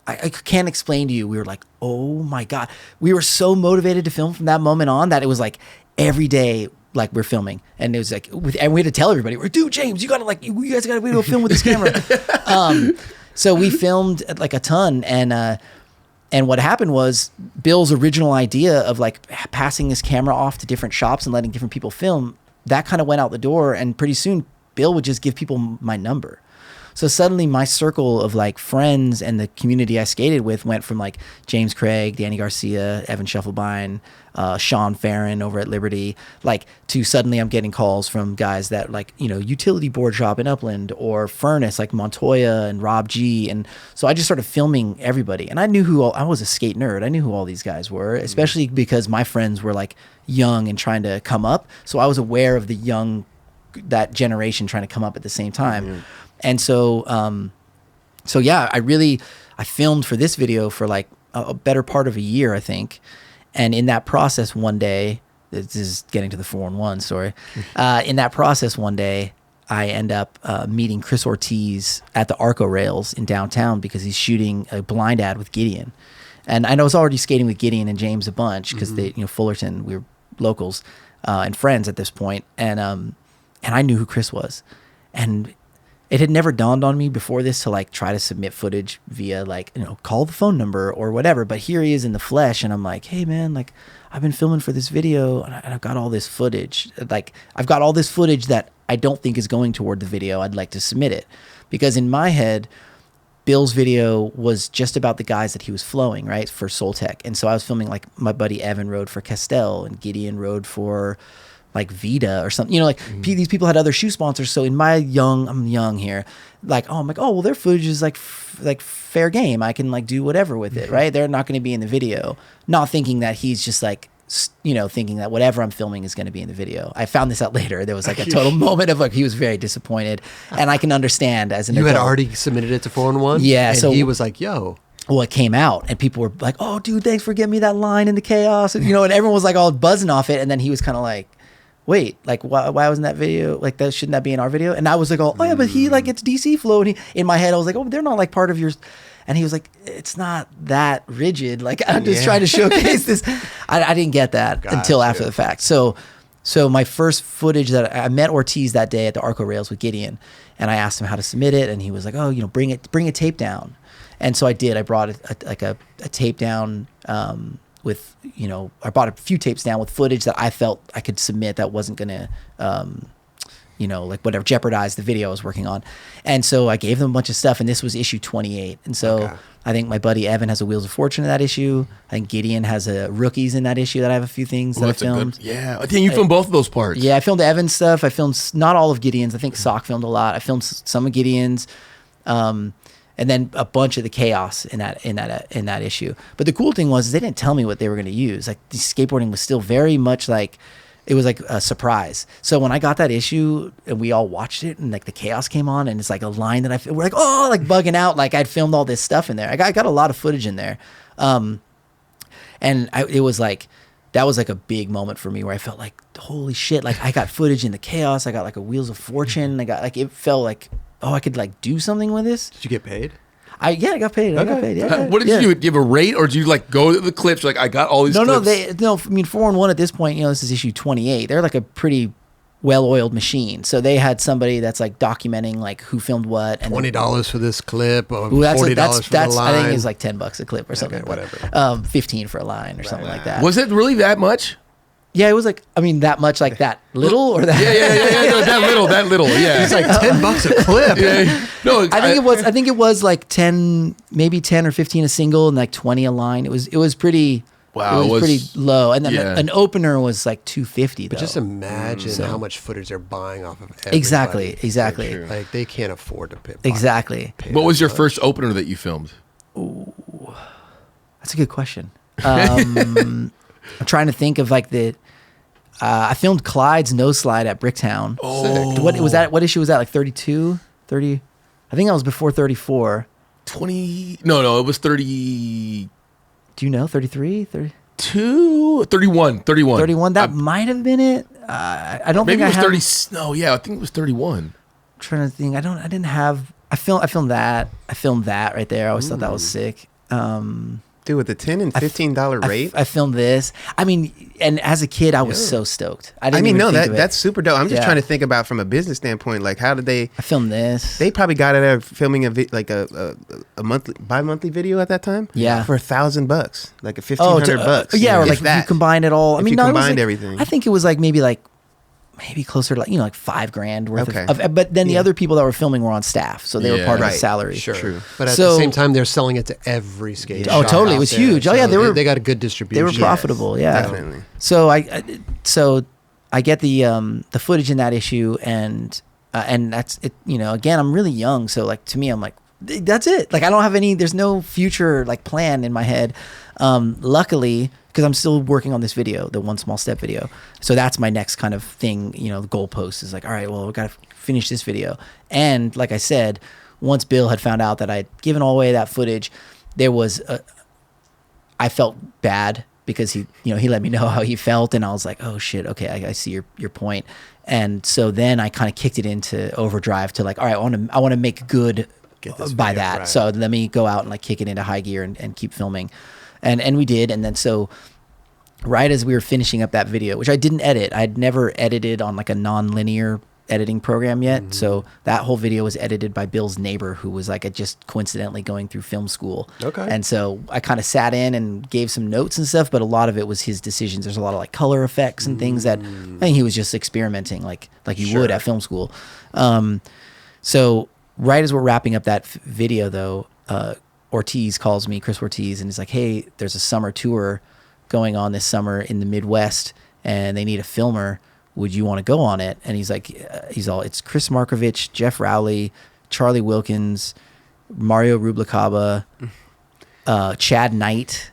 I can't explain to you. We were like, oh my God. We were so motivated to film from that moment on that it was like every day, like we're filming. And it was like, and we had to tell everybody, we're, dude, James, you guys gotta go film with this camera. So we filmed like a ton. And what happened was Bill's original idea of like passing this camera off to different shops and letting different people film, that kind of went out the door. And pretty soon Bill would just give people my number. So suddenly my circle of like friends and the community I skated with went from like James Craig, Danny Garcia, Evan Scheffelbein, Sean Farron over at Liberty, like to suddenly I'm getting calls from guys that like, Utility Board Shop in Upland or Furnace, like Montoya and Rob G. And so I just started filming everybody. And I knew I was a skate nerd. I knew who all these guys were, especially because my friends were like young and trying to come up. So I was aware of that generation trying to come up at the same time. Mm-hmm. And so, yeah, I filmed for this video for like a better part of a year, I think. And in that process one day, this is getting to the 4-in-1 story. In that process one day, I end up meeting Chris Ortiz at the Arco Rails in downtown because he's shooting a blind ad with Gideon. And I was already skating with Gideon and James a bunch because they, Fullerton, we were locals and friends at this point. And I knew who Chris was. And it had never dawned on me before this to like try to submit footage via like, call the phone number or whatever. But here he is in the flesh, and I'm like, hey man, like I've been filming for this video and I've got all this footage. Like I've got all this footage that I don't think is going toward the video. I'd like to submit it. Because in my head, Bill's video was just about the guys that he was flowing, right, for Soltech. And so I was filming like my buddy Evan rode for Castell and Gideon rode for like Vita or something, these people had other shoe sponsors. So in I'm young here, like, oh, I'm like, oh, well, their footage is like fair game. I can like do whatever with it, right? They're not going to be in the video. Not thinking that he's just like, thinking that whatever I'm filming is going to be in the video. I found this out later. There was like a total moment of like, he was very disappointed, and I can understand as an You adult. had already submitted it to 4-in-1? Yeah. And So he was like, yo. Well, it came out and people were like, oh, dude, thanks for getting me that line in the chaos. And, and everyone was like all buzzing off it. And then he was kind of like, wait, like why wasn't that video like that? Shouldn't that be in our video? And I was like, oh yeah, but he like it's DC flow. And in my head, I was like, oh, they're not like part of yours. And he was like, it's not that rigid. Like I'm just trying to showcase this. I didn't get that until after the fact. So my first footage that I met Ortiz that day at the Arco Rails with Gideon, and I asked him how to submit it, and he was like, oh, bring a tape down. And so I did. I brought a tape down. With I bought a few tapes down with footage that I felt I could submit that wasn't gonna like whatever jeopardize the video I was working on. And so I gave them a bunch of stuff, and this was issue 28. And so I think my buddy Evan has a Wheels of Fortune in that issue. I think Gideon has a Rookies in that issue that I have a few things that I filmed. Yeah, I think you filmed both of those parts. Yeah, I filmed Evan's stuff. I filmed not all of Gideon's. I think Sock filmed a lot. I filmed some of Gideon's. And then a bunch of the chaos in that issue. But the cool thing was they didn't tell me what they were going to use. Like the skateboarding was still very much like it was like a surprise. So when I got that issue and we all watched it and like the chaos came on and it's like a line that we're like, oh, like bugging out. Like I'd filmed all this stuff in there. I got a lot of footage in there. It was like, that was like a big moment for me where I felt like, holy shit, like I got footage in the chaos. I got like a Wheels of Fortune. I got like, it felt like, oh, I could like do something with this. Did you get paid? I got paid. I got paid. Yeah. What did you do? Give a rate, or did you like go to the clips? Like I got all these. No, clips. I mean 4-in-1 at this point. You know, this is issue 28. They're like a pretty well-oiled machine. So they had somebody that's like documenting like who filmed what. And $20 for this clip, or Ooh, $40 for the line. I think it's like $10 a clip or something. Okay, whatever. 15 for a line or something like that. Was it really that much? Yeah, it was like, I mean, that much, like that little or that. Yeah. No, that little. Yeah. It's like $10 a clip. Yeah. No, I think it was like 10, maybe 10 or 15 a single and like 20 a line. It was pretty. Wow, it was pretty low. And then yeah. an opener was like $250. But just imagine how much footage they're buying off of everybody. Exactly. Like they can't afford to pay. Exactly. What was your first opener that you filmed? Ooh, that's a good question. I'm trying to think of like I filmed Clyde's nose slide at Bricktown. Oh. What was that? What issue was that? Like 32, 30? I think that was before 34. 20. No, it was 30. Do you know 33, 30? 31. 31. That might have been it. I don't maybe think it was 30. No, yeah, I think it was 31. I'm trying to think. I filmed that. I filmed that right there. I always thought that was sick. Dude, with the $10 and $15 rate. I filmed this. I mean, and as a kid, I was so stoked. That's super dope. I'm just trying to think about from a business standpoint, like how did they? I filmed this. They probably got it out of filming a monthly, bi-monthly video at that time. Yeah, for $1,000, like a $1,500. Yeah, or like that. You combine it all. I mean, you combined like, everything. I think it was like maybe closer to like like $5,000 worth of. But then the other people that were filming were on staff, so they were part of the salary. Sure. True. But at the same time, they're selling it to every skate shop. Oh, totally. It was huge. So oh yeah, they got a good distribution. They were profitable. Yeah, definitely. So I get the footage in that issue, and that's it. You know, again, I'm really young, so like to me, I'm like, that's it. Like I don't have any. There's no future like plan in my head. Luckily, because I'm still working on this video, the One Small Step video. So that's my next kind of thing. You know, the goalpost is like, all right, well, we got to finish this video. And like I said, once Bill had found out that I'd given all away that footage, I felt bad because he let me know how he felt, and I was like, oh shit, okay, I see your point. And so then I kind of kicked it into overdrive to like, all right, I want to make good by that. Right. So let me go out and like kick it into high gear and keep filming. And we did. And then so right as we were finishing up that video, which I didn't edit, I'd never edited on like a non-linear editing program yet. Mm-hmm. So that whole video was edited by Bill's neighbor, who was like just coincidentally going through film school. Okay. And so I kind of sat in and gave some notes and stuff, but a lot of it was his decisions. There's a lot of like color effects and things that I think he was just experimenting like you would at film school. So right as we're wrapping up that video though, Ortiz calls me, Chris Ortiz, and he's like, hey, there's a summer tour going on this summer in the Midwest, and they need a filmer. Would you want to go on it? And he's like, it's Chris Markovich, Jeff Rowley, Charlie Wilkins, Mario Rubalcaba, Chad Knight,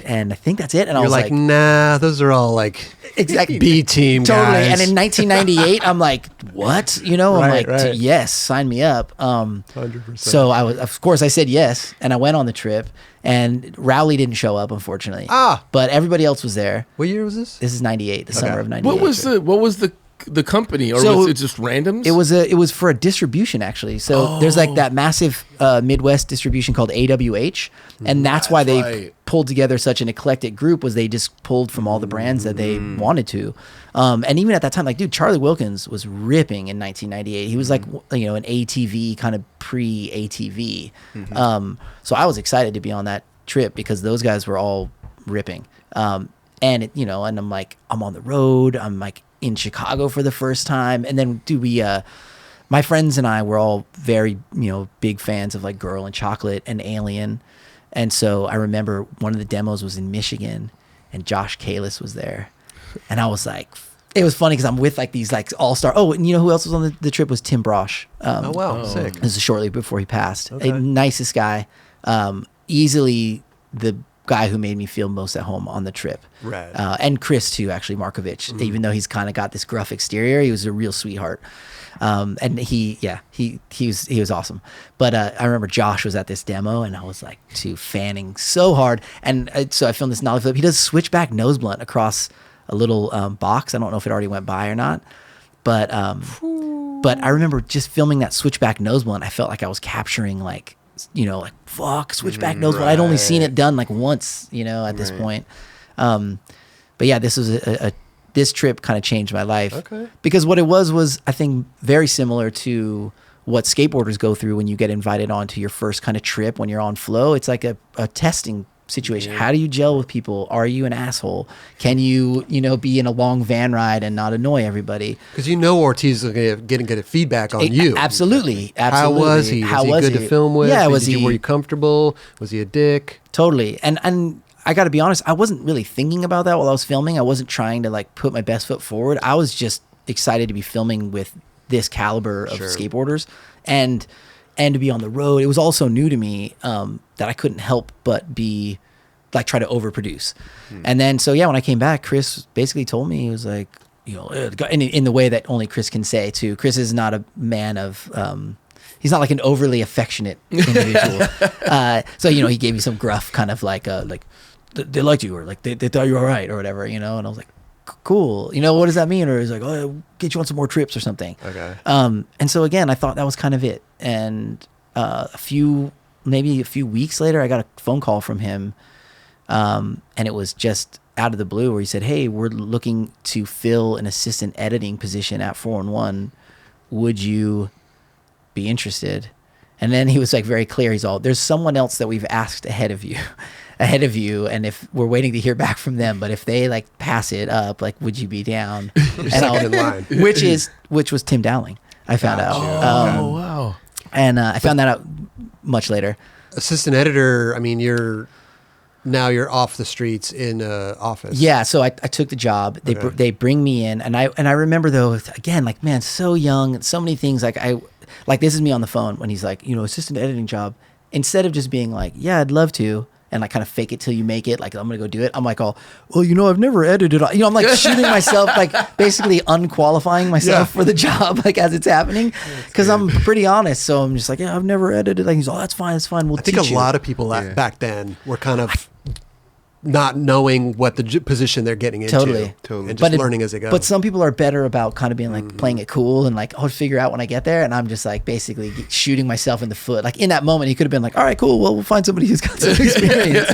and I think that's it. And I was like, nah, those are all like exactly B team totally. guys. And in 1998, I'm like, what? You know, I'm like, yes, sign me up. 100%. So of course, I said yes, and I went on the trip. And Rowley didn't show up, unfortunately. But everybody else was there. What year was this? This is 98, the summer of 98. What was the company, or was it just randoms? It was for a distribution actually. So there's like that massive Midwest distribution called AWH, and that's why they pulled together such an eclectic group. Was they just pulled from all the brands that they wanted to, and even at that time, like dude, Charlie Wilkins was ripping in 1998. He was like an ATV kind of pre-ATV. So I was excited to be on that trip because those guys were all ripping. And and I'm like, I'm on the road. I'm like in Chicago for the first time. And then my friends and I were all very, big fans of like Girl and Chocolate and Alien. And so I remember one of the demos was in Michigan and Josh Kalis was there. And I was like, it was funny because I'm with like these like all-star. Oh, and you know who else was on the trip was Tim Brosh. Sick. This is shortly before he passed. Okay. Nicest guy. Easily the guy who made me feel most at home on the trip. Rad. And Chris too, actually, Markovich. Even though he's kind of got this gruff exterior, he was a real sweetheart. And he was awesome. But I remember Josh was at this demo, and I was like, fanning so hard. And so I filmed this nollie flip. He does switchback nose blunt across a little box. I don't know if it already went by or not, but I remember just filming that switchback nose blunt. I felt like I was capturing like fuck, switchback nose blunt. I'd only seen it done like once, at this point. But yeah, this was this trip kind of changed my life. Okay. Because what it was I think very similar to what skateboarders go through when you get invited onto your first kind of trip when you're on flow. It's like a testing situation. How do you gel with people? Are you an asshole? Can you, be in a long van ride and not annoy everybody? Because Ortiz is getting good feedback on you. Absolutely. How was he? Was he good to film with? Yeah, were you comfortable? Was he a dick? Totally. And I got to be honest, I wasn't really thinking about that while I was filming. I wasn't trying to like put my best foot forward. I was just excited to be filming with this caliber of skateboarders and to be on the road. It was also new to me that I couldn't help but be like try to overproduce. And then when I came back, Chris basically told me, he was like, in the way that only Chris can say too. Chris is not a man of he's not like an overly affectionate individual. So he gave me some gruff kind of like they liked you, or like they thought you were all right, or whatever, and I was like, cool, what does that mean? Or he's like, oh, get you on some more trips or something. Okay. And so again, I thought that was kind of it. And maybe a few weeks later, I got a phone call from him, and it was just out of the blue, where he said, hey, we're looking to fill an assistant editing position at 4-in-1. Would you be interested? And then he was like very clear. He's all, there's someone else that we've asked ahead of you, and if we're waiting to hear back from them, but if they like pass it up, like, would you be down? You're second in line. which was Tim Dowling. I found out. Oh, wow. And I found that out much later. Assistant editor. I mean, you're off the streets in office. Yeah, so I took the job. They bring me in, and I remember though, again, like, man, so young, so many things. Like this is me on the phone when he's like, assistant editing job. Instead of just being like, yeah, I'd love to, and like kind of fake it till you make it, like I'm gonna go do it. I'm like, well, I've never edited. I'm like shooting myself, like basically unqualifying myself for the job, like as it's happening, because I'm pretty honest. So I'm just like, yeah, I've never edited. Like he's all, that's fine. We'll I think a lot of people back then were kind of not knowing what the position they're getting into. Totally. And just learning as they go. But some people are better about kind of being like playing it cool and like, I'll figure out when I get there. And I'm just like basically shooting myself in the foot. Like in that moment, he could have been like, all right, cool. Well, we'll find somebody who's got some experience.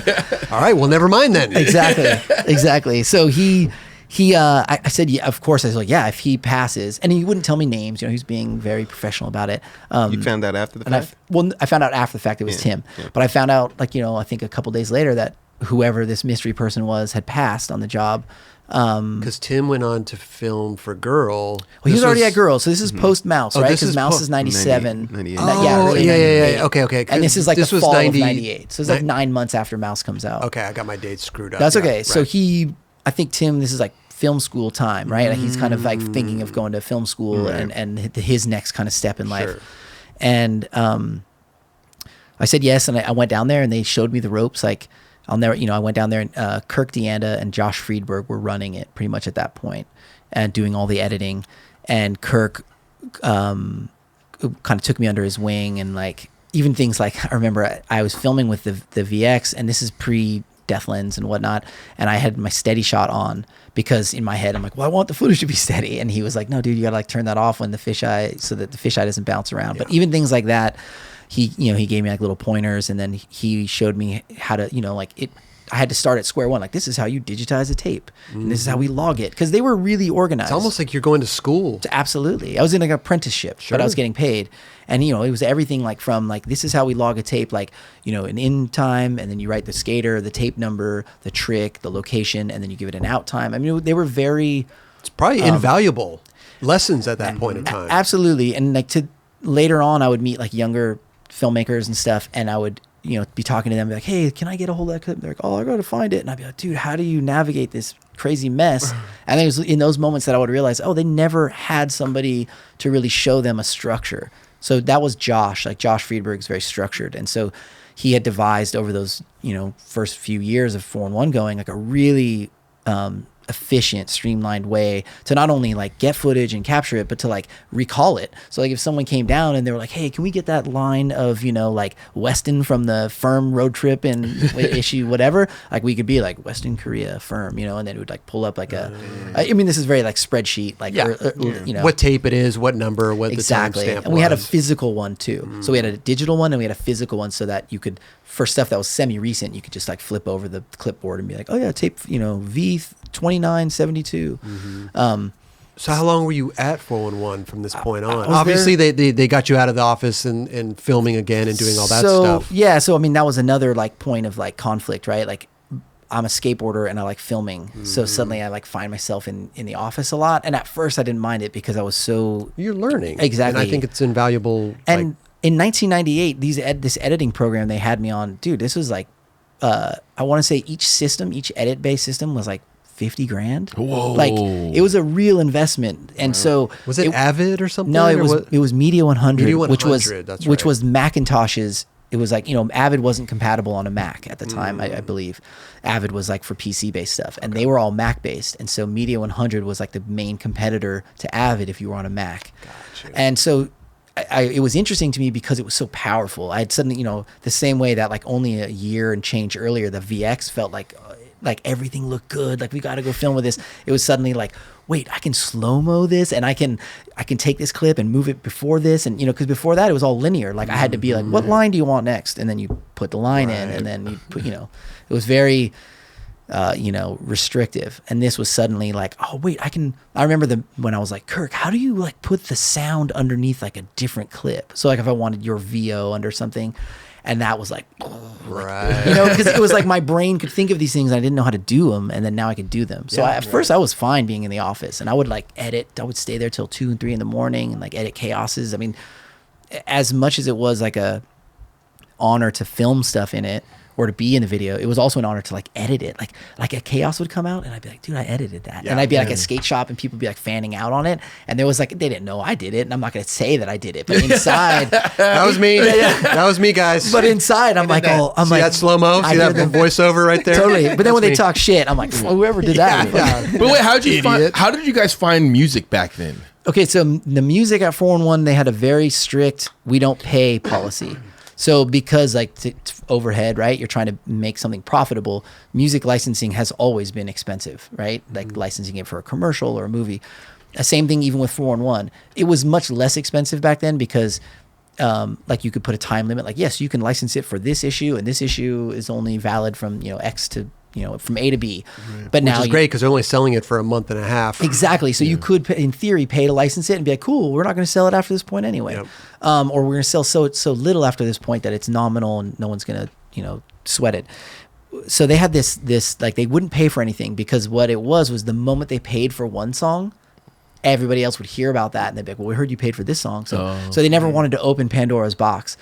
All right. Well, never mind then. Exactly. So I said, yeah, of course. I was like, yeah, if he passes, and he wouldn't tell me names, he's being very professional about it. You found out after the fact? I found out after the fact it was Tim, but I found out like, I think a couple days later that whoever this mystery person was had passed on the job. Because Tim went on to film for Girl. Well, he was already at Girl, so this is post Mouse, right? Because Mouse is 97. 98. Yeah. Okay. And this is like the fall of 98. So it's like 9 months after Mouse comes out. Okay, I got my dates screwed up. That's okay. Right. So I think Tim, this is like film school time, right? Like he's kind of like thinking of going to film school and his next kind of step in life. And I said yes, and I went down there, and they showed me the ropes. Like I went down there, and Kirk Deanda and Josh Friedberg were running it pretty much at that point and doing all the editing. And Kirk kind of took me under his wing, and like even things like I remember I was filming with the VX, and this is pre Death Lens and whatnot, and I had my steady shot on because in my head I'm like, well, I want the footage to be steady, and he was like, no, dude, you gotta like turn that off when the fisheye, so that the fisheye doesn't bounce around. But even things like that, he gave me like little pointers, and then he showed me how to I had to start at square one. Like, this is how you digitize a tape, and this is how we log it, because they were really organized. It's almost like you're going to school. Absolutely. I was in like an apprenticeship, but I was getting paid. And, it was everything like from like, this is how we log a tape, like, an in time, and then you write the skater, the tape number, the trick, the location, and then you give it an out time. I mean, they were very... It's probably invaluable lessons at that point in time. Absolutely. And like later on, I would meet like younger filmmakers and stuff, and I would... be talking to them, be like, hey, can I get a hold of that clip? They're like, oh, I gotta find it. And I'd be like, dude, how do you navigate this crazy mess? And it was in those moments that I would realize, oh, they never had somebody to really show them a structure. So that was Josh. Like Josh Friedberg's very structured, and so he had devised over those first few years of 4-in-1 going like a really efficient, streamlined way to not only like get footage and capture it, but to like recall it. So like if someone came down and they were like, hey, can we get that line of, like Weston from the Firm road trip and issue whatever, like we could be like Weston Korea Firm, and then it would like pull up like I mean, this is very like spreadsheet, like, what tape it is, what number, what exactly. the timestamp And we had a was. physical one too. So we had a digital one and we had a physical one so that you could, for stuff that was semi-recent, you could just like flip over the clipboard and be like, oh yeah, tape, V2972. So how long were you at 411 from this point on? was Obviously, they got you out of the office and filming again and doing all that stuff. Yeah, so I mean, that was another like point of like conflict, right? Like I'm a skateboarder and I like filming. So suddenly I like find myself in the office a lot. And at first I didn't mind it because I was so... You're learning. Exactly. And I think it's invaluable. And in 1998, this editing program they had me on, dude, this was like, I want to say each edit-based system was like $50,000. Whoa. Like it was a real investment. And so was it Avid or something? No, or it was Media 100, Media which was 100, that's which right. was Macintosh's. It was like, Avid wasn't compatible on a Mac at the time, I believe. Avid was like for PC-based stuff, and they were all Mac-based. And so Media 100 was like the main competitor to Avid if you were on a Mac. Gotcha. And so it was interesting to me because it was so powerful. I had suddenly, the same way that like only a year and change earlier, the VX felt like everything looked good. Like we got to go film with this. It was suddenly like, wait, I can slow-mo this and I can take this clip and move it before this. And, because before that it was all linear. Like I had to be like, what line do you want next? And then you put the line in and then you put, it was very, restrictive. And this was suddenly like, oh wait, I remember when I was like, Kirk, how do you like put the sound underneath like a different clip? So like if I wanted your VO under something, and that was like, right. Because it was like my brain could think of these things and I didn't know how to do them, and then now I could do them. So at first I was fine being in the office, and I would like edit. I would stay there till 2 and 3 in the morning and like edit chaoses. I mean, as much as it was like a honor to film stuff in it or to be in the video, it was also an honor to like edit it. Like a chaos would come out and I'd be like, dude, I edited that. Yeah, and I'd be like at skate shop and people would be like fanning out on it. And there was like, they didn't know I did it. And I'm not going to say that I did it, but inside. That was me. That was me, guys. But inside I'm like, See that slow-mo? See that voiceover right there? Totally. But then when they me. talk shit, I'm like, whoever did that. Yeah. But wait, how did you guys find music back then? Okay, so the music at 4-in-1, they had a very strict, we don't pay policy. So because like overhead, right? You're trying to make something profitable. Music licensing has always been expensive, right? Like licensing it for a commercial or a movie. Same thing even with 4-in-1. It was much less expensive back then because like you could put a time limit. Like, yes, you can license it for this issue, and this issue is only valid from X to from A to B. Right. But now Which is great because they're only selling it for a month and a half. Exactly. So you could, in theory, pay to license it and be like, cool, we're not going to sell it after this point anyway. Yep. Or we're going to sell so little after this point that it's nominal and no one's going to, sweat it. So they had this like they wouldn't pay for anything because what it was the moment they paid for one song, everybody else would hear about that and they'd be like, well, we heard you paid for this song. So they never wanted to open Pandora's box.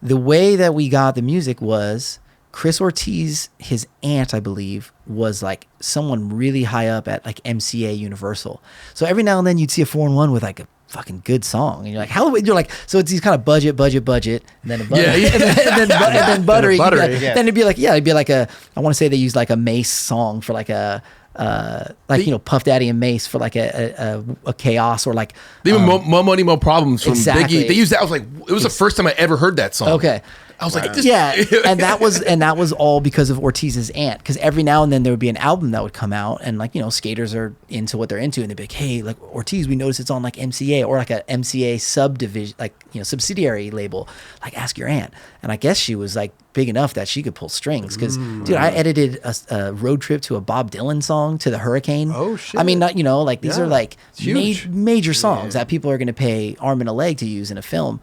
The way that we got the music was Chris Ortiz, his aunt, I believe, was like someone really high up at like MCA Universal. So every now and then you'd see a 4-in-1 with like a fucking good song, and you're like, how? You're like, so it's these kind of budget, and then a buttery, and then buttery. Then it'd be like, it'd be like a. I want to say they used like a Mace song for like a. Puff Daddy and Mace for like a chaos or like They were More Money, More Problems from exactly. Biggie. They used that. I was like, it was the first time I ever heard that song. Okay. I was like, and that was all because of Ortiz's aunt. Because every now and then there would be an album that would come out, and like skaters are into what they're into, and they'd be like, hey, like Ortiz, we noticed it's on like MCA or like a MCA subdivision, like subsidiary label. Like, ask your aunt. And I guess she was like big enough that she could pull strings. Because dude, I edited a road trip to a Bob Dylan song to the Hurricane. Oh shit! I mean, not like these are like major songs Yeah. that people are going to pay arm and a leg to use in a film.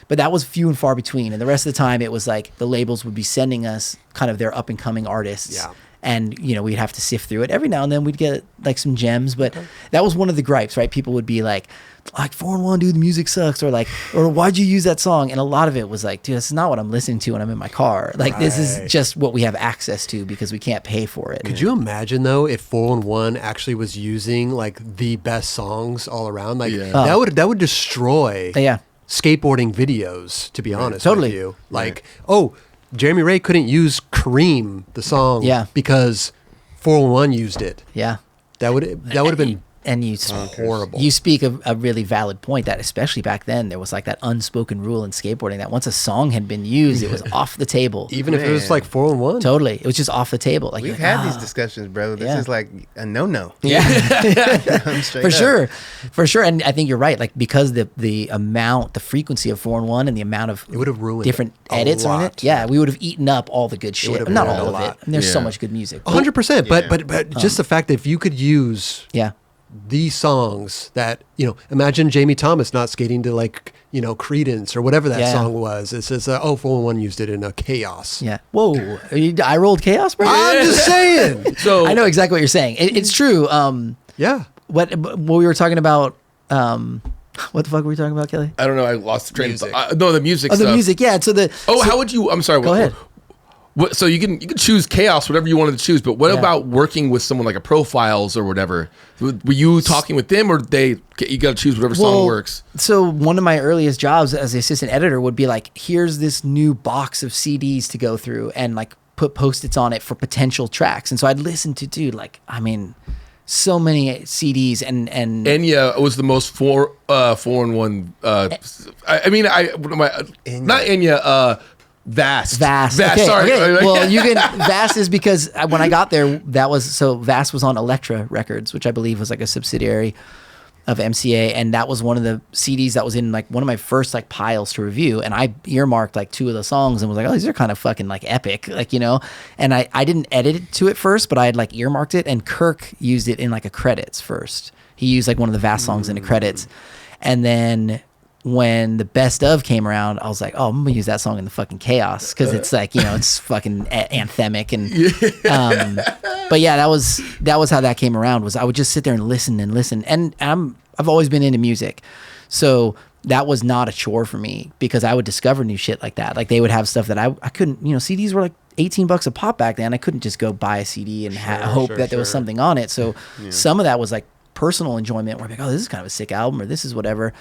But that was few and far between. And the rest of the time, it was like the labels would be sending us kind of their up and coming artists. Yeah. And, we'd have to sift through it. Every now and then we'd get like some gems. But that was one of the gripes, right? People would be like 4-in-1, dude, the music sucks. Or why'd you use that song? And a lot of it was like, dude, this is not what I'm listening to when I'm in my car. Like, this is just what we have access to because we can't pay for it. Could you imagine though if 4-in-1 actually was using like the best songs all around? Like that would destroy. Yeah. skateboarding videos, to be honest Totally. with you. Like, oh, Jeremy Ray couldn't use Cream, the song, because 411 used it. Yeah. That would have been And you horrible. You speak of a really valid point that especially back then there was like that unspoken rule in skateboarding that once a song had been used, it was off the table. Even if it was like 411. Totally, it was just off the table. Like We've you're had like, these discussions, bro. This Yeah. is like a no-no. Yeah, I'm straight for up. sure, for sure. And I think you're right. Like because the amount, the frequency of 4-in-1 and the amount of It would have ruined different it a edits on lot. it. Yeah, we would have eaten up all the good shit. would have Not ruined all a of lot. it. And there's so Yeah. much good music. 100%. Yeah. But just the fact that if you could use Yeah. these songs that, imagine Jamie Thomas not skating to like, Credence or whatever that Yeah. song was. It says, 411 used it in a Chaos. Yeah. Whoa. I rolled chaos, bro. I'm just saying. So I know exactly what you're saying. It's true. Yeah. What we were talking about. What the fuck were we talking about, Kelly? I don't know. I lost the train. Music. No, the music. Oh, the stuff. music. Yeah. So How would you? I'm sorry. Go ahead. So you can choose chaos, whatever you wanted to choose. But what Yeah. about working with someone like a Profiles or whatever? Were you talking with them, or you got to choose whatever song works? So one of my earliest jobs as the assistant editor would be like, here's this new box of CDs to go through and like put Post-its on it for potential tracks. And so I'd listen to, so many CDs and Enya was the most 4-in-1. Not Enya. Vast. Okay, Sorry. okay. Well, you can. Vast is because when I got there, Vast was on Elektra Records, which I believe was like a subsidiary of MCA, and that was one of the CDs that was in like one of my first like piles to review, and I earmarked like 2 of the songs and was like, oh, these are kind of fucking like epic, and I didn't edit it to it first, but I had like earmarked it, and Kirk used it in like a credits first. He used like one of the Vast songs in the credits, and then when the best of came around, I was like, oh, I'm gonna use that song in the fucking chaos because it's like it's fucking anthemic and but yeah, that was how that came around. Was I would just sit there and listen and I've always been into music, so that was not a chore for me because I would discover new shit like that. Like they would have stuff that I couldn't. CDs were like $18 a pop back then. I couldn't just go buy a CD and hope that there was something on it. So some of that was like personal enjoyment where I'm like, oh, this is kind of a sick album or this is whatever.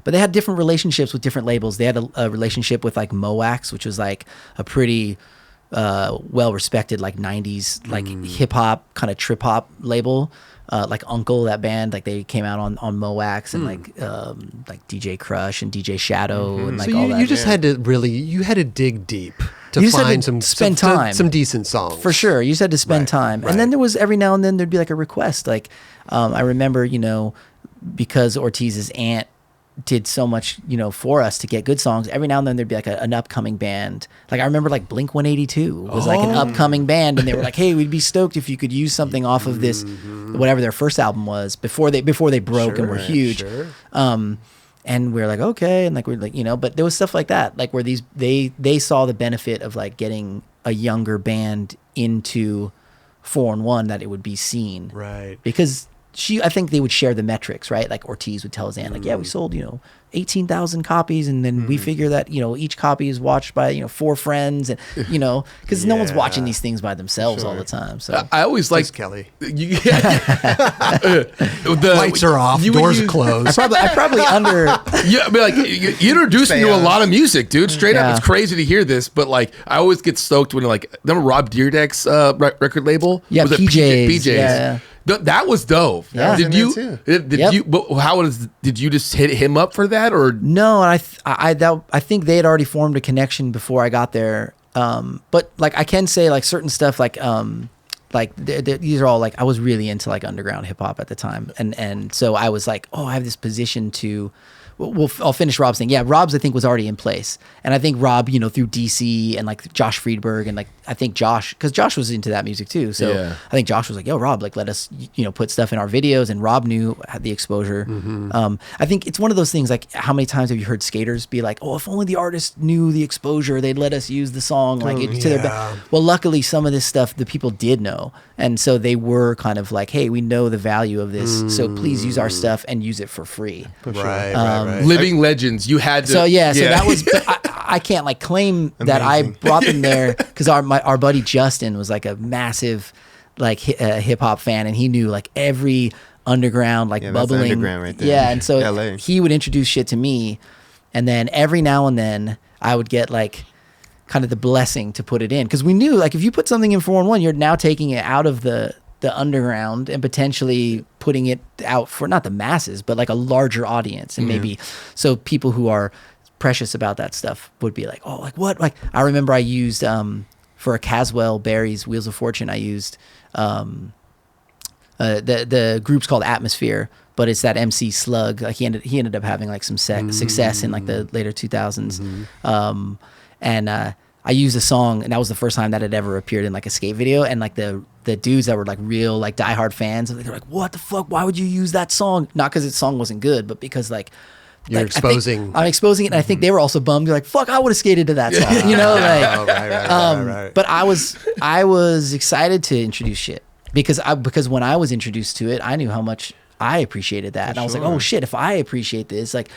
But they had different relationships with different labels. They had a relationship with like Moax, which was like a pretty well-respected like 90s like hip-hop kind of trip-hop label. Like Uncle, that band, like they came out on Moax and like DJ Crush and DJ Shadow and like So all that. you just had to dig deep to You just had find to spend time. some decent songs. For sure. You just had to spend Right, time. right. And then there was every now and then there'd be like a request. Like I remember, because Ortiz's aunt did so much, for us to get good songs, every now and then there'd be like an upcoming band. Like I remember like Blink 182 was like an upcoming band, and they were like, hey, we'd be stoked if you could use something off of this, whatever their first album was before they broke and were huge. Sure. And we're like, okay, and like we're like, but there was stuff like that, like where they saw the benefit of like getting a younger band into 4-in-1, that it would be seen, Right. because I think they would share the metrics, right? Like Ortiz would tell his aunt, like, yeah, we sold, 18,000 copies, and then we figure that, each copy is watched by, 4 friends, and, because no one's watching these things by themselves all the time. So I always Thanks, like Kelly. the Lights are off, you would doors are use- closed. I probably under, Yeah, I mean, like you introduced me to a Seance. lot of music, dude. Straight Yeah. up, it's crazy to hear this, but like I always get stoked when remember Rob Deerdeck's record label? Yeah, was it PJs. PJs? Yeah. That was dope. Yeah. Did I was in you? there Did Yep. you? But did you just hit him up for that or? no, and I think they had already formed a connection before I got there. But like I can say like certain stuff like these are all like I was really into like underground hip hop at the time, and so I was like, oh, I have this position to. I'll finish Rob's thing. Yeah, Rob's I think was already in place, and I think Rob, through DC and like Josh Friedberg and like I think Josh, because Josh was into that music too. So Yeah. I think Josh was like, yo, Rob, like let us put stuff in our videos, and Rob had the exposure. I think it's one of those things like how many times have you heard skaters be like, oh, if only the artist knew the exposure, they'd let us use the song like to their yeah. well, luckily some of this stuff the people did know, and so they were kind of like, hey, we know the value of this, so please use our stuff and use it for free. Right. Living legends. You had to. So so that was. But I can't like claim that I Amazing. brought them there because our buddy Justin was like a massive like hip hop fan, and he knew like every underground, like Yeah, that's bubbling. underground right there. Yeah, and so LA. he would introduce shit to me, and then every now and then I would get like kind of the blessing to put it in, because we knew like if you put something in 411, you're now taking it out of the underground and potentially putting it out for not the masses, but like a larger audience, and maybe so people who are precious about that stuff would be like, oh, like what? Like I remember I used for a Caswell Berry's Wheels of Fortune, I used the group's called Atmosphere, but it's that MC Slug. Like he ended up having like some success in like the later 2000s. And I used a song, and that was the first time that it ever appeared in like a skate video. And like the dudes that were like real like diehard fans, they're like, what the fuck? Why would you use that song? Not because its song wasn't good, but because like You're exposing. I'm exposing it, and I think they were also bummed. They're like, "Fuck, I would have skated to that song," you know. Like, Oh, right. but I was excited to introduce shit because when I was introduced to it, I knew how much I appreciated that. And I was like, oh shit, if I appreciate this, like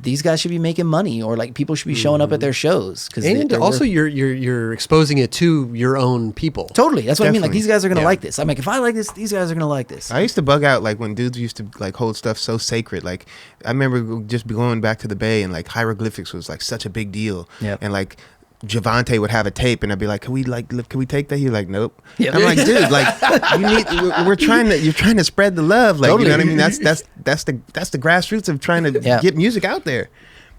these guys should be making money, or like people should be showing up at their shows. And also you're exposing it to your own people. Totally. That's what I mean. Like Definitely. these guys are going to like this. I'm like, if I like this, these guys are going to like this. I used to bug out like when dudes used to like hold stuff so sacred. Like I remember just going back to the Bay, and like hieroglyphics was like such a big deal. Yep. And like Javante would have a tape, and I'd be like, can we take that? He's like, nope. Yep. I'm like, dude, like you're trying to spread the love. Like, Totally. you know what I mean? That's the grassroots of trying to get music out there.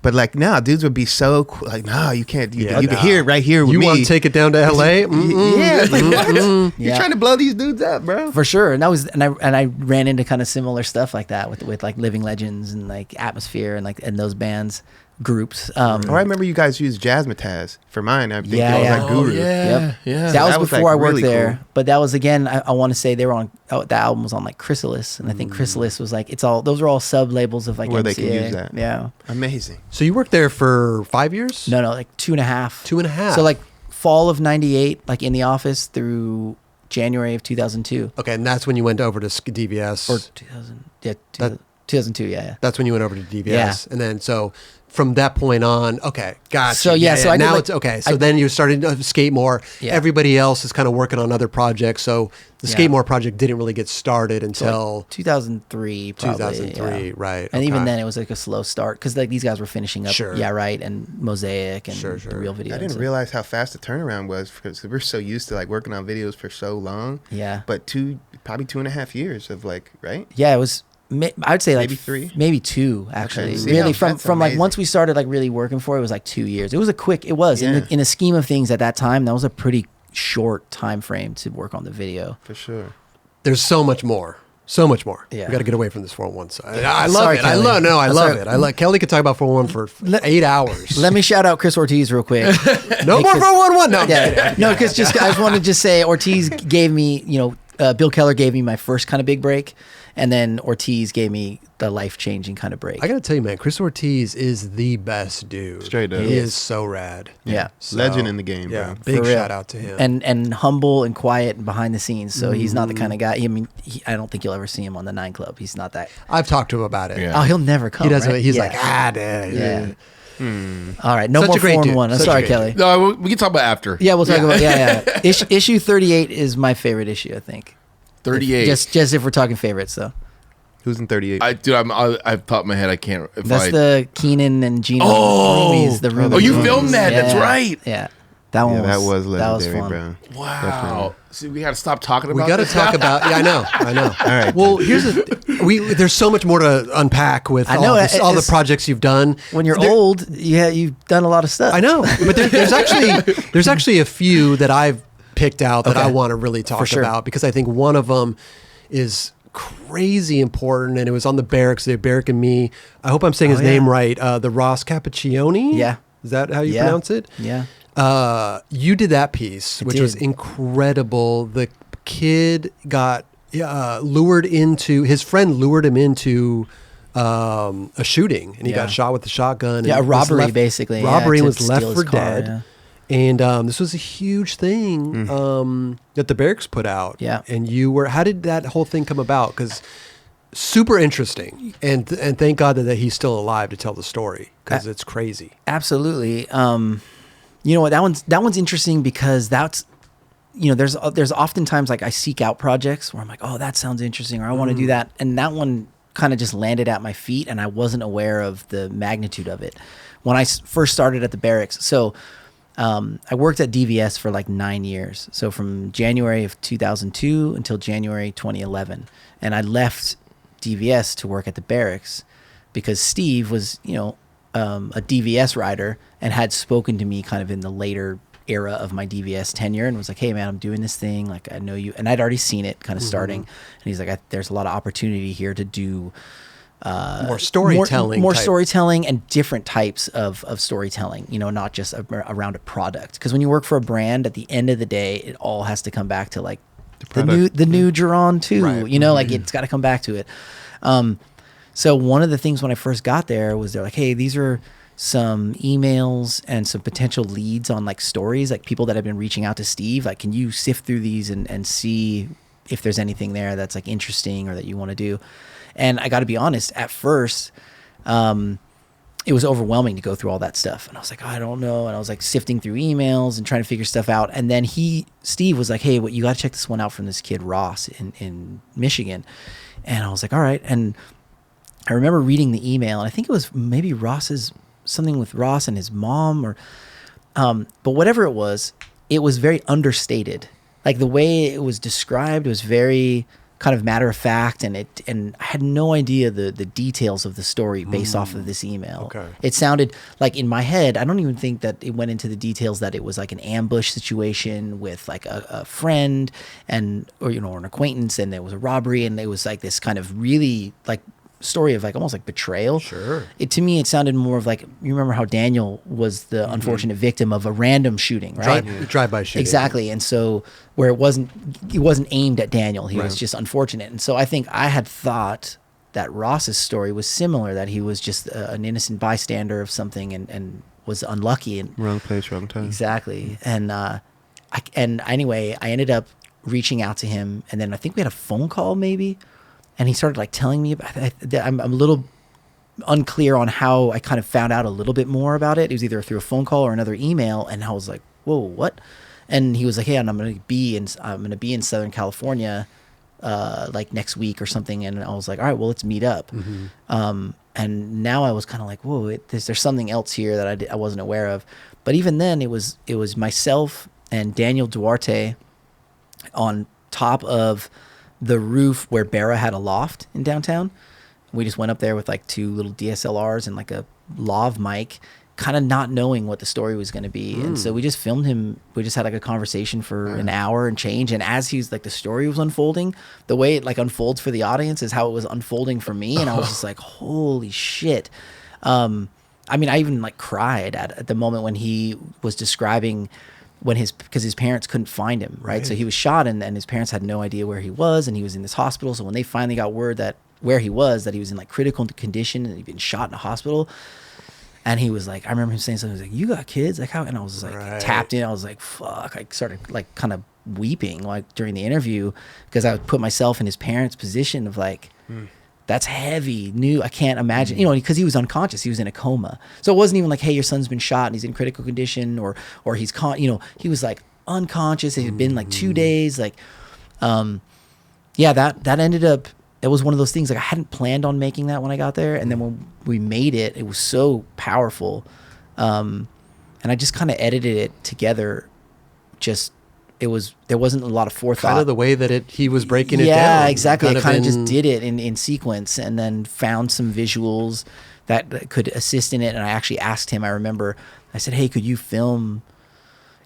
But like now, dudes would be so like, no, you can't. You can hear it right here with me. You want to take it down to LA? Yeah, like what? Yeah. You're trying to blow these dudes up, bro. For sure. And I ran into kind of similar stuff like that with like Living Legends and like Atmosphere and those bands groups. I remember you guys used Jazzmatazz for mine. I think it was like Guru. Yep. yeah. That was was, before like, I worked really there, cool. but that was again. I want to say they were on. That album was on like Chrysalis, and I think Chrysalis was like those are all sub labels of like Where MCA. they can use that. Yeah. Amazing. So you worked there for 5 years? No, like 2.5. 2.5. So like fall of '98, like in the office through January of 2002 Okay, and that's when you went over to DVS. or 2000. Yeah, 2002. Yeah. That's when you went over to DVS. Yeah. And then so from that point on, okay, gotcha. So, yeah, so I did, now like- it's okay. So then you started to skate more. Yeah. Everybody else is kind of working on other projects. So the Yeah. Skate More project didn't really get started until 2003, probably. 2003, yeah. right? And even okay. then, it was like a slow start because like these guys were finishing up. Sure. Yeah, right. And Mosaic and Sure. the real video. I didn't realize how fast the turnaround was because we're so used to like working on videos for so long. Yeah. But probably 2.5 years of like, right? Yeah, it was. I'd say like Maybe 3? maybe 2 actually. See, Really, that's from like amazing. once we started like really working for it, was like 2 years. It was It was Yeah. in a scheme of things at that time. That was a pretty short time frame to work on the video. For sure. There's so much more. So much more. Yeah. We got to get away from this 411 side. I love Sorry, it. Kelly. I That's love all right. it. I like Kelly could talk about 411 for 8 hours. Let me shout out Chris Ortiz real quick. No more 411. No. Yeah, no, because I just wanted to just say Ortiz gave me, Bill Keller gave me my first kind of big break, and then Ortiz gave me the life-changing kind of break. I got to tell you, man, Chris Ortiz is the best dude. Straight up. He He is is. so rad. Yeah. So, Legend in the game, Yeah. bro. Big For real. shout out to him. And humble and quiet and behind the scenes. So he's not the kind of guy. I don't think you'll ever see him on the 9 Club. He's not that. I've talked to him about it. Yeah. Oh, he'll never come. He doesn't. right? He's Yeah. like, Yeah. dude. All right, no Such more a great 4 dude. and 1. I'm Such a sorry, great Kelly. dude. No, we can talk about after. Yeah, we'll talk about issue 38 is my favorite issue. I think 38. Just if we're talking favorites, though. Who's in 38? I've top of my head. I can't. If That's the Keenan and Gino. Oh! Roomies, the Roomies. Oh, you Roomies. filmed that. That's Yeah. right. Yeah, that one. that was that was legendary, fun. bro. Wow. See, we got to stop talking about. We got to this talk now. about. Yeah, I know. All right. Well, here's there's so much more to unpack with I know, all the it's- projects you've done. When you're There- old, you've done a lot of stuff. I know, but there's actually a few that I've picked out that Okay. I want to really talk For sure. about because I think one of them is crazy important, and it was on the Berrics, the Aberrican Me. I hope I'm saying his Oh, yeah. name right. The Ross Capicchioni. Yeah. Is that how you Yeah. pronounce it? Yeah. You did that piece, which was did. incredible. The kid got lured into, his friend lured him into a shooting, and he Yeah. got shot with a shotgun. Yeah, and a was robbery, left- basically. Robbery to and was left steal for his car, dead. yeah. And this was a huge thing that the Berrics put out. Yeah. And how did that whole thing come about? Because super interesting. And thank God that he's still alive to tell the story because it's crazy. Absolutely. You know what? That one's interesting because there's oftentimes like I seek out projects where I'm like, oh, that sounds interesting, or I want to do that. And that one kind of just landed at my feet, and I wasn't aware of the magnitude of it when I first started at the Berrics. So I worked at DVS for like 9 years. So from January of 2002 until January 2011. And I left DVS to work at the Berrics because Steve was, a DVS rider and had spoken to me kind of in the later era of my DVS tenure and was like, hey man, I'm doing this thing. Like, I know you, and I'd already seen it kind of starting. And he's like, there's a lot of opportunity here to do more storytelling, more storytelling and different types of storytelling, not just around a product. Because when you work for a brand, at the end of the day, it all has to come back to like the new Geron too, right. Like it's got to come back to it. So one of the things when I first got there was they're like, hey, these are some emails and some potential leads on like stories, like people that have been reaching out to Steve. Like, can you sift through these and see if there's anything there that's like interesting or that you want to do? And I got to be honest, at first, it was overwhelming to go through all that stuff. And I was like, I don't know. And I was like sifting through emails and trying to figure stuff out. And then Steve was like, hey, you got to check this one out from this kid, Ross, in Michigan. And I was like, all right. And I remember reading the email, and I think it was maybe something with Ross and his mom, or, but whatever it was very understated. Like the way it was described was very kind of matter of fact, and I had no idea the details of the story based off of this email. Okay. It sounded like in my head, I don't even think that it went into the details that it was like an ambush situation with like a friend or an acquaintance, and there was a robbery, and it was like this kind of really like story of like almost like betrayal. Sure. To me, it sounded more of like, you remember how Daniel was the unfortunate victim of a random shooting, right? Drive-by shooting. Exactly. And so where it wasn't aimed at Daniel, he was just unfortunate. And so I think I had thought that Ross's story was similar, that he was just an innocent bystander of something and was unlucky and wrong place, wrong time. Exactly. And anyway, I ended up reaching out to him, and then I think we had a phone call maybe. And he started like telling me about it. I'm a little unclear on how I kind of found out a little bit more about it. It was either through a phone call or another email. And I was like, whoa, what? And he was like, hey, and I'm going to be in Southern California, like next week or something. And I was like, all right, well, let's meet up. And now I was kind of like, whoa, there's something else here that I wasn't aware of. But even then it was myself and Daniel Duarte on top of the roof where Berra had a loft in downtown. We just went up there with like 2 little DSLRs and like a lav mic, kind of not knowing what the story was going to be. And so we just filmed him. We just had like a conversation for an hour and change. And as he's like, the story was unfolding, the way it like unfolds for the audience is how it was unfolding for me. And I was just like, holy shit. I mean, I even like cried at the moment when he was describing because his parents couldn't find him, right? So he was shot, and his parents had no idea where he was, and he was in this hospital. So when they finally got word that where he was, that he was in like critical condition and he'd been shot in a hospital, and he was like, I remember him saying something, he was like, you got kids? Like how? And I was just like tapped in. I was like, fuck. I started like kind of weeping like during the interview, because I would put myself in his parents' position of like, that's heavy. I can't imagine, because he was unconscious. He was in a coma. So it wasn't even like, hey, your son's been shot and he's in critical condition, or he's he was like unconscious. It had been like 2 days. Like, that ended up, it was one of those things, like I hadn't planned on making that when I got there. And then when we made it, it was so powerful. And I just kind of edited it together. There wasn't a lot of forethought. Kind of the way that he was breaking it down. Yeah, exactly. I kind of just did it in sequence, and then found some visuals that could assist in it. And I actually asked him, I remember, I said, hey, could you film,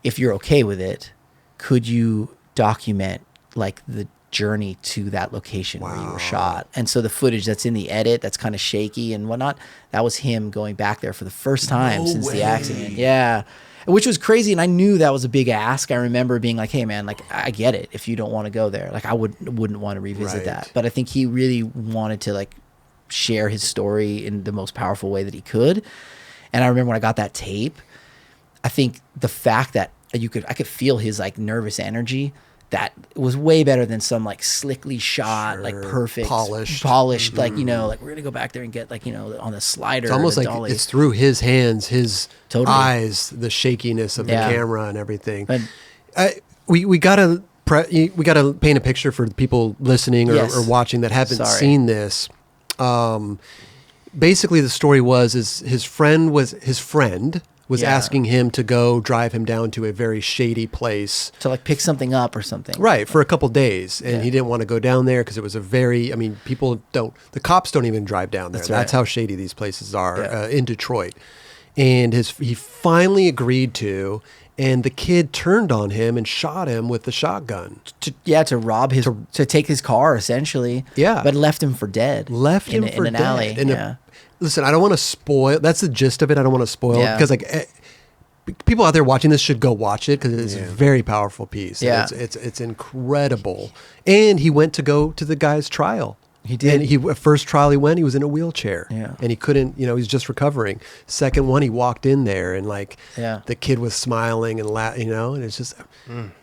if you're okay with it, could you document like the journey to that location where you were shot? And so the footage that's in the edit, that's kind of shaky and whatnot, that was him going back there for the first time since the accident. Yeah. Which was crazy, and I knew that was a big ask. I remember being like, hey man, like I get it if you don't want to go there. Like I wouldn't want to revisit that. But I think he really wanted to like share his story in the most powerful way that he could. And I remember when I got that tape, I think the fact that I could feel his like nervous energy, that was way better than some like slickly shot, like perfect, polished, like, like we're gonna go back there and get like, on the slider. It's almost like dolly. It's through his hands, his eyes, the shakiness of the camera and everything. we gotta paint a picture for the people listening Yes. or watching that haven't Sorry. seen this. Basically, the story was his friend was Yeah. asking him to go drive him down to a very shady place. To like pick something up or something. Right, for a couple days. And Yeah. he didn't want to go down there because it was the cops don't even drive down there. That's That's right. how shady these places are Yeah. in Detroit. And he finally agreed to, and the kid turned on him and shot him with the shotgun. To rob his, to take his car essentially. Yeah. But left him for dead. Left him for in an dead. alley. And listen, I don't want to spoil. That's the gist of it. I don't want to spoil Yeah. because people out there watching this should go watch it because it's a very powerful piece. Yeah. It's incredible. And he went to go to the guy's trial. He did. And first trial he went, he was in a wheelchair. Yeah. And he couldn't, he was just recovering. Second one, he walked in there and Yeah. the kid was smiling and and it's just,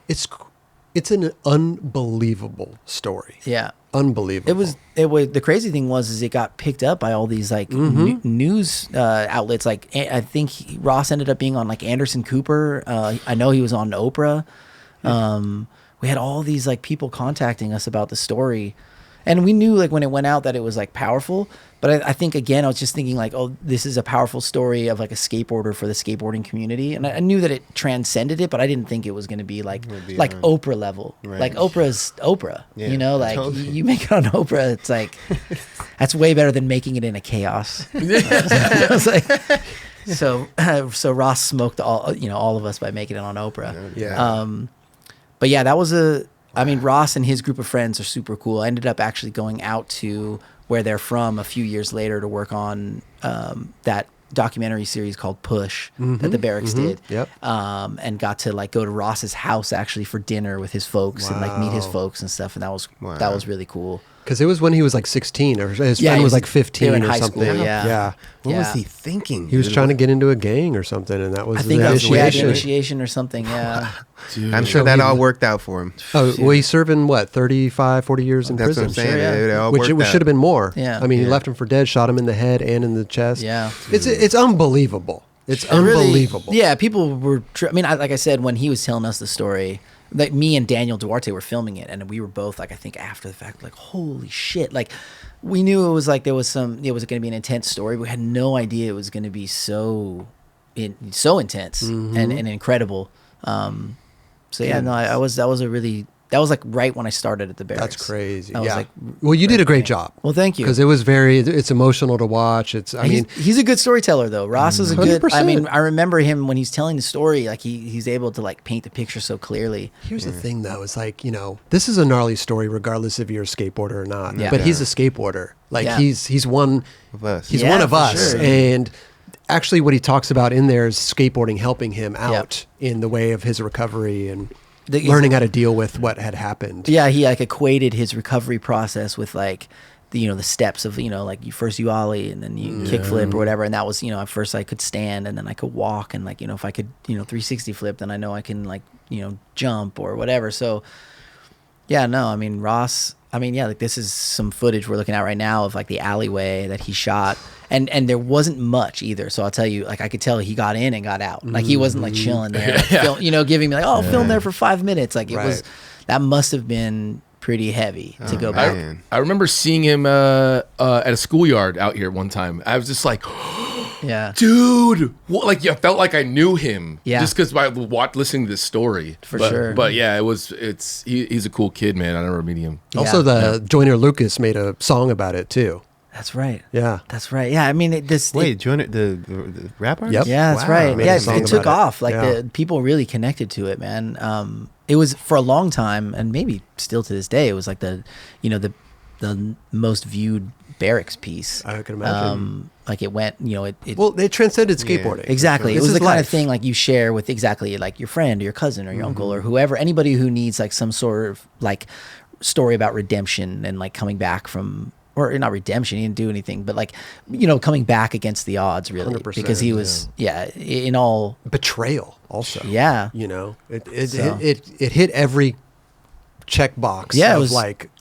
it's an unbelievable story. Yeah. Unbelievable. It was the crazy thing was it got picked up by all these like news outlets. Like I think Ross ended up being on like Anderson Cooper. I know he was on Oprah. We had all these like people contacting us about the story, and we knew like when it went out that it was like powerful. But I think again I was just thinking like, oh, this is a powerful story of like a skateboarder for the skateboarding community, and I knew that it transcended it, but I didn't think it was going to be like Oprah level. Right. Like Oprah's Oprah. Yeah, Like totally. you make it on Oprah, it's like that's way better than making it in a chaos. I was like, so Ross smoked all of us by making it on Oprah. Yeah. But yeah, that was Ross and his group of friends are super cool. I ended up actually going out to where they're from a few years later to work on that documentary series called Push that the Berrics did. Yep. And got to like go to Ross's house actually for dinner with his folks and like meet his folks and stuff. And that was really cool. Because it was when he was like 16 or his Yeah, friend he was was- like they 15 were in or high something. school, yeah. What was Yeah. he thinking? He was trying to get into a gang or something, and that was I the think that was the initiation. initiation or something. Yeah. Dude. I'm sure So that he- all worked out for him. Oh, well, he's serving what, 35, 40 years in That's prison? what I'm saying. Sure, yeah. It all Which worked out. should have been more. Yeah. I mean, he Yeah. left him for dead, shot him in the head and in the chest. Yeah. It's unbelievable. It's Really- unbelievable. Yeah, people were. Like I said, when he was telling us the story, like me and Daniel Duarte were filming it, and we were both like, I think after the fact, like, holy shit! Like, we knew it was like it was going to be an intense story, but we had no idea it was going to be so intense and incredible. So yeah, no, that was like right when I started at the Berrics. That's crazy. I was Yeah. like, Well, you did a great job. well, thank you. Because it's emotional to watch. He's a good storyteller though. Ross is a good. 100%. I remember him when he's telling the story. Like he's able to like paint the picture so clearly. Here's the thing, though. It's like, this is a gnarly story, regardless if you're a skateboarder or not. Yeah. But he's a skateboarder. Like, Yeah. he's one Of us. He's Yeah, one of for us. sure. And actually, what he talks about in there is skateboarding helping him out in the way of his recovery and learning how to deal with what had happened. Yeah, he like equated his recovery process with like the steps of like you ollie and then you kickflip or whatever, and that was at first I could stand and then I could walk, and like if I could 360 flip, then I know I can like jump or whatever. So yeah, no, I mean Ross, like this is some footage we're looking at right now of like the alleyway that he shot, and there wasn't much either. So I'll tell you, like I could tell he got in and got out. Like he wasn't like chilling there, like, giving me like, oh, film there for 5 minutes. Like it was, that must have been pretty heavy to go back. Man. I remember seeing him at a schoolyard out here one time. I was just like, Yeah, dude, like I felt like I knew him. Yeah. Just because by listening to this story. For But- sure. But yeah, he's a cool kid, man. I never meeting him. Also, Joyner Lucas made a song about it, too. that's right. Yeah. That's right. Yeah, I mean Wait, Joyner, the rapper? Yep. Yeah, that's Wow. right. Made Yeah, a song it took about it. off. Like Yeah. the people really connected to it, man. It was for a long time, and maybe still to this day, it was like the most viewed Berrics piece. I can imagine. Like it went, it Well, it transcended skateboarding. exactly. It This was is the kind life. of thing like you share with exactly like your friend or your cousin or your uncle or whoever, anybody who needs like some sort of like story about redemption and like coming back from. Or not redemption, he didn't do anything, but like, coming back against the odds, really, 100%, because he was, in all, Betrayal, also. yeah, It So- hit every checkbox Yeah, it of was- like,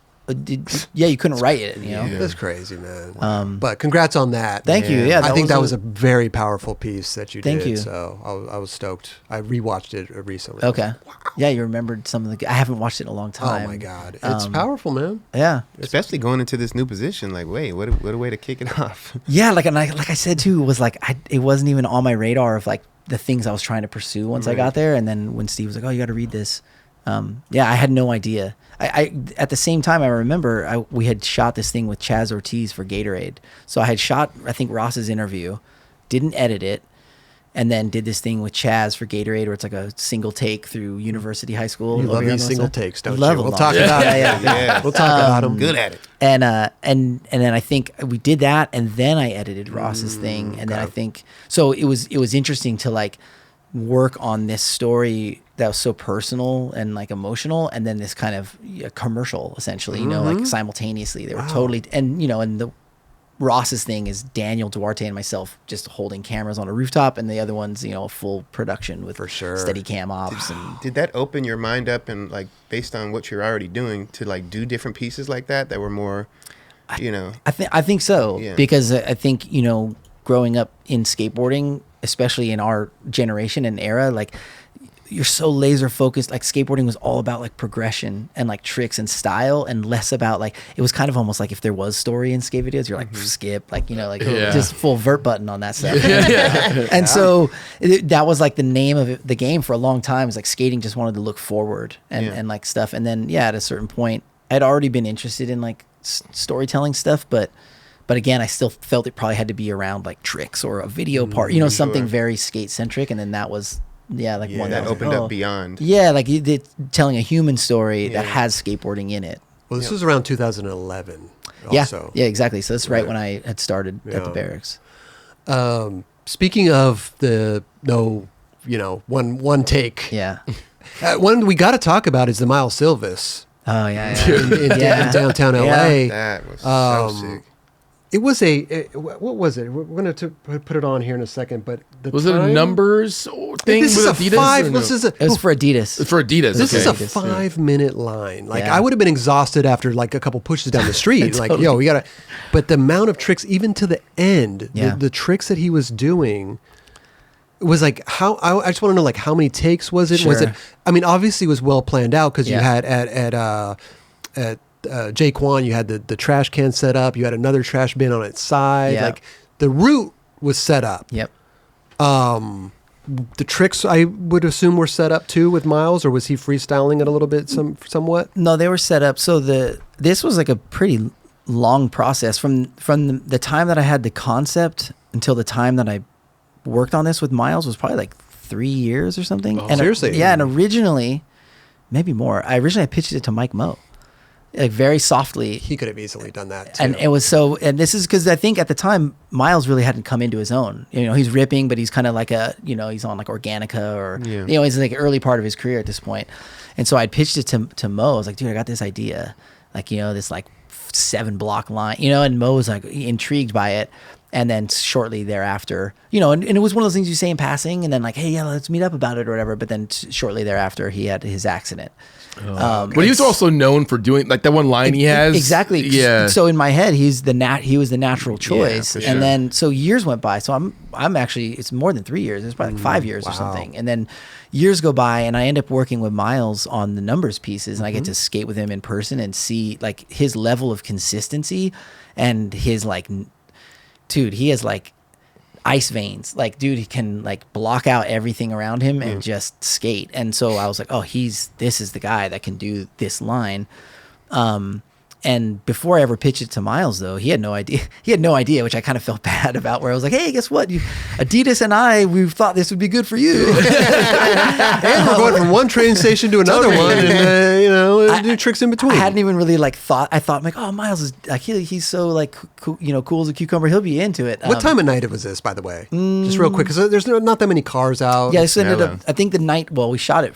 yeah, you couldn't write it, you know. Yeah. That's crazy, man. But congrats on that. Thank you. Yeah, I think that was a very powerful piece that you did. Thank you. So I was stoked. I rewatched it recently. Okay. Yeah, you remembered some of the. I haven't watched it in a long time. Oh my God, it's powerful, man. Yeah. Especially going into this new position, like, wait, what a way to kick it off. Yeah, like I said too, it was like it wasn't even on my radar of like the things I was trying to pursue once I got there, and then when Steve was like, "Oh, you got to read this," yeah, I had no idea. I at the same time I remember we had shot this thing with Chaz Ortiz for Gatorade, so I had shot I think Ross's interview, didn't edit it, and then did this thing with Chaz for Gatorade where it's like a single take through University High School. You love here these on single North takes, Side. don't Love you? them We'll all. talk about it. Yeah. We'll talk about them. Good at it. And then I think we did that, and then I edited Ross's thing, and then I think so. It was interesting to like work on this story that was so personal and like emotional, and then this kind of commercial, essentially. You know, like simultaneously they were totally, and you know, and the Ross's thing is Daniel Duarte and myself just holding cameras on a rooftop, and the other one's, you know, full production with For sure. steady cam ops and. Did that open your mind up and like based on what you're already doing to like do different pieces like that were more, you know? I think so, Yeah. because I think, you know, growing up in skateboarding, especially in our generation and era, like you're so laser focused. Like skateboarding was all about like progression and like tricks and style, and less about like, it was kind of almost like if there was story in skate videos, you're like skip, like, you know, like just full vert button on that stuff. And so that was like the name of the game for a long time. Is like skating just wanted to look forward and like stuff. And then at a certain point, I'd already been interested in like storytelling stuff, but again, I still felt it probably had to be around like tricks or a video part, you know, something very skate centric. And then that was, like one that was opened like, up beyond. Yeah, like telling a human story that has skateboarding in it. Well, this was around 2011. Yeah, Also. yeah, exactly. So that's right when I had started at the Berrics. Speaking of the one take. Yeah. One we got to talk about is the Miles Silvas Oh yeah. in downtown LA. That was so sick. It was what was it? We're going to put it on here in a second, but Was it a numbers thing This with is a Adidas? five. or no? This is a. It was for Adidas. It's for Adidas. This is okay. a 5-minute line. Like Yeah. I would have been exhausted after like a couple pushes down the street. Like, yo, we gotta. But the amount of tricks, even to the end, the tricks that he was doing, was like how. I just want to know like how many takes was it? Was Sure. it? I mean, obviously it was well planned out because you had at Jay Kwan, you had the trash can set up. You had another trash bin on its side. Yeah. Like the route was set up. Yep. The tricks, I would assume, were set up too with Miles, or was he freestyling it a little bit, somewhat? No, they were set up. So this was like a pretty long process from the time that I had the concept until the time that I worked on this with Miles was probably like 3 years or something. Oh, seriously? Yeah, and originally, maybe more. I pitched it to Mike Moe, like very softly. He could have easily done that too. And it was so, and this is because I think at the time Miles really hadn't come into his own. You know, he's ripping, but he's kind of like he's on like Organica or, he's like early part of his career at this point. And so I'd pitched it to Mo. I was like, dude, I got this idea, like, this like 7-block line, and Mo was like intrigued by it. And then shortly thereafter, and it was one of those things you say in passing, and then like, hey, yeah, let's meet up about it or whatever. But then shortly thereafter, he had his accident. But he was also known for doing like that one line he has. Exactly. Yeah. So in my head, he was the natural choice. for And sure. then so years went by. So I'm actually, it's more than 3 years. It's probably like 5 years or something. And then years go by, and I end up working with Miles on the numbers pieces, and I get to skate with him in person and see like his level of consistency and his like, dude, he has like ice veins. Like, dude, he can like block out everything around him and just skate. And so I was like, oh, this is the guy that can do this line. And before I ever pitched it to Miles, though, he had no idea. He had no idea, which I kind of felt bad about. Where I was like, "Hey, guess what? Adidas and we thought this would be good for you." And we're going from one train station to another one, and do tricks in between. I hadn't even really like thought. I thought like, "Oh, Miles is like he's so like cool as a cucumber. He'll be into it." What time of night was this, by the way? Just real quick, because there's not that many cars out. Yeah, this ended up. I think the night. Well, we shot it.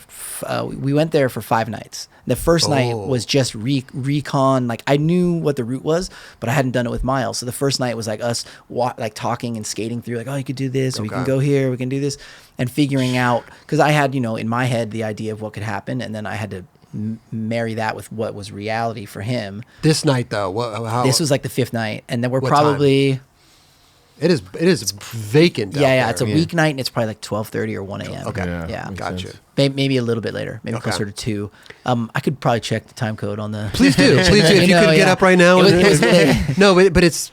We went there for 5 nights. The first night was just recon. Like I knew what the route was, but I hadn't done it with Miles. So the first night was like us like talking and skating through. Like, oh, you could do this. Or we can go here. We can do this, and figuring out because I had in my head the idea of what could happen, and then I had to marry that with what was reality for him. This night though, how? This was like the 5th night, and then we're What probably It is vacant. out yeah, it's a there. weeknight, and it's probably like 12:30 or 1 a.m. Okay. Yeah. makes Gotcha. sense. Maybe a little bit later, maybe Okay. closer to 2. I could probably check the time code on the. Please do. If you know, could get yeah. up right now. It was late. No, but it's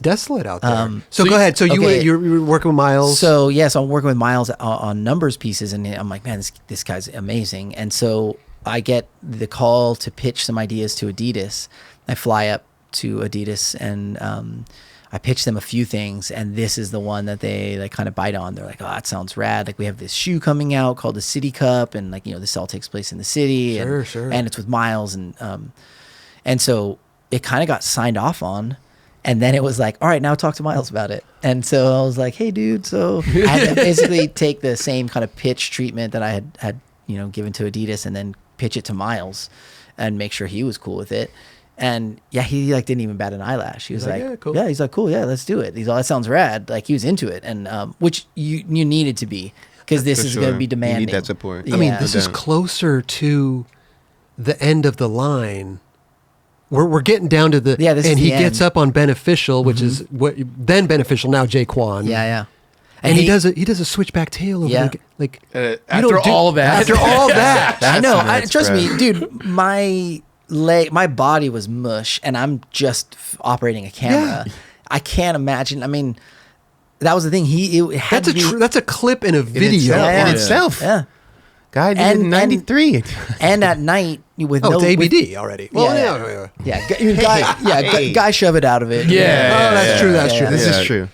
desolate out there. So so go ahead. So okay. you were working with Miles. So yes, I'm working with Miles on numbers pieces, and I'm like, man, this guy's amazing. And so I get the call to pitch some ideas to Adidas. I fly up to Adidas and I pitch them a few things, and this is the one that they kind of bite on. They're like, oh, that sounds rad. Like, we have this shoe coming out called the City Cup, and like, this all takes place in the city. Sure. And it's with Miles, and so it kind of got signed off on. And then it was like, all right, now talk to Miles about it. And so I was like, hey, dude. So I had to basically take the same kind of pitch treatment that I had given to Adidas, and then pitch it to Miles and make sure he was cool with it. And yeah, he like didn't even bat an eyelash. He was like, yeah, cool. Yeah, he's like, cool, yeah, let's do it. He's all, that sounds rad. Like, he was into it, and which you needed to be, because this For is going to sure. be demanding. You need that support. I mean, Yeah. this is No doubt. closer to the end of the line. We're getting down to the Yeah, this is and the he end. gets up on Beneficial, which is what then Beneficial, now Jaquan. Yeah. And he does a switchback tail over Yeah. like After don't do- all of that. After all that. I know. nuts, Trust bro. me, dude. My body was mush, and I'm just operating a camera. Yeah. I can't imagine. I mean, that was the thing. It had That's to be, that's a clip in a video. itself. Yeah. In itself. Yeah. Guy did it And- in 93. And at night with Oh, no it's with- ABD already. Well, yeah. Guy shove it out of it. Yeah. Oh, that's true. That's Yeah, true. yeah. This Yeah. is true.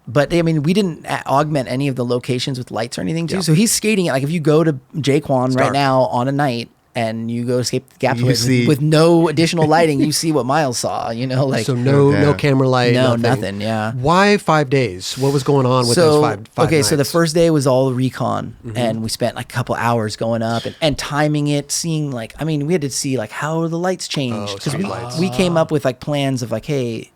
But I mean, we didn't augment any of the locations with lights or anything too. So he's skating it. Like, if you go to Jaquan right dark. now on a night and you go escape the gap You see- with no additional lighting, you see what Miles saw. Like So no doubt. camera light. No, nothing, yeah. Why 5 days? What was going on with those five okay, so the nights? first day was all recon, and we spent like a couple hours going up and timing it, seeing like, I mean, we had to see like how the lights changed, because street lights. we came up with like plans of like, hey,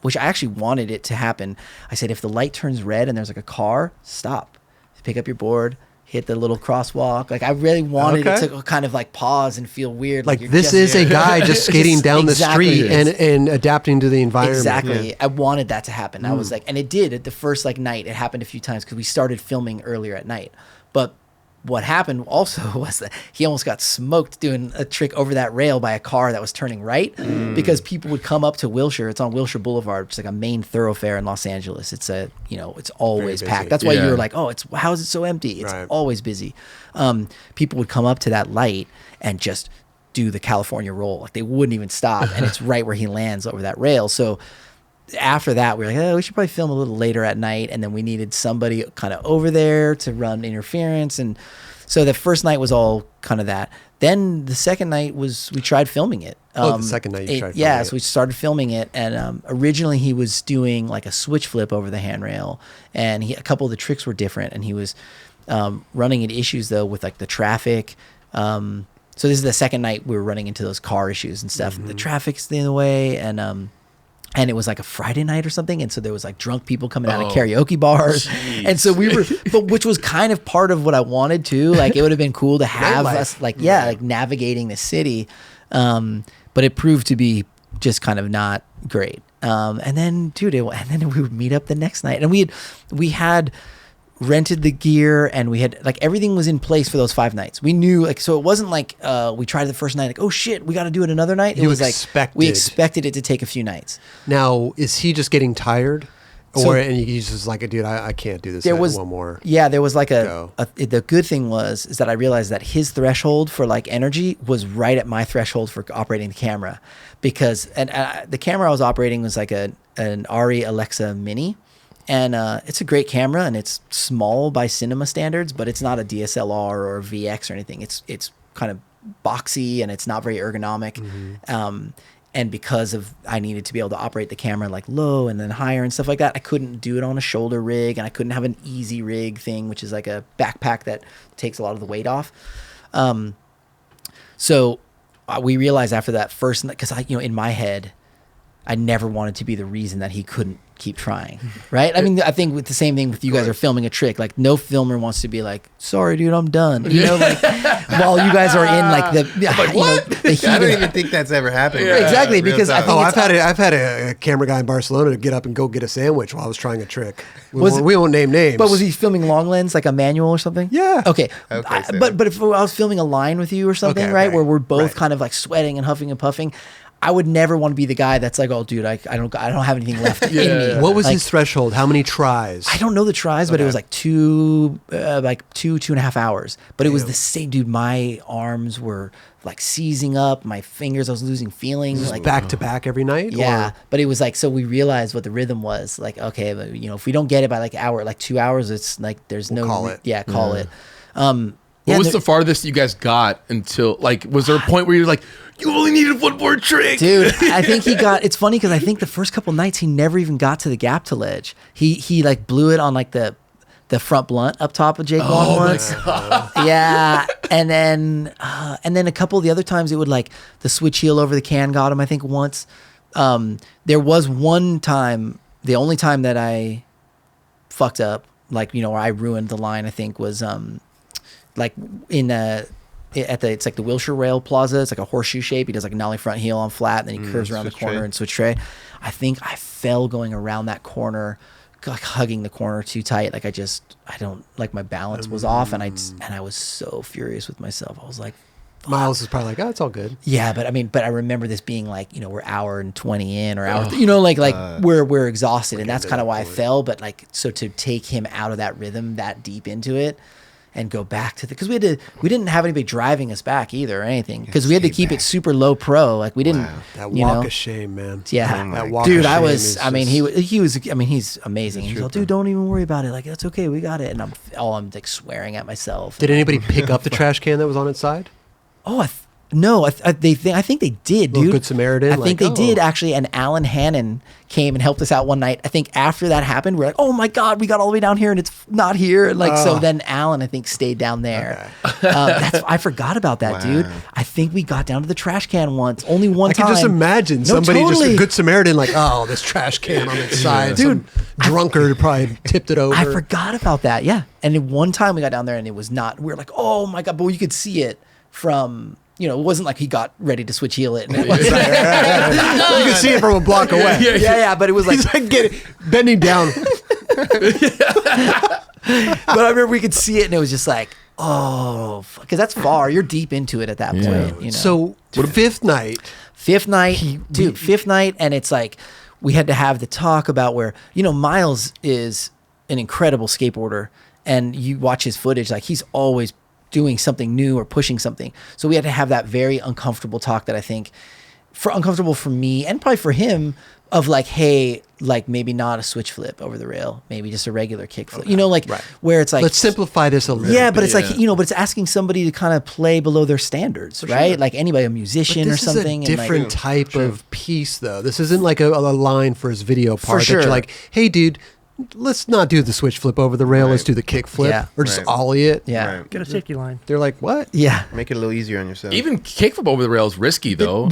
which I actually wanted it to happen. I said, if the light turns red and there's like a car, stop, pick up your board, hit the little crosswalk. Like, I really wanted Okay. it to kind of like pause and feel weird. Like, you're this just- is a guy just skating Just down the exactly. street and adapting to the environment. Exactly. I wanted that to happen. I was like, and it did at the first like night. It happened a few times because we started filming earlier at night. But what happened also was that he almost got smoked doing a trick over that rail by a car that was turning right, because people would come up to Wilshire. It's on Wilshire Boulevard, which is like a main thoroughfare in Los Angeles. It's it's always busy. packed. That's why Yeah. you were like, oh, how is it so empty? It's Right. always busy. People would come up to that light and just do the California roll. Like, they wouldn't even stop, and it's right where he lands over that rail. So after that, we were like, oh, we should probably film a little later at night. And then we needed somebody kind of over there to run interference. And so the first night was all kind of that. Then the second night was, we tried filming it. The second night you tried Yeah, filming so it. we started filming it. And originally he was doing like a switch flip over the handrail. And a couple of the tricks were different. And he was running into issues, though, with like the traffic. So this is the second night we were running into those car issues and stuff. The traffic's in the way. And it was like a Friday night or something, and so there was like drunk people coming out of karaoke bars, and so we were, but which was kind of part of what I wanted to. Like, it would have been cool to have Nightlife. us, like, like navigating the city, but it proved to be just kind of not great. And then, dude, and then we would meet up the next night, and we had rented the gear, and we had like everything was in place for those 5 nights. We knew, like, so it wasn't like we tried the first night like, oh shit, we got to do it another night. It You was like we expected. expected it to take a few nights. Now, is he just getting tired? So- and he's just like, dude, I can't do this There was one more. Yeah, there was like go. the good thing is that I realized that his threshold for like energy was right at my threshold for operating the camera, because the camera I was operating was like an Arri Alexa Mini. And it's a great camera, and it's small by cinema standards, but it's not a DSLR or a VX or anything. It's kind of boxy, and it's not very ergonomic. And because of I needed to be able to operate the camera like low and then higher and stuff like that, I couldn't do it on a shoulder rig, and I couldn't have an easy rig thing, which is like a backpack that takes a lot of the weight off. So we realized after that first, because in my head, I never wanted to be the reason that he couldn't keep trying, right? I mean, I think with the same thing with you guys are filming a trick. Like, no filmer wants to be like, sorry, dude, I'm done. You know, like, while you guys are in like the, what? the heat I don't of- even think that's ever happened. Yeah. Exactly, Real because I talk. think I've had a camera guy in Barcelona to get up and go get a sandwich while I was trying a trick. Was it- We won't name names. But was he filming long lens, like a manual or something? Yeah. Okay. Okay, so- But if I was filming a line with you or something, Okay, right, okay. where we're both Right. kind of like sweating and huffing and puffing, I would never want to be the guy that's like, oh, dude, I don't have anything left in me. What was Like, his threshold? How many tries? I don't know the tries, but it was like two and a half hours. But it was Damn. the same, dude. My arms were like seizing up, my fingers, I was losing feeling. Like, back to back every night? yeah, Or- but it was like, so we realized what the rhythm was. Like, okay, but, you know, if we don't get it by like hour, like 2 hours, it's like there's no call it. Yeah, call it. What was the farthest you guys got until, like, was there a point where you're like, you only needed one more trick? Dude, I think he got. It's funny because I think the first couple nights he never even got to the gap to ledge. He like blew it on like the front blunt up top of Jake Long once. Yeah, and then a couple of the other times it would like the switch heel over the can got him. I think once. There was one time, the only time that I fucked up, like, you know, where I ruined the line, I think was like in it's like the Wilshire Rail Plaza. It's like a horseshoe shape. He does like a nollie front heel on flat, and then he curves around the switch corner tray. and switch tray. I think I fell going around that corner, like hugging the corner too tight. Like I don't like, my balance was off, and I was so furious with myself. I was like, Miles is probably like, oh, it's all good. yeah, but I mean, I remember this being like, you know, we're hour and 20 in or hour, you know, like we're exhausted, and that's kind of why I fell. But like, so to take him out of that rhythm that deep into it and go back to because we didn't have anybody driving us back either or anything, because we had to skate keep back. it super low pro. Like we didn't, That you walk know, of shame, man. yeah, Oh my That walk dude, of I shame was. is I mean, just- he was. I mean, he's amazing. He's like, dude, don't even worry about it. Like, that's okay. We got it. And I'm like swearing at myself. Did anybody pick up the trash can that was on its side? Oh, no, I think they did, Little dude. Good Samaritan, I think like, they did oh. actually. And Alan Hannon came and helped us out one night. I think after that happened, we're like, oh my god, we got all the way down here and it's not here. And like, so then Alan, I think, stayed down there. I forgot about that, dude. Wow. I think we got down to the trash can once, only one I time. can just imagine No, somebody just totally. a Good Samaritan, like, oh, this trash can on its side. Dude, Some drunkard probably tipped it over. I forgot about that. Yeah. And then one time we got down there and it was not, we were like, oh my God, but you could see it from, you know, it wasn't like he got ready to switch heel it. And it was You can see it from a block away. yeah, but it was like, He's like bending down. but I remember we could see it and it was just like, oh, because that's far. You're deep into it at that point. You know? So, fifth night, fifth night, fifth night, and it's like we had to have the talk about where, you know, Miles is an incredible skateboarder, and you watch his footage, like he's always doing something new or pushing something. So we had to have that very uncomfortable talk that I think uncomfortable for me and probably for him, of like, hey, like maybe not a switch flip over the rail, maybe just a regular kick flip, you know, like where it's like, let's simplify this a little yeah, bit. but it's like, you know, but it's asking somebody to kind of play below their standards, right? Like anybody, a musician or This something. is a different and like, type of piece, though. This isn't like a line for his video part. sure. That you're like, hey, dude, let's not do the switch flip over the rail. Let's Right. do the kick flip, Yeah. or just Right. ollie it. yeah. Right. Get a safety line. They're like, what? Yeah. Make it a little easier on yourself. Even kickflip over the rail is risky, though.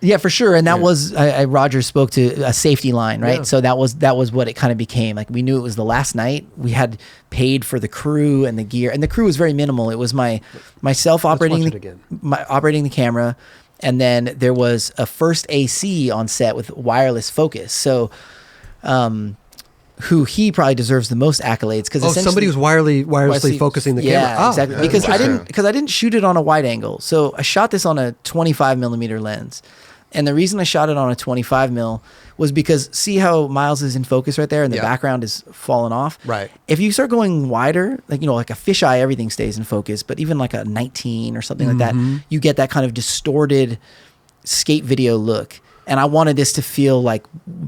Yeah, for sure. And that was Roger spoke to a safety line, right? Yeah. So that was what it kind of became. Like we knew it was the last night. We had paid for the crew and the gear, and the crew was very minimal. It was myself operating watch it again. operating the camera, and then there was a first AC on set with wireless focus. So, who he probably deserves the most accolades because Oh, somebody was wirelessly focusing the camera. Yeah, Oh, exactly. that's Because I interesting. didn't shoot it on a wide angle. So I shot this on a 25 millimeter lens. And the reason I shot it on a 25 mil was because see how Miles is in focus right there and the Yeah. background is falling off? Right. If you start going wider, like, you know, like a fisheye, everything stays in focus, but even like a 19 or something like that, you get that kind of distorted skate video look. And I wanted this to feel like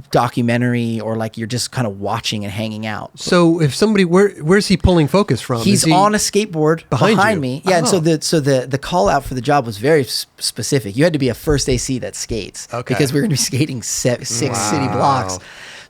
documentary or like you're just kind of watching and hanging out. So if somebody, where's he pulling focus from? He's Is he on a skateboard behind behind you? me. Yeah, and Oh. so the call out for the job was very specific. You had to be a first AC that skates because we were going to be skating six city blocks.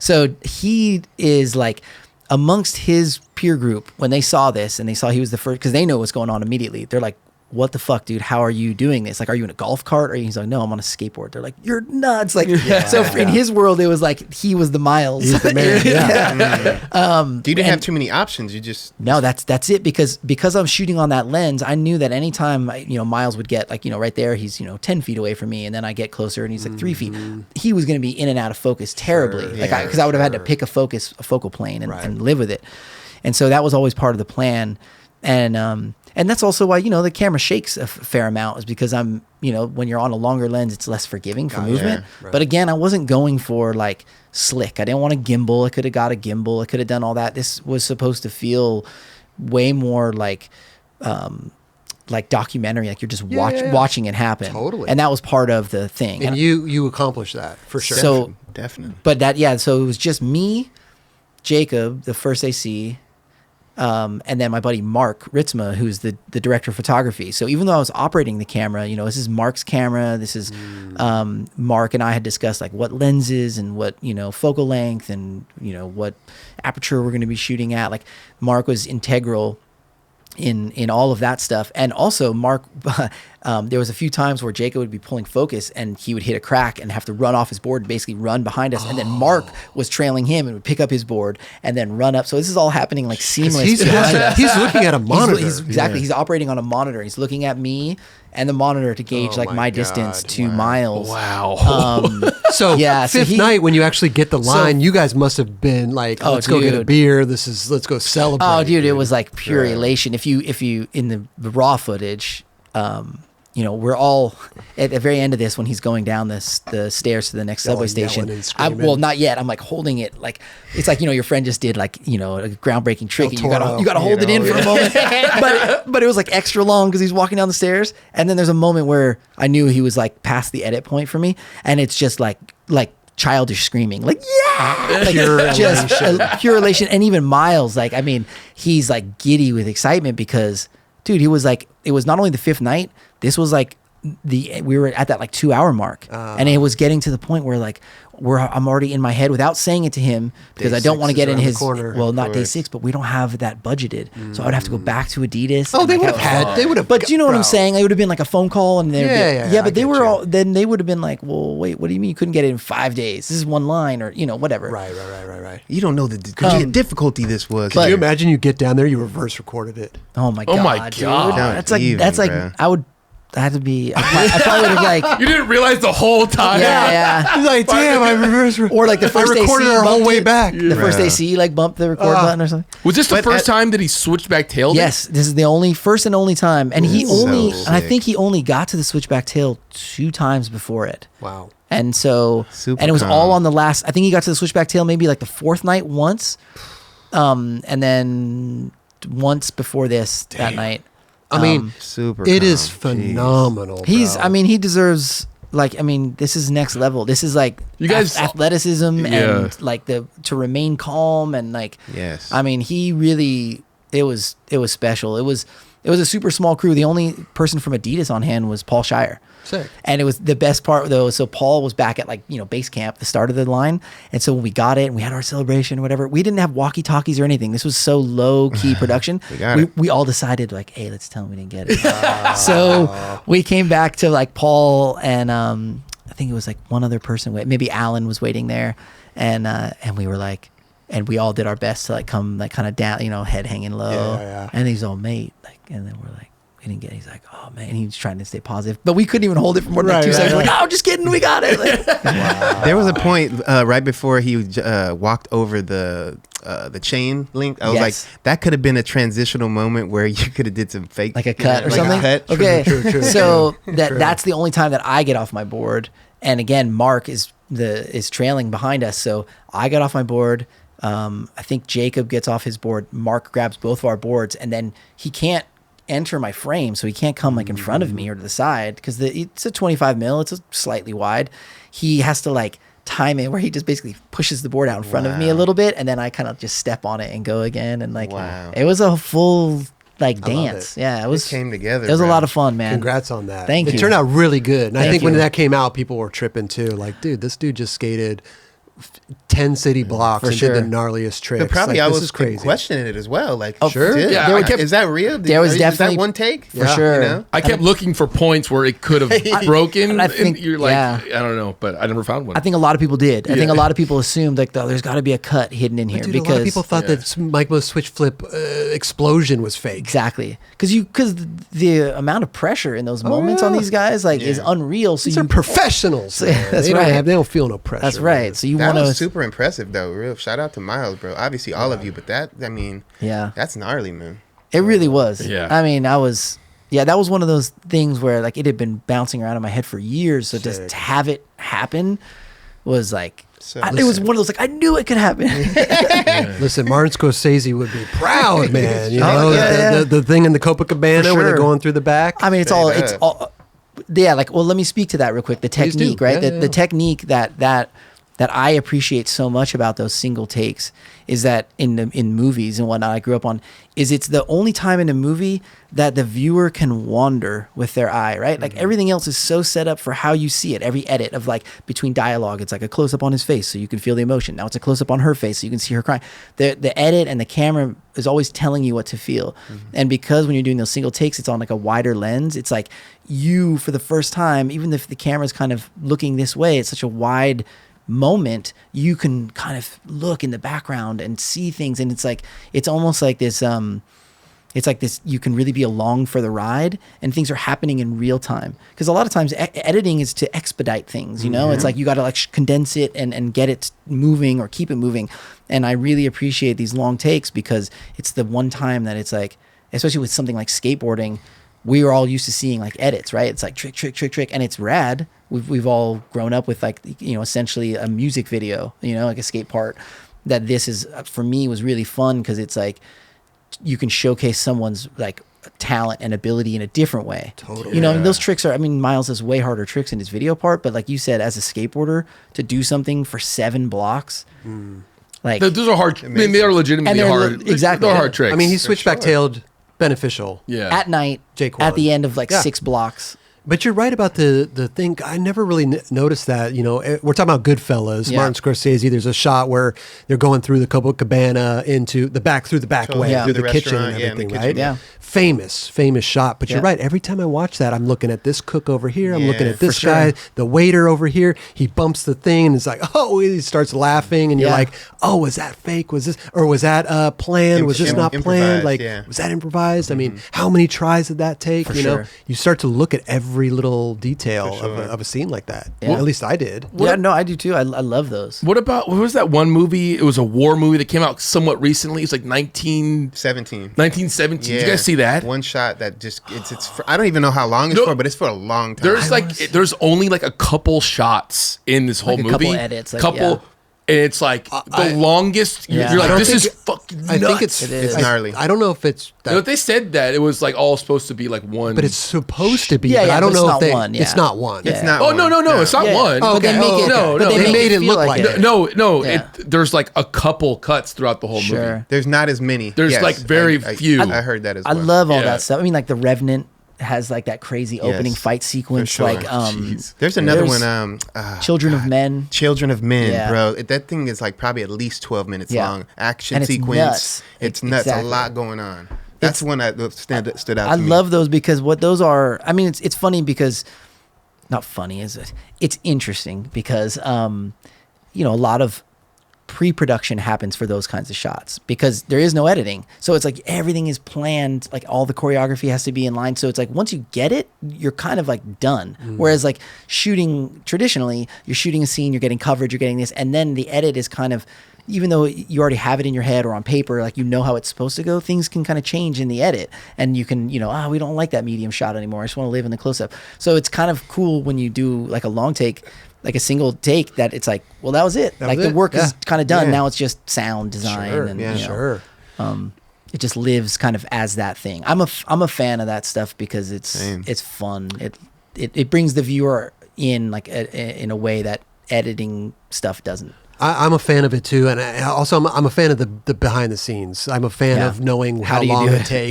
So he is like amongst his peer group when they saw this and they saw he was the first because they know what's going on immediately. They're like, what the fuck, dude? How are you doing this? Like, are you in a golf cart? Or he's like, no, I'm on a skateboard. They're like, you're nuts. Like, in his world, it was like he was the Miles. He's the man. You didn't have too many options. You just no, that's it. Because I'm shooting on that lens, I knew that anytime Miles would get like right there, he's 10 feet away from me, and then I get closer, and he's like 3 feet. He was going to be in and out of focus terribly, because I would have had to pick a focal plane and live with it. And so that was always part of the plan, and that's also why the camera shakes a fair amount, is because I'm when you're on a longer lens, it's less forgiving for movement. Right. But again, I wasn't going for like slick. I didn't want a gimbal. I could have got a gimbal. I could have done all that. This was supposed to feel way more like documentary, like you're just watching it happen. Totally. And that was part of the thing. And you accomplished that for sure. So definitely. But so it was just me, Jacob, the first AC, and then my buddy Mark Ritzma, who's the director of photography. So even though I was operating the camera, this is Mark's camera. This is Mark and I had discussed like what lenses and what focal length and what aperture we're going to be shooting at. Like Mark was integral in all of that stuff. And also Mark, there was a few times where Jacob would be pulling focus and he would hit a crack and have to run off his board and basically run behind us. And then Mark was trailing him and would pick up his board and then run up. So this is all happening like seamless. He's looking at a monitor. He's operating on a monitor. He's looking at me and the monitor to gauge my distance to Miles. Wow. So fifth night when you actually get the line, you guys must have been like, let's go get a beer. Let's go celebrate. Oh, dude, it was like pure elation. If you in the raw footage, we're all at the very end of this when he's going down the stairs to the next subway station. Well, not yet. I'm like holding it, like it's like your friend just did like a groundbreaking trick. And you gotta hold it in for a moment. but it was like extra long because he's walking down the stairs, and then there's a moment where I knew he was like past the edit point for me, and it's just like childish screaming, like like pure elation. And even Miles, like he's like giddy with excitement because, dude, he was like, it was not only the fifth night. This was like we were at that like 2 hour mark, and it was getting to the point where like I'm already in my head without saying it to him because I don't want to get in his corner. Well, not day 6, but we don't have that budgeted, so I would have to go back to Adidas. Oh, they would have. But you know what I'm saying? It would have been like a phone call, and but they were all. Then they would have been like, well, wait, what do you mean you couldn't get it in 5 days? This is one line, or whatever. Right. You don't know the difficulty this was. Could you imagine you get down there, you reverse recorded it? Oh my god, dude. That's like bro. I would. I had to be. I probably would have like. You didn't realize the whole time. Yeah. He's like, damn, I reversed. Or like the first I recorded our whole way back. The first AC like bumped the record button or something. Was this the first time that he switchback tailed? Yes, this is the first and only time, and I think he only got to the switchback tail 2 times before it. Wow. And so, Super and it was calm. all on the last. I think he got to the switchback tail maybe like the 4th night once, and then once before this that night. I mean, super. It is calm. phenomenal. He's. bro. He deserves. This is next level. This is like You guys- athleticism and like to remain calm and like. Yes. He really. It was special. It was a super small crew. The only person from Adidas on hand was Paul Shire. Sick. And it was the best part though. So Paul was back at base camp, the start of the line. And so when we got it and we had our celebration or whatever, we didn't have walkie talkies or anything. This was so low key production. We all decided like, hey, let's tell him we didn't get it. So we came back to like Paul and I think it was like one other person. Maybe Alan was waiting there, and we were like, and we all did our best to like come like kind of down, head hanging low. Yeah. And he's all mate, like, and then we're like. Didn't get it. He's like, oh man, and he's trying to stay positive, but we couldn't even hold it for more than 2 seconds. Like, oh, just kidding, we got it. Like, There was a point right before he walked over the chain link. I was like, that could have been a transitional moment where you could have did some fake, like a cut or something. Okay, so that's the only time that I get off my board. And again, Mark is trailing behind us, so I got off my board. I think Jacob gets off his board. Mark grabs both of our boards, and then he can't enter my frame, so he can't come like in front of me or to the side because it's a 25 mil. It's a slightly wide. He has to like time it where he just basically pushes the board out in front of me a little bit, and then I kind of just step on it and go again. And like, it was a full like dance. Yeah, it came together. It was a lot of fun, man. Congrats on that. Thank you. It turned out really good, and I think when you. that came out, people were tripping too. Like, dude, this dude just skated 10 city blocks For and sure. did the gnarliest tricks. But probably like, I this was is crazy. questioning it as well. Like, Sure. Yeah, I kept- is that real? There was Is definitely- that one take For sure. You know? I kept looking for points where it could have broken. and I think- you're like, yeah. I don't know, but I never found one. I think a lot of people did. I think Yeah. a lot of people assumed like there's got to be a cut hidden in here Dude, because a lot of people thought that Mike Mo's switch flip explosion was fake. exactly because the amount of pressure in those moments on yeah. these guys like is unreal. So These you are professionals. Man. That's they right. They don't feel no pressure. That's right. So you That want was to super impressive, though. Real shout out to Miles, bro. Obviously, all of you, but that, I mean, yeah. that's gnarly, man. It really was. Yeah. I mean, that was one of those things where like it had been bouncing around in my head for years. So just Sick. to have it happen was like, So- it was one of those like I knew it could happen. Listen, Martin Scorsese would be proud, man. You Oh, know, yeah. the thing in the Copacabana For where they're sure. going through the back. I mean, it's Straight all up. yeah. Like, well, let me speak to that real quick. The Please do. technique, right? Yeah, The yeah. technique that I appreciate so much about those single takes is that in movies and whatnot I grew up on is it's the only time in a movie that the viewer can wander with their eye, right? Like everything else is so set up for how you see it. Every edit of like between dialogue, it's like a close up on his face so you can feel the emotion. Now it's a close up on her face so you can see her crying. The edit and the camera is always telling you what to feel. And because when you're doing those single takes, it's on like a wider lens. It's like you for the first time, even if the camera's kind of looking this way, it's such a wide moment, you can kind of look in the background and see things, and it's almost like this it's like this you can really be along for the ride and things are happening in real time, because a lot of times editing is to expedite things, you know. It's like you got to like condense it and get it moving or keep it moving. And I really appreciate these long takes because it's the one time that it's like, especially with something like skateboarding, we were all used to seeing like edits, right? It's like trick, and it's rad. We've all grown up with like, you know, essentially a music video, you know, like a skate part. That this is for me was really fun because it's like you can showcase someone's like talent and ability in a different way. Totally. You know, and those tricks are, I mean, Miles has way harder tricks in his video part, but like you said, as a skateboarder, to do something for 7 blocks, like Those are hard. I mean, they are legitimately And they're hard. exactly. They're hard tricks. I mean, he switchback tailed beneficial. yeah. at night, Jake at the Wan. end of like Yeah. 6 blocks. But you're right about the thing. I never really noticed that. You know, we're talking about Goodfellas, Yeah. Martin Scorsese. There's a shot where they're going through the Copacabana into the back, through the back Totally. way, Yeah. through the, The kitchen and restaurant, yeah, in the everything, kitchen. right? Yeah. Famous shot. But you're Yeah. right. Every time I watch that, I'm looking at this cook over here. I'm looking Yeah, at this for sure. guy, the waiter over here. He bumps the thing and it's like, oh, he starts laughing. And you're Yeah. like, oh, was that fake? Was this, or was that planned? Was this not planned? Improvised, Like, yeah. was that improvised? I mean, how many tries did that take? For You know, sure. you start to look at every little detail For sure. of a scene like that. Yeah. At least I did. Yeah, no, I do too. I love those. What was that one movie? It was a war movie that came out somewhat recently. It's like 1917. 17. Did you guys see that? One shot that just it's for, I don't even know how long it's No. for, but it's for a long time. There's only like a couple shots in this whole Like a movie. couple edits, like, yeah. And it's like the longest. Yeah. You're I like, don't this think is fucking nuts. I think it's It is. It's gnarly. I don't know if it's You know, that, they said that it was like all supposed to be like one. but it's supposed to be. Yeah, but yeah, I don't but it's know if not they. one, yeah. It's not one. It's Yeah. not. Oh one. no! It's not Yeah. one. But they Okay. make it. No, but no. they They made it feel look like it. No. Yeah. There's like a couple cuts throughout the whole movie. Sure. There's not as many. There's, Yes, like, very few. I heard that as I well. love all Yeah. that stuff. I mean, like the Revenant has like that crazy opening Yes, fight sequence, sure. like Jeez. There's another there's one. Children of Men. Children of Men, Yeah. bro. That thing is like probably at least 12 minutes Yeah. long. Action And it's sequence. nuts. It's nuts. Exactly. A lot going on. That's one that stood out. I to me. love those because what those are. I mean, it's funny because not funny, is it? It's interesting because you know, a lot of pre-production happens for those kinds of shots because there is no editing. So it's like everything is planned, like all the choreography has to be in line. So it's like once you get it, you're kind of like done. Whereas like shooting traditionally, you're shooting a scene, you're getting coverage, you're getting this, and then the edit is kind of, even though you already have it in your head or on paper, like you know how it's supposed to go, things can kind of change in the edit. And you can, you know, we don't like that medium shot anymore. I just want to live in the close-up. So it's kind of cool when you do like a long take, like a single take, that it's like, well, that was it. That Like was the it. work is Yeah. kind of done. Yeah. Now it's just sound design. Sure. And, Yeah. you know, Sure. it just lives kind of as that thing. I'm a fan of that stuff because Same. it's fun. It brings the viewer in like in a way that editing stuff doesn't. I'm a fan of it too, and I'm a fan of the behind the scenes. I'm a fan of knowing how do you long do it it? takes.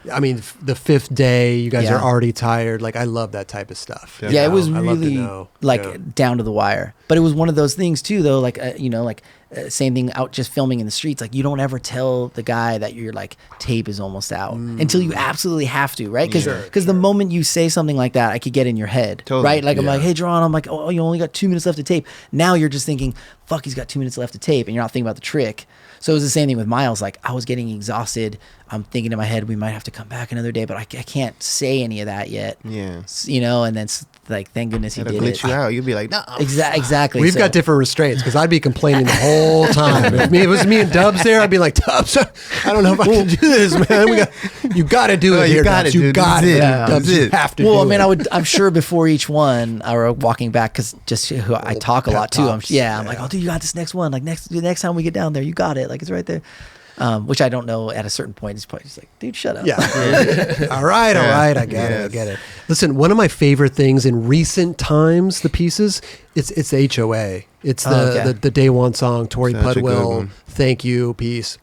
Yeah. I mean, the fifth day, you guys Yeah. are already tired. Like, I love that type of stuff. Yeah, it was I love to really know. like Yeah. down to the wire. But it was one of those things too, though. Like same thing out just filming in the streets. Like you don't ever tell the guy that your like tape is almost out until you absolutely have to, right? Because the moment you say something like that, I could get in your head, Totally. right? Like I'm Yeah. like, hey, John, I'm like, oh, you only got 2 minutes left to tape. Now you're just thinking, fuck, he's got 2 minutes left to tape, and you're not thinking about the trick. So it was the same thing with Miles. Like I was getting exhausted. I'm thinking in my head, we might have to come back another day, but I can't say any of that yet. Yeah. You know, and then like, thank goodness he It'll did glitch it. you out. You'll be like, no. Exactly. We've So- got different restraints because I'd be complaining the whole time. If it was me and Dubs there, I'd be like, Dubs, I don't know if I can do this, man. You got to do Oh, it you here, got Dubs. it, You dude. got This it, is it. Dubs. This is You it. have to Well, do I it. mean, I'm sure before each one, or walking back, because just who I talk a pep lot too. talks. I'm like, oh, dude, you got this next one. Like the next time we get down there, you got it. Like it's right there. Which I don't know. At a certain point, he's probably just like, dude, shut up. Yeah. all right. I get it. I get it. Listen, one of my favorite things in recent times, the pieces, it's HOA. It's the Daewon Song, Torey Such a good Pudwill, one. Thank You piece.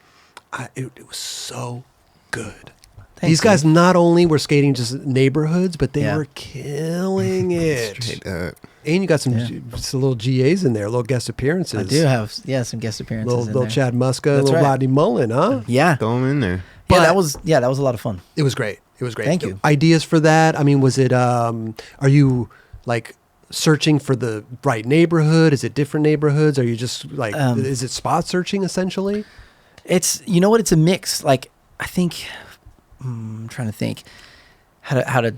It was so good. Thank These you. guys not only were skating just neighborhoods, but they Yeah. were killing it. Straight up. And you got some little GAs in there, little guest appearances. I do have some guest appearances. Little in there. Chad Muska, That's little right. Rodney Mullen, huh? Yeah. Throw them in there. Yeah, But- that was a lot of fun. It was great. It was great. Thank you. Ideas for that? I mean, was it, are you searching for the right neighborhood? Is it different neighborhoods? Are you just like, is it spot searching essentially? It's, you know what? It's a mix. Like I think I'm trying to think how to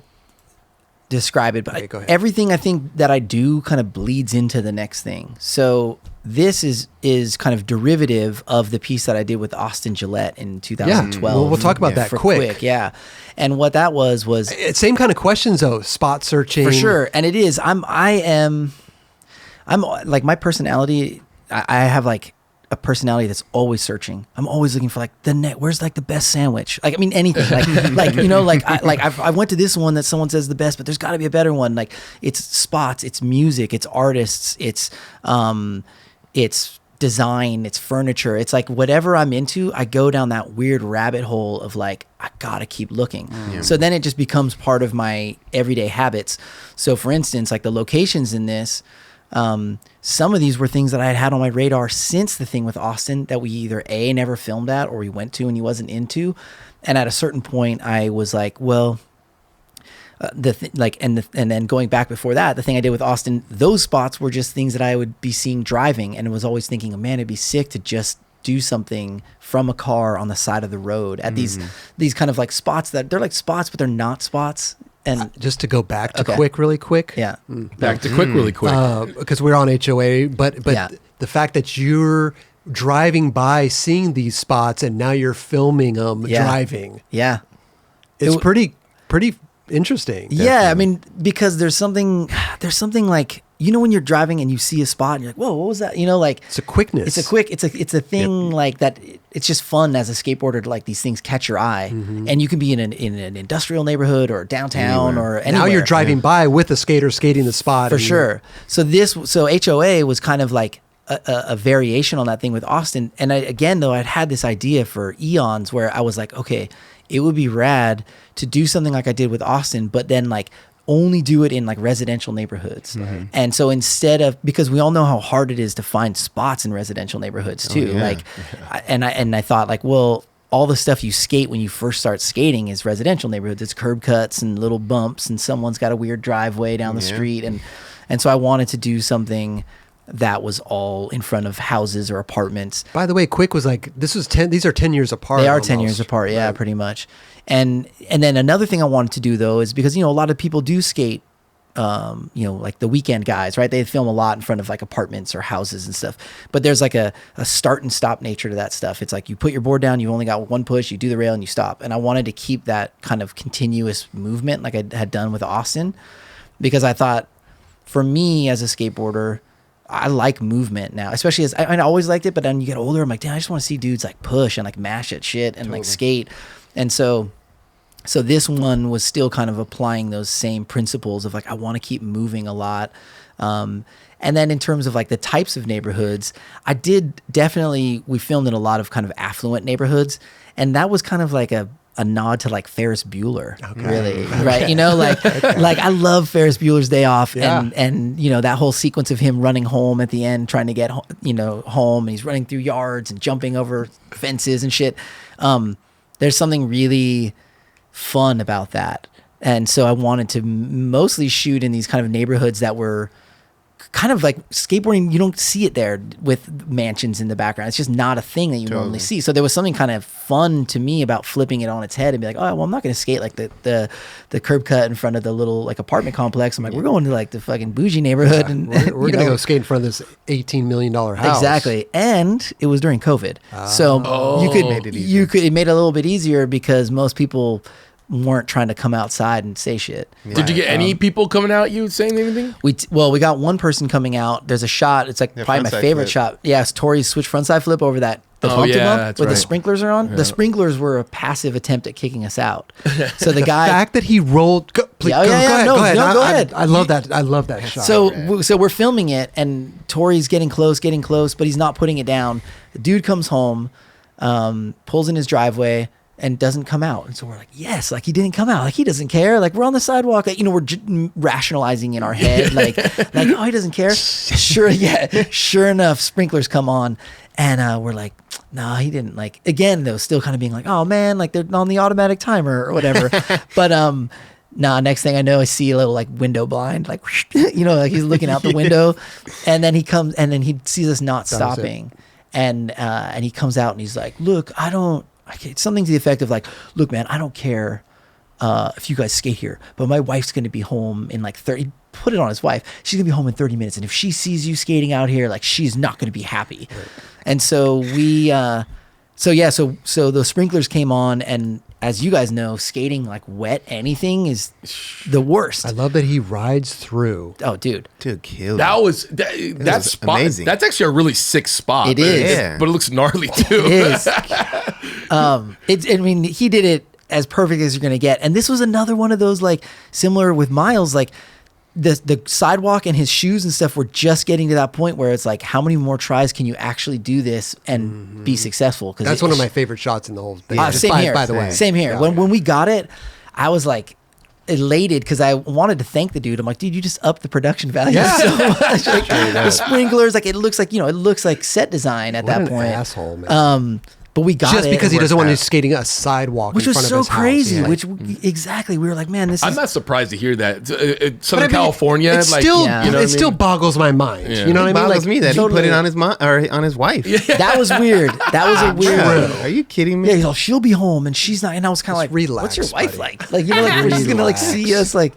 describe it, but Okay, go ahead. everything I think that I do kind of bleeds into the next thing. So this is kind of derivative of the piece that I did with Austyn Gillette in 2012. Well, we'll talk about that for quick. Yeah. And what that was It's same kind of questions though, spot searching. for sure. And it is, I'm like my personality, I have like a personality that's always searching. I'm always looking for like where's like the best sandwich? Like, I mean, anything like you know, like I went to this one that someone says the best, but there's gotta be a better one. Like it's spots, it's music, it's artists, it's design, it's furniture. It's like whatever I'm into, I go down that weird rabbit hole of like, I gotta keep looking. So then it just becomes part of my everyday habits. So for instance, like the locations in this, some of these were things that I had on my radar since the thing with Austyn that we either never filmed at or we went to and he wasn't into. And at a certain point I was like, well, and then going back before that, the thing I did with Austyn, those spots were just things that I would be seeing driving and was always thinking, oh, man, it'd be sick to just do something from a car on the side of the road at these kind of like spots that they're like spots, but they're not spots. And Just to go back to Okay. Quik really quick. yeah, Back to Quik really quick. Because we're on HOA, but Yeah. the fact that you're driving by, seeing these spots, and now you're filming them Yeah. driving, yeah. it's It- pretty interesting. Yeah, I mean, because there's something like, you know, when you're driving and you see a spot and you're like, whoa, what was that? You know, like It's a quickness. it's a thing like that. It's just fun as a skateboarder to like these things catch your eye, and you can be in an industrial neighborhood or downtown or anywhere. Now you're driving by with a skater skating the spot. for and- sure. So HOA was kind of like a variation on that thing with Austyn. And I'd had this idea for eons where I was like, okay, it would be rad to do something like I did with Austyn, but then like only do it in like residential neighborhoods. And so instead of, because we all know how hard it is to find spots in residential neighborhoods too. yeah. Like, I thought like, well, all the stuff you skate when you first start skating is residential neighborhoods. It's curb cuts and little bumps and someone's got a weird driveway down the Yeah. street. And so I wanted to do something that was all in front of houses or apartments. By the way, Quik was like, these are 10 years apart. They are 10 almost. years apart, yeah, pretty much. And then another thing I wanted to do though is because, you know, a lot of people do skate, you know, like the weekend guys, right? They film a lot in front of like apartments or houses and stuff. But there's like a start and stop nature to that stuff. It's like you put your board down, you only got one push, you do the rail and you stop. And I wanted to keep that kind of continuous movement like I had done with Austyn, because I thought for me as a skateboarder, I like movement now, especially as I always liked it, but then you get older, I'm like, damn, I just want to see dudes like push and like mash at shit and like skate. And so this one was still kind of applying those same principles of like, I want to keep moving a lot. And And then in terms of like the types of neighborhoods, we filmed in a lot of kind of affluent neighborhoods. And that was kind of like a nod to like Ferris Bueller, really, right? You know, like I love Ferris Bueller's Day Off, and you know that whole sequence of him running home at the end, trying to get home, and he's running through yards and jumping over fences and shit. There's something really fun about that, and so I wanted to mostly shoot in these kind of neighborhoods that were kind of like skateboarding. You don't see it there with mansions in the background. It's just not a thing that you normally see. So there was something kind of fun to me about flipping it on its head and be like, oh, well, I'm not going to skate like the curb cut in front of the little like apartment complex. I'm like, we're going to like the fucking bougie neighborhood, and we're going to go skate in front of this $18 million house. Exactly. And it was during COVID. So it made it a little bit easier because most people weren't trying to come outside and say shit. Did you get any people coming out you saying anything? We got one person coming out. There's a shot. It's like probably my favorite shot. Yeah, it's Torey's switch frontside flip over that the bump to bump where the sprinklers are on. Yeah. The sprinklers were a passive attempt at kicking us out. So the fact that he rolled. Go ahead. I love that. I love that shot. So we're filming it, and Torey's getting close, but he's not putting it down. The dude comes home, pulls in his driveway, and doesn't come out. And so we're like, yes, like he didn't come out. Like he doesn't care. Like we're on the sidewalk. Like, we're rationalizing in our head. like, oh, he doesn't care. Sure enough, sprinklers come on. And we're like, no, he didn't. Like, again, though, still kind of being like, oh man, like they're on the automatic timer or whatever. But next thing I know, I see a little like window blind, like, like he's looking out the window. And then he comes, and then he sees us not stopping. And he comes out and he's like, look, it's something to the effect of like, look, man, I don't care if you guys skate here, but my wife's going to be home in like 30, put it on his wife. She's gonna be home in 30 minutes. And if she sees you skating out here, like she's not going to be happy. Right. And so so those sprinklers came on, and as you guys know, skating like wet anything is the worst. I love that he rides through. Oh, dude, killed. That spot. Amazing. That's actually a really sick spot. It is, but it looks gnarly too. It is. I mean, he did it as perfect as you're gonna get. And this was another one of those like similar with Miles, like the sidewalk and his shoes and stuff were just getting to that point where it's like, how many more tries can you actually do this and be successful? Because that's one of my favorite shots in the whole thing. Same here. By the way, same here. Yeah. When we got it, I was like elated because I wanted to thank the dude. I'm like, dude, you just upped the production value so much. Like, the sprinklers, like it looks like set design at that point. Asshole, man. But we got just because he doesn't want to skating a sidewalk, which in was front so of his crazy. house. Exactly, we were like, man, I'm not surprised to hear that. Southern California, it still boggles my mind. Yeah. You know what I mean? Boggles me that he put it on his on his wife. Yeah. That was weird. That was a weird. Are you kidding me? Yeah, he's like, she'll be home, and she's not. And I was kind of like, relax, what's your wife buddy. like? Like she's gonna like see us like.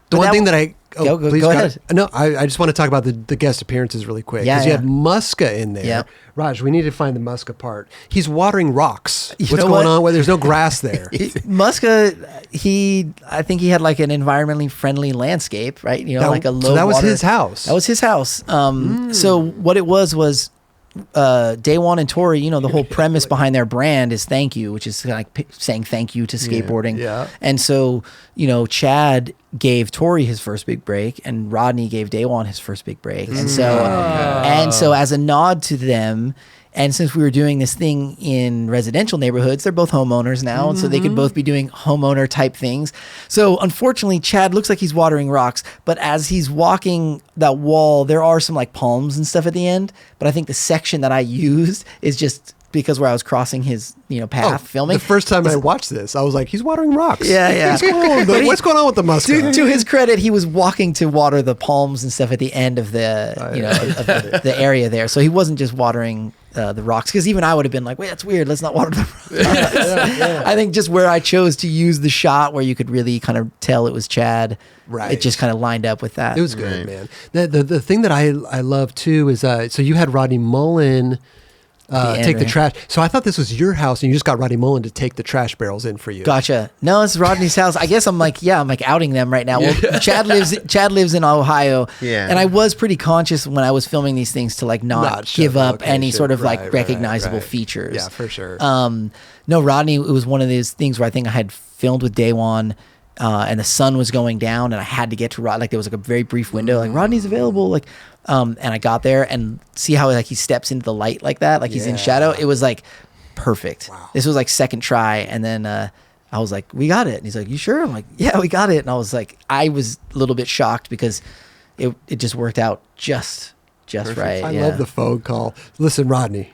The one thing that I please go ahead. No, I just want to talk about the guest appearances really quick because you had Muska in there. Yep. Raj, we need to find the Muska part. He's watering rocks. What's going on? Where there's no grass there. Muska, I think he had like an environmentally friendly landscape, right? Like a low. So that was water. his house. That was his house. So what it was Daewon and Torey, the whole premise behind their brand is thank you, which is like saying thank you to skateboarding. Yeah. And so, Chad gave Torey his first big break, and Rodney gave Daewon his first big break. And so as a nod to them, and since we were doing this thing in residential neighborhoods, they're both homeowners now, and so they could both be doing homeowner type things. So unfortunately, Chad looks like he's watering rocks, but as he's walking that wall, there are some like palms and stuff at the end. But I think the section that I used is just because where I was crossing his path filming. The first time I watched this, I was like, he's watering rocks. Yeah. What's going on with the Muska? To his credit, he was walking to water the palms and stuff at the end of the area there. So he wasn't just watering the rocks, because even I would have been like, wait, that's weird, let's not water the rocks. I think just where I chose to use the shot where you could really kind of tell it was Chad, right? It just kind of lined up with that. It was good, man. The thing that I love too is so you had Rodney Mullen take the trash. So I thought this was your house, and you just got Rodney Mullen to take the trash barrels in for you. Gotcha. No, it's Rodney's house. I guess I'm like outing them right now. Well, Chad lives in Ohio. Yeah. And I was pretty conscious when I was filming these things to like not give up any sort of like recognizable features. Yeah, for sure. No, Rodney, it was one of those things where I think I had filmed with Daewon. and the sun was going down, and I had to get to Rod. Like there was like a very brief window, like Rodney's available, like, and I got there and see how like he steps into the light like that, like he's in shadow. It was like perfect. Wow. This was like second try, and then I was like, we got it. And he's like, you sure? I'm like, yeah, we got it. And I was like, I was a little bit shocked because it just worked out just right. I love the phone call. Listen, Rodney,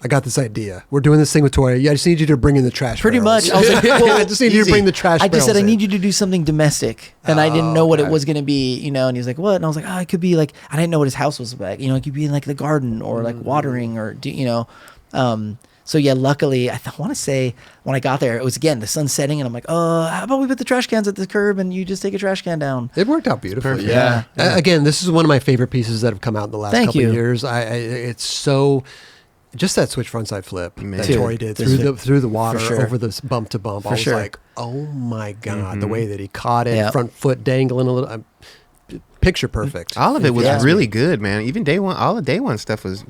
I got this idea. We're doing this thing with Torey. Yeah, I just need you to bring in the trash. Pretty barrels. much. I was like, well, I just need you to bring the trash. I just said, I barrels need in. you to do something domestic. And I didn't know what it was going to be, you know, and he was like, what? And I was like, oh, it could be like, I didn't know what his house was like. You know, it could be in like the garden or like watering or, you know. So yeah, luckily, I want to say when I got there, it was again, the sun setting and I'm like, how about we put the trash cans at the curb and you just take a trash can down. It worked out beautifully. Yeah. Again, this is one of my favorite pieces that have come out in the last couple of years. It's so... Just that switch frontside flip that Torey did through the water over this bump to bump. I was like, oh my God, the way that he caught it, front foot dangling a little. Picture perfect. All of it was really good, man. Even day one, all the day one stuff was.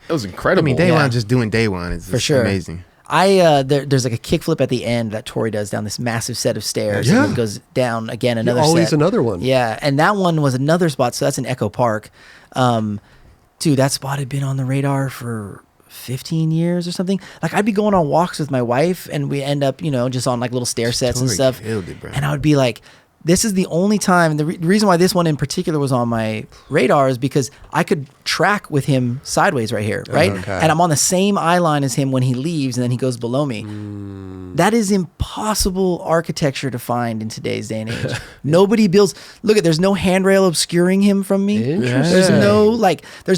It was incredible. I mean, day one, just doing day one is amazing. There's like a kickflip at the end that Torey does down this massive set of stairs. And then goes down again another set. Another one. Yeah, and that one was another spot. So that's in Echo Park. Dude, that spot had been on the radar for 15 years or something. Like I'd be going on walks with my wife and we end up, you know, just on like little stair sets and stuff. And I would be like, this is the only time, the reason why this one in particular was on my radar is because I could track with him sideways right here, right? Okay. And I'm on the same eye line as him when he leaves and then he goes below me. That is impossible architecture to find in today's day and age. Nobody builds, there's no handrail obscuring him from me. There's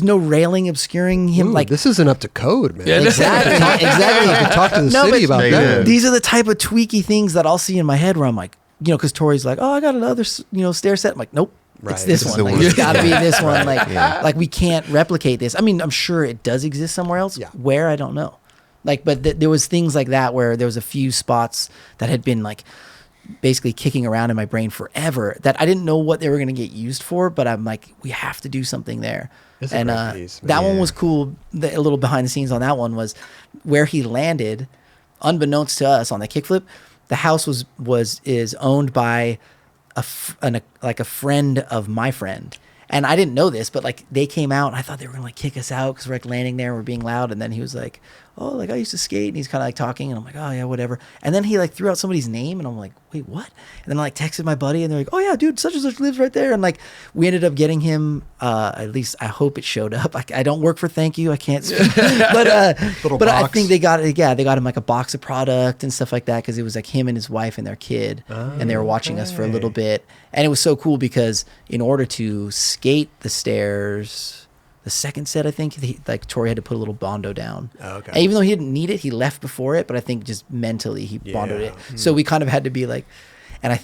no railing obscuring him. Like this isn't up to code, man. Yeah, exactly. I could talk to the city about that. These are the type of tweaky things that I'll see in my head where I'm like, you know, because Torey's like, oh, I got another, stair set. I'm like, nope, it's this one. Like, it's got to be this one. Like, like we can't replicate this. I mean, I'm sure it does exist somewhere else. Yeah. Where, I don't know. Like, but there was things like that where there was a few spots that had been like basically kicking around in my brain forever that I didn't know what they were going to get used for, but I'm like, we have to do something there. And that one was cool. A little behind the scenes on that one was where he landed, unbeknownst to us on the kickflip. The house is owned by a friend of my friend. And I didn't know this, but like they came out and I thought they were going to like kick us out because we're like landing there and we're being loud. And then he was like, oh, like I used to skate. And he's kind of like talking and I'm like, oh yeah, whatever. And then he like threw out somebody's name and I'm like, wait, what? And then I like texted my buddy and they're like, oh yeah, dude, such and such lives right there. And like we ended up getting him, at least I hope it showed up. I don't work for Thank You. I can't speak. but I think they got it. Yeah, they got him like a box of product and stuff like that because it was like him and his wife and their kid. And they were watching us for a little bit. And it was so cool because in order to skate the stairs, the second set, I think, Torey had to put a little bondo down. Okay. And even though he didn't need it, he left before it. But I think just mentally he bondoed it. So we kind of had to be like, and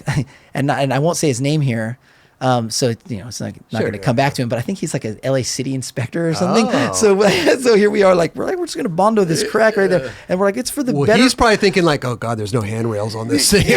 I won't say his name here. So it's not going to come back to him, but I think he's like a LA city inspector or something. Oh. So here we are, we're just going to bondo this crack right there, and we're like, it's for the better. He's probably thinking like, oh God, there's no handrails on this thing. You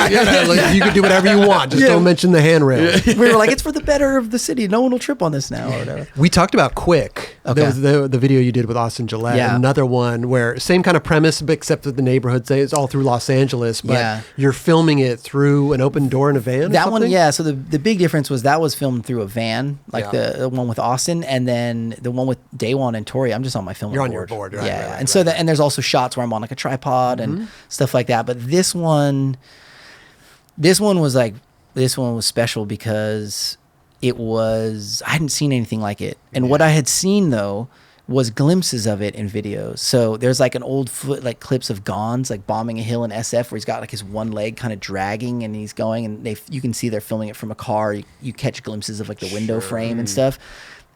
can do whatever you want, just don't mention the handrails. We were like, it's for the better of the city. No one will trip on this now or whatever. We talked about Quik. Okay. There was the video you did with Austyn Gillette. Yeah. Another one where same kind of premise, but except that the neighborhoods, it's all through Los Angeles, but you're filming it through an open door in a van. That one, yeah. So the big difference was that was filmed through a van, like the one with Austyn, and then the one with Daewon and Torey. I'm just on my filming board. You're on your board, right? Yeah, and so and there's also shots where I'm on like a tripod and stuff like that. But this one was special because I hadn't seen anything like it, and what I had seen though was glimpses of it in videos. So there's like an old clips of Gons like bombing a hill in SF where he's got like his one leg kind of dragging and he's going and you can see they're filming it from a car. You catch glimpses of like the window frame and stuff.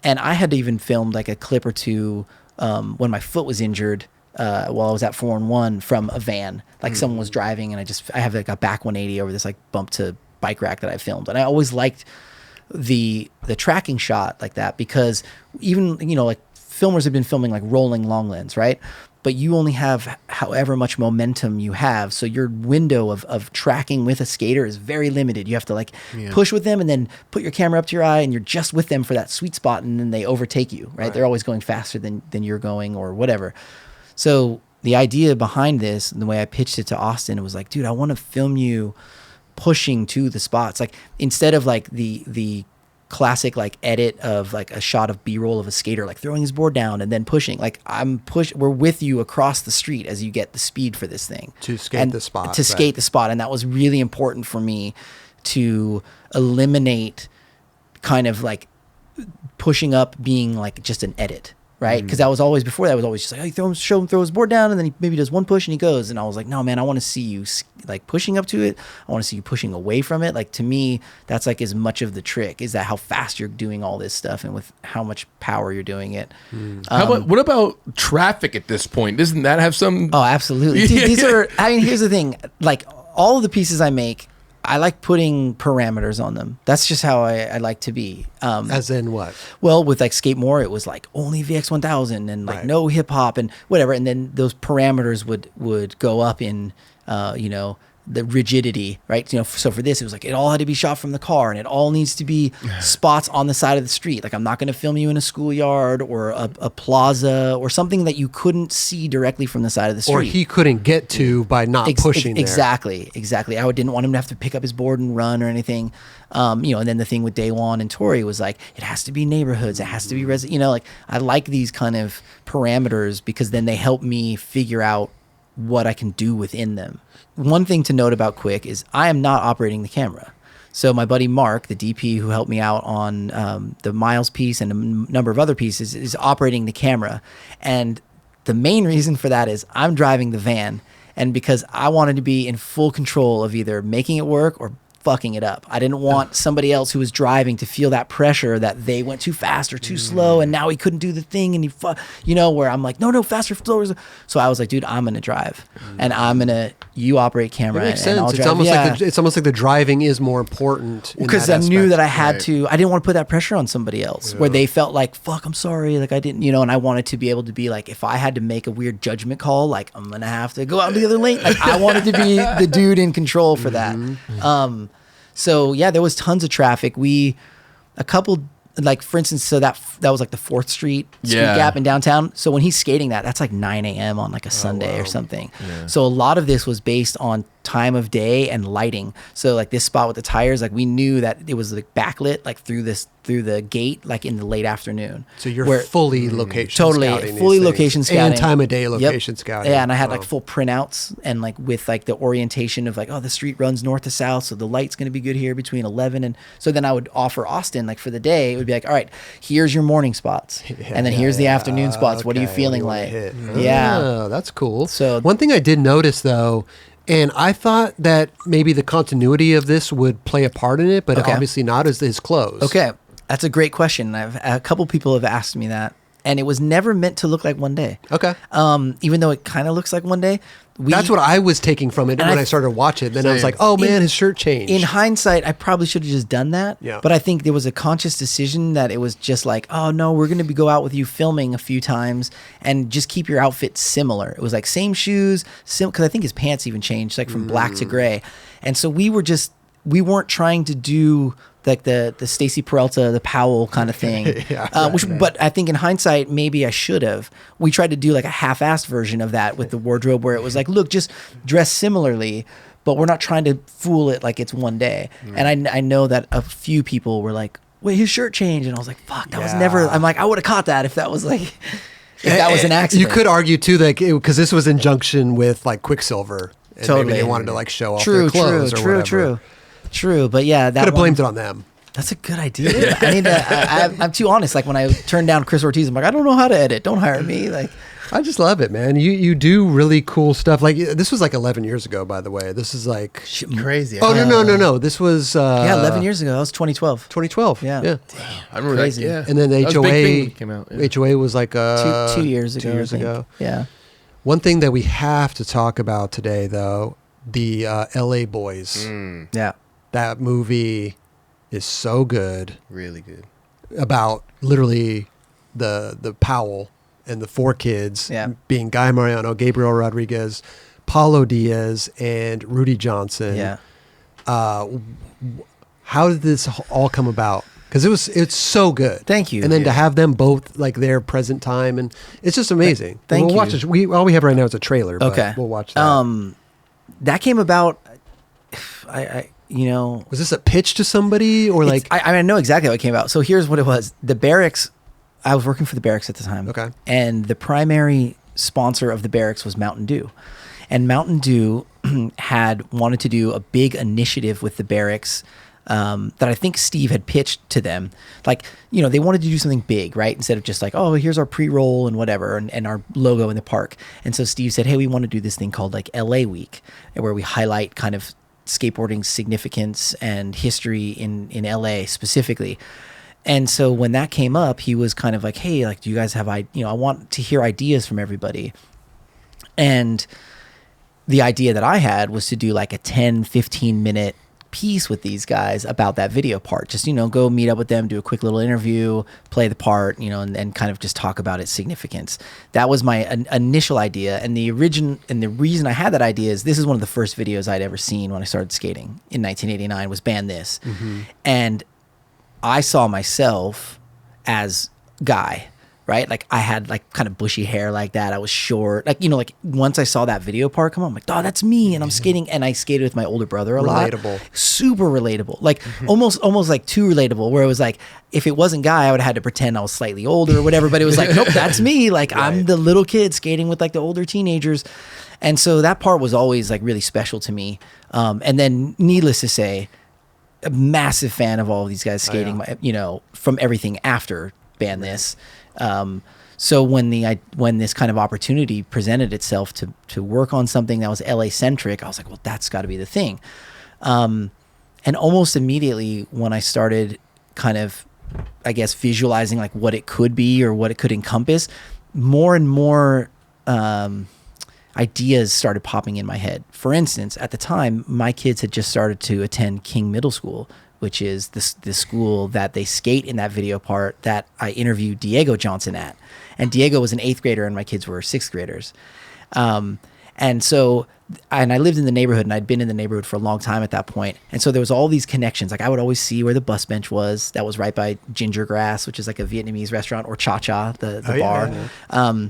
And I had to even film like a clip or two when my foot was injured while I was at 4-1 from a van. Like someone was driving and I have like a back 180 over this like bump to bike rack that I filmed. And I always liked the tracking shot like that because even, like filmers have been filming like rolling long lens, right? But you only have however much momentum you have. So your window of tracking with a skater is very limited. You have to like push with them and then put your camera up to your eye and you're just with them for that sweet spot and then they overtake you, right? They're always going faster than you're going or whatever. So the idea behind this and the way I pitched it to Austyn, it was like, dude, I want to film you pushing to the spots. Like instead of like the classic like edit of like a shot of B-roll of a skater like throwing his board down and then pushing, like we're with you across the street as you get the speed for this thing To skate the spot, to skate the spot. And that was really important for me to eliminate kind of like pushing up being like just an edit, right? Because that was always, before that was always just like, oh, throw his board down, and then he maybe does one push and he goes. And I was like, no, man, I want to see you like pushing up to it. I want to see you pushing away from it. Like to me, that's like as much of the trick, is that how fast you're doing all this stuff and with how much power you're doing it. What about traffic at this point? Doesn't that have some? Oh, absolutely. Dude, these are, I mean, here's the thing. Like all of the pieces I make, I like putting parameters on them. That's just how I like to be. As in what? Well, with like Skate More, it was like only VX1000 and like no hip hop and whatever. And then those parameters would go up in, the rigidity, right? So for this, it was like, it all had to be shot from the car and it all needs to be spots on the side of the street. Like I'm not going to film you in a schoolyard or a plaza or something that you couldn't see directly from the side of the street. Or he couldn't get to by not pushing there. Exactly. I didn't want him to have to pick up his board and run or anything. And then the thing with Daewon and Torey was like, it has to be neighborhoods. It has to be like I like these kind of parameters because then they help me figure out what I can do within them. One thing to note about Quik is I am not operating the camera. So my buddy Mark, the DP who helped me out on the Miles piece and a number of other pieces, is operating the camera. And the main reason for that is I'm driving the van. And because I wanted to be in full control of either making it work or fucking it up. I didn't want somebody else who was driving to feel that pressure that they went too fast or too slow and now he couldn't do the thing and where I'm like, no, faster, slower. So I was like, dude, I'm going to drive and you operate camera. It makes and sense. I'll It's drive. it's almost like the driving is more important. Because I knew that I had to, I didn't want to put that pressure on somebody else where they felt like, fuck, I'm sorry. Like I didn't, and I wanted to be able to be like, if I had to make a weird judgment call, like I'm going to have to go out the other lane. Like I wanted to be the dude in control for that. So yeah, there was tons of traffic. Like for instance, so that was like the 4th Street gap in downtown. So when he's skating that's like 9 a.m. on like a Sunday or something. Yeah. So a lot of this was based on time of day and lighting. So like this spot with the tires, like we knew that it was like backlit like through the gate like in the late afternoon. So you're fully location scouting fully location scouting and time of day location scouting. Yeah, and I had like full printouts and like with like the orientation of like, oh, the street runs north to south, so the light's going to be good here between 11 and so then I would offer Austyn like for the day, it would be like, all right, here's your morning spots and then here's the afternoon spots. What are you feeling like? Yeah, oh, that's cool. So one thing I did notice though, and I thought that maybe the continuity of this would play a part in it, but obviously not, as his clothes. Okay, that's a great question. A couple people have asked me that, and it was never meant to look like one day. Okay. Even though it kind of looks like one day. That's what I was taking from it when I started watching it. Then I was like, oh man, his shirt changed. In hindsight, I probably should have just done that. Yeah. But I think there was a conscious decision that it was just like, oh no, we're going to go out with you filming a few times and just keep your outfit similar. It was like same shoes, because I think his pants even changed like from black to gray. And so we weren't trying to do like the Stacy Peralta, the Powell kind of thing. But I think in hindsight, maybe I should have. We tried to do like a half-assed version of that with the wardrobe where it was like, look, just dress similarly, but we're not trying to fool it like it's one day. And I know that a few people were like, wait, his shirt changed. And I was like, fuck, that was never, I'm like, I would have caught that if that was like, if that was an accident. You could argue too that because this was in junction with like Quicksilver. And Totally. Maybe they wanted to like show off their clothes or whatever. True, but yeah, that could have blamed it on them. That's a good idea. I need to. I'm too honest. Like when I turned down Chris Ortiz, I'm like, I don't know how to edit. Don't hire me. Like, I just love it, man. You do really cool stuff. Like this was like 11 years ago, by the way. This is like crazy. Oh no. This was 11 years ago. That was 2012. 2012. Yeah. Damn. I remember Crazy. that. Yeah. And then That was a big thing when HOA it came out. Yeah. HOA was like 2 years ago. 2 years I think. ago. Yeah. One thing that we have to talk about today, though, the LA Boys. Yeah. That movie is so good. Really good. About literally the Powell and the 4 kids being Guy Mariano, Gabriel Rodriguez, Paulo Diaz, and Rudy Johnson. Yeah. How did this all come about? Because it's so good. Thank you. And then to have them both like their present time, and it's just amazing. Thank we'll you. watch this. All we have right now is a trailer. But Okay. we'll watch that. That came about. Was this a pitch to somebody or like? I know exactly how it came about. So here's what it was. The Berrics, I was working for the Berrics at the time. Okay. And the primary sponsor of the Berrics was Mountain Dew. And Mountain Dew had wanted to do a big initiative with the Berrics that I think Steve had pitched to them. Like, they wanted to do something big, right? Instead of just like, oh, here's our pre-roll and whatever and our logo in the park. And so Steve said, hey, we want to do this thing called like LA Week, where we highlight kind of skateboarding's significance and history in LA specifically. And so when that came up, he was kind of like, hey, like, do you guys have, I want to hear ideas from everybody. And the idea that I had was to do like a 10, 15 minute piece with these guys about that video part. Just, go meet up with them, do a quick little interview, play the part, and kind of just talk about its significance. That was my initial idea. And the reason I had that idea is this is one of the first videos I'd ever seen when I started skating in 1989 was Ban This. Mm-hmm. And I saw myself as Guy, right? Like I had like kind of bushy hair like that. I was short. Like, like once I saw that video part come on, I'm like, oh, that's me. And I'm skating. And I skated with my older brother a lot. Relatable. Super relatable. Like almost like too relatable, where it was like, if it wasn't Guy, I would have had to pretend I was slightly older or whatever. But it was like, nope, that's me. Like right. I'm the little kid skating with like the older teenagers. And so that part was always like really special to me. And then needless to say, a massive fan of all of these guys skating, from everything after Ban This. So when this kind of opportunity presented itself to work on something that was LA centric, I was like, well, that's got to be the thing. And almost immediately when I started kind of, I guess, visualizing like what it could be or what it could encompass, more and more ideas started popping in my head. For instance, at the time, my kids had just started to attend King Middle School, which is the school that they skate in that video part that I interviewed Diego Johnson at. And Diego was an 8th grader and my kids were 6th graders. And I lived in the neighborhood and I'd been in the neighborhood for a long time at that point. And so there was all these connections. Like I would always see where the bus bench was. That was right by Ginger Grass, which is like a Vietnamese restaurant, or Cha Cha, the bar. Yeah.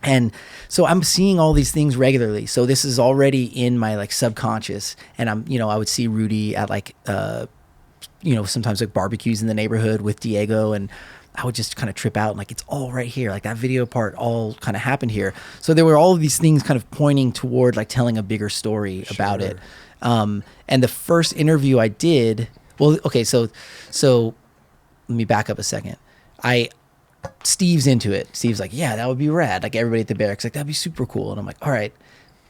And so I'm seeing all these things regularly. So this is already in my like subconscious. And I would see Rudy at like, sometimes like barbecues in the neighborhood with Diego, and I would just kind of trip out and like, it's all right here. Like that video part all kind of happened here. So there were all of these things kind of pointing toward like telling a bigger story about it. And the first interview I did, so let me back up a second. Steve's into it. Steve's like, yeah, that would be rad. Like everybody at the Berrics, like that'd be super cool. And I'm like, all right.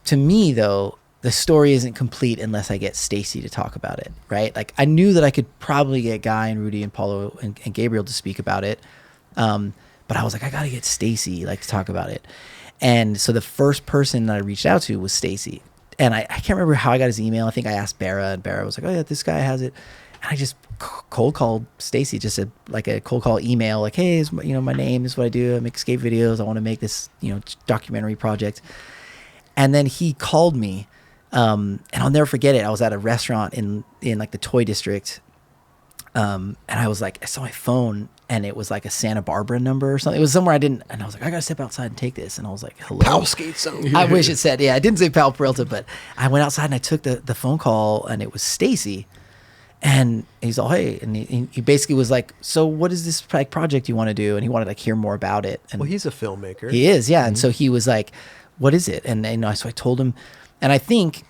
To me though, the story isn't complete unless I get Stacy to talk about it, right? Like I knew that I could probably get Guy and Rudy and Paulo and Gabriel to speak about it. But I was like, I got to get Stacy like to talk about it. And so the first person that I reached out to was Stacy. And I can't remember how I got his email. I think I asked Berra, and Berra was like, oh yeah, this guy has it. And I just cold called Stacy, just a cold call email, like, hey, my name is what I do. I make skate videos. I want to make this, documentary project. And then he called me, and I'll never forget it. I was at a restaurant in like the Toy District, and I was like, I saw my phone, and it was like a Santa Barbara number or something. It was somewhere and I was like, I gotta step outside and take this. And I was like, hello. Pal Skate Zone. I wish it said, yeah, I didn't say Pal Peralta, but I went outside and I took the phone call, and it was Stacy. And he's all, hey, and he basically was like, so what is this like project you want to do? And he wanted to like hear more about it. And well, he's a filmmaker. He is, yeah. Mm-hmm. And so he was like, what is it? And so I told him, and I think,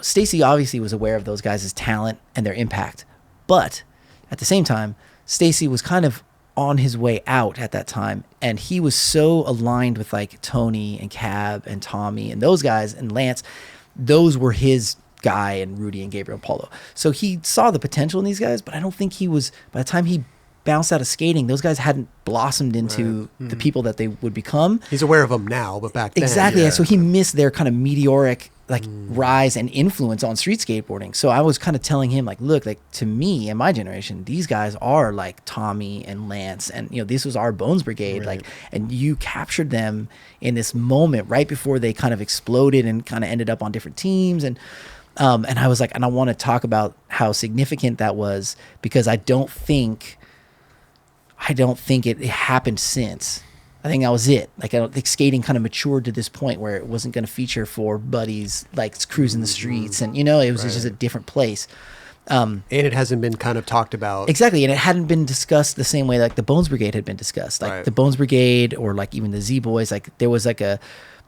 Stacy obviously was aware of those guys' talent and their impact, but at the same time, Stacy was kind of on his way out at that time, and he was so aligned with like Tony and Cab and Tommy and those guys and Lance. Those were his Guy and Rudy and Gabriel and Paulo. So he saw the potential in these guys, but I don't think he was, by the time he bounced out of skating, those guys hadn't blossomed into the people that they would become. He's aware of them now, but back then. Exactly. Yeah. So he missed their kind of meteoric rise and influence on street skateboarding. So I was kind of telling him like, look, like to me and my generation, these guys are like Tommy and Lance, and this was our Bones Brigade. Right. Like, and you captured them in this moment right before they kind of exploded and kind of ended up on different teams. And I was like, and I want to talk about how significant that was, because I don't think it happened since. I think that was it. Like, I don't think skating kind of matured to this point where it wasn't going to feature for buddies like cruising the streets, and it was just a different place. And it hasn't been kind of talked about. Exactly, and it hadn't been discussed the same way like the Bones Brigade had been discussed. Like Right. the Bones Brigade or like even the Z Boys, like there was like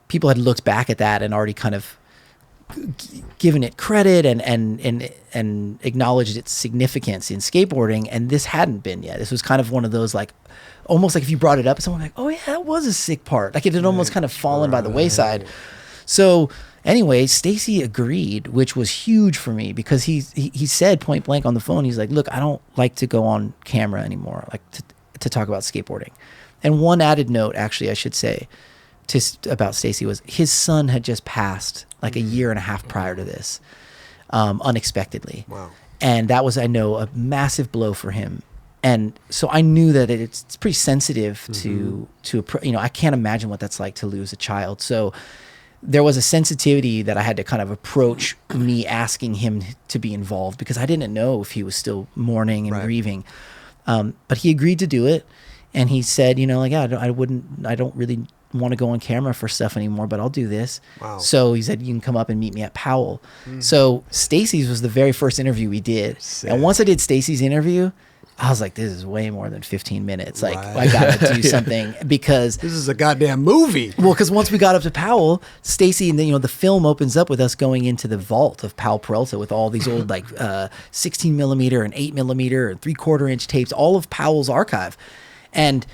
people had looked back at that and already kind of given it credit and acknowledged its significance in skateboarding, and this hadn't been yet. This was kind of one of those like almost like if you brought it up, someone like, oh yeah, that was a sick part. Like it had almost kind of fallen by the wayside. So anyway, Stacy agreed, which was huge for me because he said point blank on the phone, he's like, look, I don't like to go on camera anymore, like to talk about skateboarding. And one added note, actually, I should say, about Stacy was his son had just passed like a year and a half prior to this, unexpectedly. Wow. And that was, I know, a massive blow for him. And so I knew that it's pretty sensitive to I can't imagine what that's like to lose a child. So there was a sensitivity that I had to kind of approach me asking him to be involved because I didn't know if he was still mourning and Right. grieving. But he agreed to do it. And he said, like, yeah, I don't really want to go on camera for stuff anymore, but I'll do this. Wow. So he said, you can come up and meet me at Powell. So Stacy's was the very first interview we did. Sick. And once I did Stacy's interview, I was like, this is way more than 15 minutes. Like, Right. I got to do something because This is a goddamn movie. well, because once we got up to Powell, Stacy, and the film opens up with us going into the vault of Powell Peralta with all these old 16 millimeter and 8 millimeter and 3/4 inch tapes, all of Powell's archive. And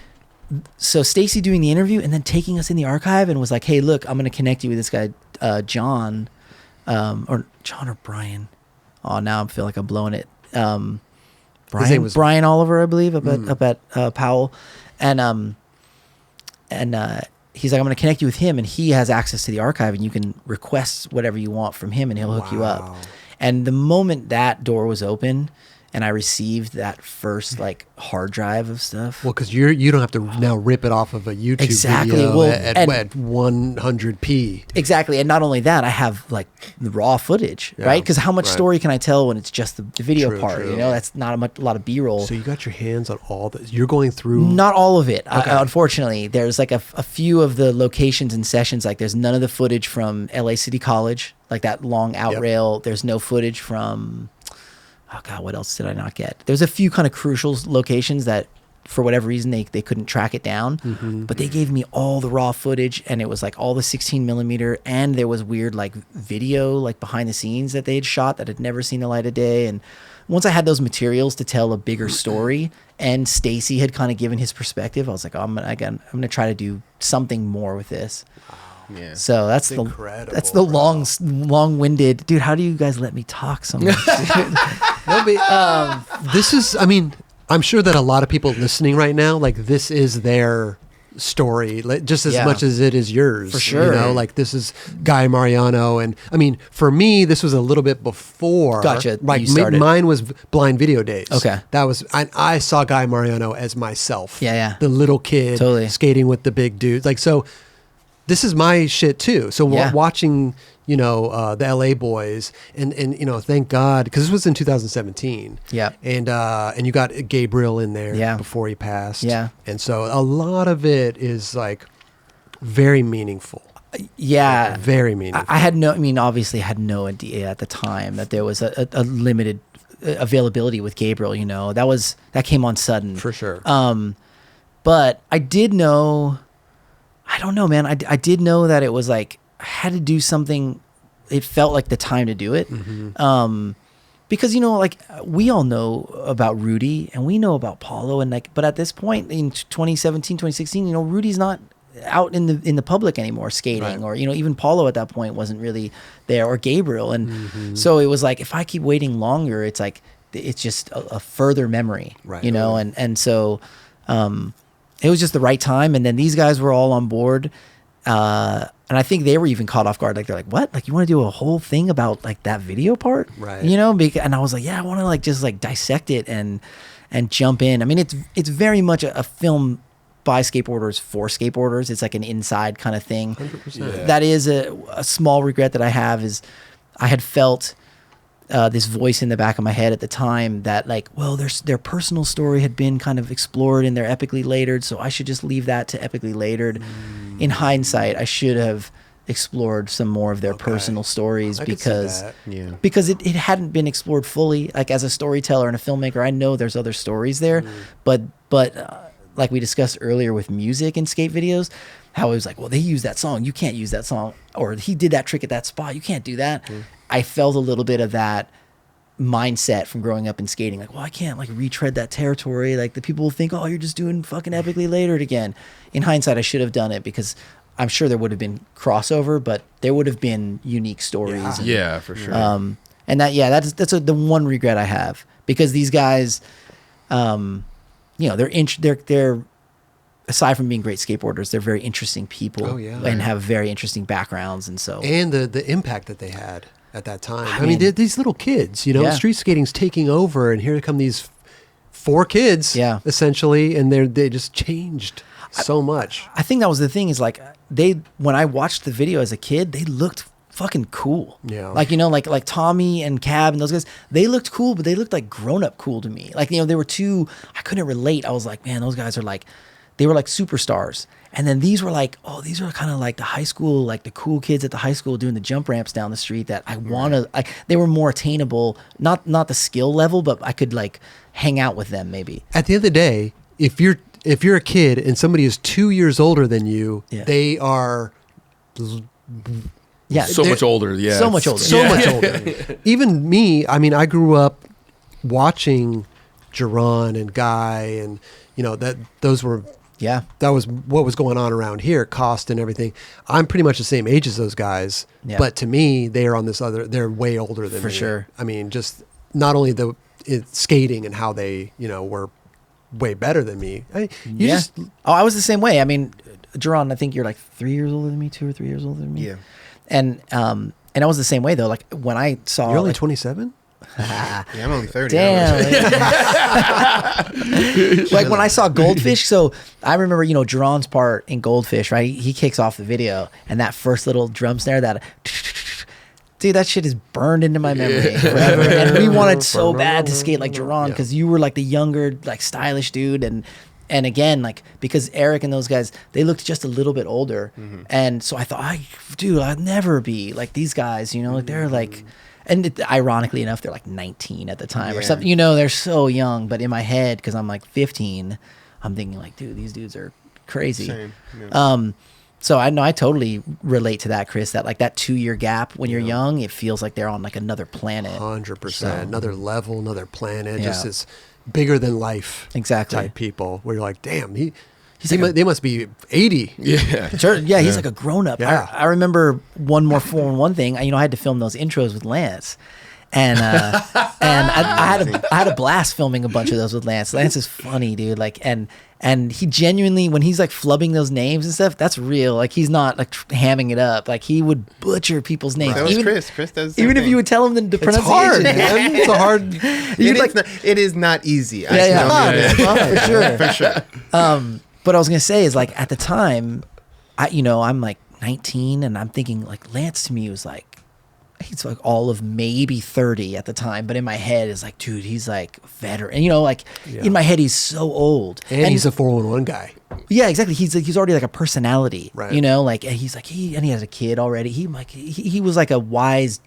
so Stacy doing the interview and then taking us in the archive and was like, hey, look, I'm going to connect you with this guy, John or Brian. Oh, now I feel like I'm blowing it. name was- Brian Oliver, I believe, up at Powell. And he's like, I'm going to connect you with him, and he has access to the archive, and you can request whatever you want from him, and he'll hook you up. Wow. And the moment that door was open, and I received that first hard drive of stuff. Well, because you don't have to now rip it off of a YouTube Exactly. video Well, at and- 100p. Exactly, and not only that, I have the raw footage, Yeah, right? Because how much right. story can I tell when it's just the video True, part? true. That's not a lot of B-roll. So you got your hands on all this. You're going through. Not all of it, Okay. unfortunately. There's a few of the locations and sessions. Like there's none of the footage from LA City College, like that long out Yep. rail. There's no footage from. Oh God, what else did I not get? There's a few kind of crucial locations that, for whatever reason, they couldn't track it down. But they gave me all the raw footage, and it was like all the 16 millimeter, and there was weird video behind the scenes that they had shot that had never seen the light of day. And once I had those materials to tell a bigger story, and Stacy had kind of given his perspective, I was like, I'm gonna try to do something more with this. Yeah. So that's incredible, that's the bro. long-winded dude. How do you guys let me talk so much? Dude? This is, I'm sure that a lot of people listening right now, this is their story, just as Yeah. much as it is yours. For sure. This is Guy Mariano. And for me, this was a little bit before. Gotcha. Like You started. mine was Blind Video Days. Okay. That was, I saw Guy Mariano as myself. Yeah, yeah. The little kid Totally. skating with the big dudes. So this is my shit too. So Yeah. watching, the LA boys and thank God, because this was in 2017. Yeah. And you got Gabriel in there Yeah. before he passed. Yeah. And so a lot of it is very meaningful. Yeah. Very meaningful. I had obviously had no idea at the time that there was a limited availability with Gabriel, that came on sudden. For sure. But I did know, I don't know, man. I did know that it was I had to do something. It felt like the time to do it. Because, we all know about Rudy and we know about Paulo but at this point in 2017, 2016, Rudy's not out in the public anymore skating, Right. or, even Paulo at that point wasn't really there, or Gabriel. And so it was if I keep waiting longer, it's it's just a further memory, Right. and so, it was just the right time. And then these guys were all on board. And I think they were even caught off guard. They're like, what? You want to do a whole thing about that video part? Right. And I was like, yeah, I want to just dissect it and jump in. It's very much a film by skateboarders for skateboarders. It's an inside kind of thing. 100%. Yeah. That is a small regret that I have, is I had felt this voice in the back of my head at the time that their personal story had been kind of explored in their Epically Latered, so I should just leave that to Epically Latered. In hindsight, I should have explored some more of their personal stories I could see because that. Yeah. because it hadn't been explored fully. Like as a storyteller and a filmmaker, I know there's other stories there, but like we discussed earlier with music and skate videos, how it was like, well, they use that song, you can't use that song, or he did that trick at that spot, you can't do that. I felt a little bit of that mindset from growing up in skating, like, well, I can't like retread that territory, like the people will think, oh, you're just doing fucking epically later again. In hindsight, I should have done it because I'm sure there would have been crossover, but there would have been unique stories. Yeah, for sure. And that's the one regret I have, because these guys, they're aside from being great skateboarders, they're very interesting people. Oh, yeah. And have very interesting backgrounds, and so And the impact that they had at that time. I mean, mean, these little kids, Yeah. street skating's taking over, and here come these 4 kids, Yeah. essentially, and they just changed so much. I think that was the thing, is like when I watched the video as a kid, they looked fucking cool. Yeah. Like, like Tommy and Cab and those guys, they looked cool, but they looked like grown up cool to me. Like, they were I couldn't relate. I was like, man, those guys are like, they were like superstars. And then these were like, oh, these are kind of like the high school, like the cool kids at the high school doing the jump ramps down the street that I want to, like, they were more attainable, not the skill level, but I could like hang out with them maybe. At the end of the day, if you're a kid and somebody is 2 years older than you, Yeah. they are Yeah. So much older. Yeah. So much older. so much older. Even me, I mean, I grew up watching Jerron and Guy, and Yeah. that was what was going on around here, Cost and everything. I'm pretty much the same age as those guys, Yeah. but to me, they are on this they're way older than For me. sure. I mean, just not only skating and how they, were way better than me. I was the same way. I mean, Jerron, I think you're like 3 years older than me, 2 or 3 years older than me. Yeah. And I was the same way though. Like when I saw, You're only like, 27? Yeah, I'm only 30. damn. Like when I saw Goldfish, so I remember, Jerron's part in Goldfish, right? He kicks off the video, and that first little drum snare, that dude, that shit is burned into my memory forever. And we wanted so bad to skate like Jerron, because you were like the younger, like stylish dude, and again, like, because Eric and those guys, they looked just a little bit older, and so I thought, I'd never be like these guys, like they're like. And ironically enough, they're like 19 at the time or Yeah. something. They're so young. But in my head, because I'm like 15, I'm thinking like, dude, these dudes are crazy. Same, yeah. So I know I totally relate to that, Chris. That like that 2-year gap when you're young, it feels like they're on like another planet. 100%. Another level, another planet. Yeah. Just this bigger than life Exactly. type people where you're like, damn, They must be 80. Yeah. Sure. Yeah, he's like a grown up. Yeah. I remember one more 4-in-1 thing. I had to film those intros with Lance, and I had a blast filming a bunch of those with Lance. Lance is funny, dude. Like, and he genuinely, when he's like flubbing those names and stuff, that's real. Like, he's not like hamming it up. Like, he would butcher people's names. That was Chris. Chris does the same even if thing. you would tell him the It's hard, pronunciation. man. It's a hard. It is not easy. Yeah. For sure. For sure. But I was gonna say is like at the time, I'm like 19 and I'm thinking like Lance to me was like, he's like all of maybe 30 at the time, but in my head is like, dude, he's like veteran. In my head he's so old. And he's a 411 guy. Yeah, exactly. He's already like a personality. Right. Like he's like he has a kid already. He was like a wise,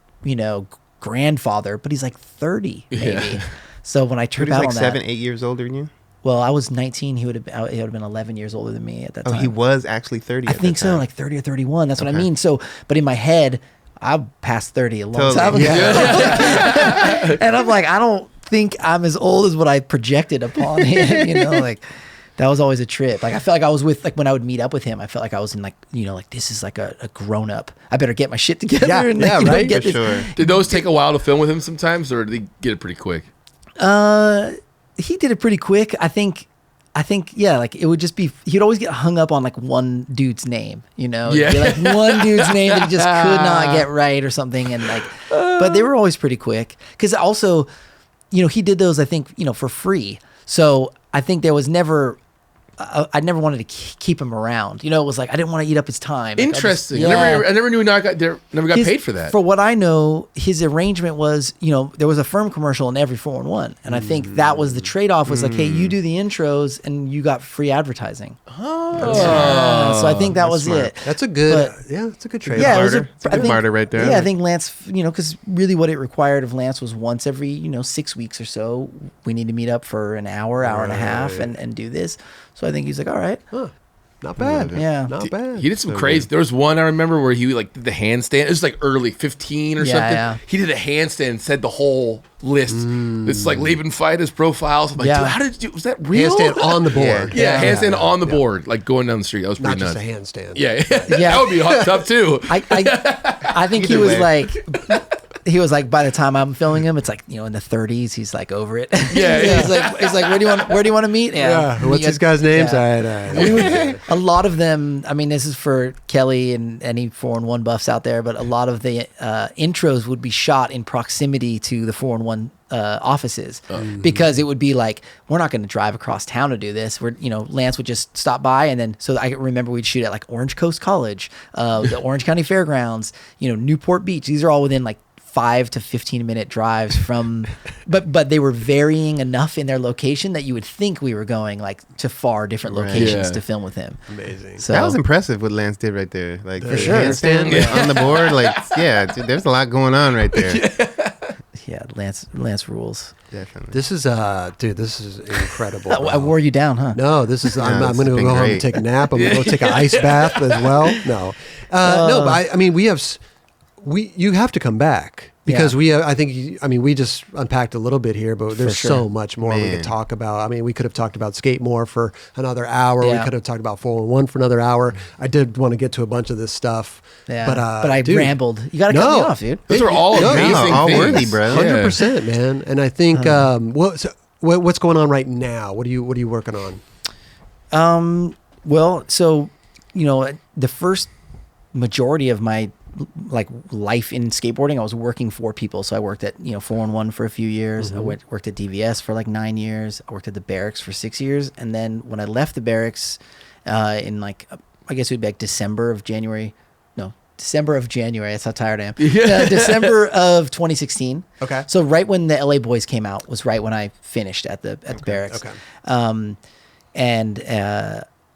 grandfather, but he's like 30 maybe. Yeah. So when I trip He was out like on that, 7-8 years older than you. well, I was 19. He would have been 11 years older than me at that Oh, time. he was actually 30. I at think that so, time. like 30 or 31. That's what I Okay. mean. So, but in my head, I passed 30 a long Totally. time ago. And I'm like, I don't think I'm as old as what I projected upon him. Like that was always a trip. Like I felt like I was with, like when I would meet up with him, I felt like I was in like, like this is like a grown up. I better get my shit together. Yeah, and yeah, like, right? get For this. sure. Did those take a while to film with him sometimes, or did they get it pretty quick? He did it pretty quick. I think, yeah, like it would just be, he'd always get hung up on like one dude's name, It'd Yeah. be like one dude's name that he just could not get right or something. And like, but they were always pretty quick. Cause also, he did those, I think, for free. So I think there was never I never wanted to keep him around. You know, it was like I didn't want to eat up his time. Like, Interesting. yeah. I never knew never got paid for that. For what I know, his arrangement was, you know, there was a firm commercial in every 4-in-1, and I think that was the trade-off. Was like, hey, you do the intros, and you got free advertising. So I think that was smart. it. That's a good, But- that's a good trade. Yeah, it was Barter. It's a I good think- barter right there. Yeah, I think Lance, you know, because really what it required of Lance was once every, you know, 6 weeks or so, we need to meet up for an hour and a half and do this. So I think he's like, all right. Huh. Not bad. Yeah. Not bad. He did some crazy. There was one I remember where he like did the handstand. It was like early 15 or Yeah, something. yeah. He did a handstand and said the whole list. It's like Leben Fighters profiles. I'm like, Yeah. dude, how did you do? Was that real? Handstand on the board. Yeah, handstand on the board, like going down the street. That was Not pretty just a nuts. handstand. Yeah, Yeah. that would be tough too. I think he Either was way. like by the time I'm filming him, it's like, you know, in the 30s, he's like over it. Yeah, he's like, where do you want to meet? Yeah. What's this guy's names? All right. A lot of them, I mean, this is for Kelly and any 4-in-1 buffs out there, but a lot of the intros would be shot in proximity to the 4-in-1 offices because it would be like, we're not going to drive across town to do this. Lance would just stop by, and then so I remember we'd shoot at like Orange Coast College, the Orange County Fairgrounds, you know, Newport Beach. These are all within like 5 to 15-minute drives from, but they were varying enough in their location that you would think we were going like to far different locations Yeah. to film with him. Amazing. So That was impressive what Lance did right there. Like the sure. handstand on the board. Like, yeah, dude, there's a lot going on right there. yeah, Lance rules. Definitely. This is this is incredible. I bro. wore you down, huh? No, this is. I'm this going to has go been home and great. take a nap. I'm going to go take an ice bath as well. No, no. But I mean, you have to come back because Yeah. we just unpacked a little bit here, but there's sure. so much more we Man. could talk about. I mean, we could have talked about skate more for another hour. Yeah. We could have talked about 4-in-1 for another hour. I did want to get to a bunch of this stuff. Yeah, but I dude, rambled. You got to cut me off, dude. Those are all No, amazing all things. worthy, bro. 100%, man. And I think what's going on right now? What are you working on? Well, so, you know, the first majority of my like life in skateboarding, I was working for people. So I worked at, you know, 4-in-1 for a few years. I worked at DVS for like 9 years. I worked at the Berrics for 6 years. And then when I left the Berrics in like, I guess it would be like December of January. That's how tired I am. December of 2016. Okay. So right when the LA Boys came out was right when I finished at the Berrics. Okay. And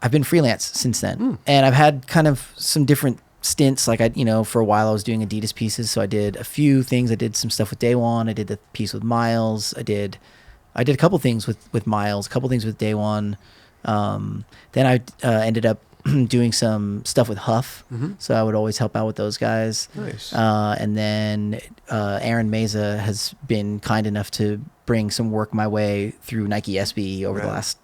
I've been freelance since then, and I've had kind of some different stints. Like for a while I was doing Adidas pieces, so I did a few things. I did some stuff with Daewon. I did the piece with Miles. I did a couple things with Miles, a couple things with Daewon. Then I ended up doing some stuff with Huff, so I would always help out with those guys. Nice. And then Aaron Meza has been kind enough to bring some work my way through Nike SB over the last,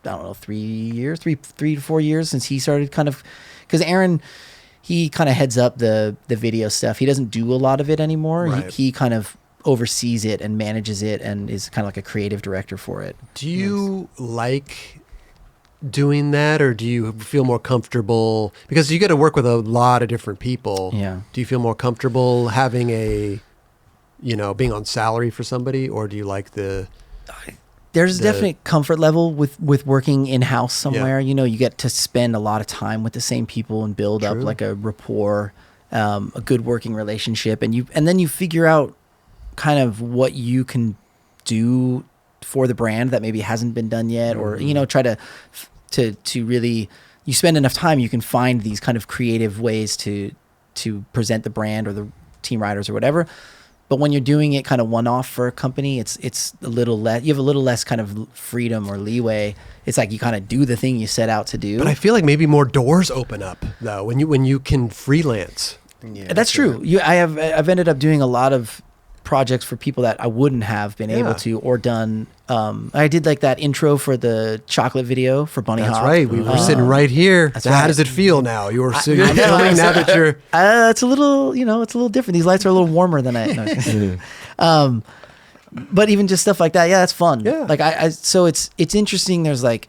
I don't know, 3 to 4 years since he started kind of, because Aaron, he kind of heads up the video stuff. He doesn't do a lot of it anymore. Right. He kind of oversees it and manages it and is kind of like a creative director for it. Do you like doing that, or do you feel more comfortable because you got to work with a lot of different people? Yeah. Do you feel more comfortable having being on salary for somebody, or do you like There's a definite comfort level with working in-house somewhere. Yeah. You know, you get to spend a lot of time with the same people and build up True. like a rapport, a good working relationship, and then you figure out kind of what you can do for the brand that maybe hasn't been done yet, or try to really, you spend enough time, you can find these kind of creative ways to present the brand or the team riders or whatever. But when you're doing it kind of one-off for a company, it's a little less. You have a little less kind of freedom or leeway. It's like you kind of do the thing you set out to do. But I feel like maybe more doors open up though when you can freelance. Yeah, That's true. I've ended up doing a lot of projects for people that I wouldn't have been able to or done. I did like that intro for the chocolate video for Bunny That's Hop. right. We were sitting right here. That's Now, How right. does it feel now? You're I filming know. now that you're. It's a little, it's a little different. These lights are a little warmer than but even just stuff like that, that's fun. Yeah. Like so it's interesting. There's like,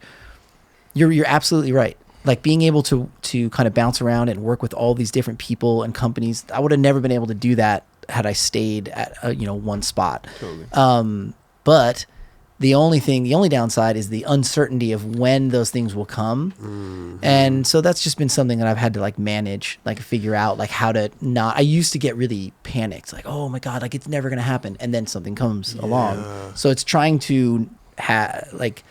you're absolutely right. Like being able to kind of bounce around and work with all these different people and companies. I would have never been able to do that had I stayed at one spot. Totally. But The only downside is the uncertainty of when those things will come. And so that's just been something that I've had to like manage, like figure out like how to not, I used to get really panicked, like, oh my God, like it's never going to happen. And then something comes along. So it's trying to like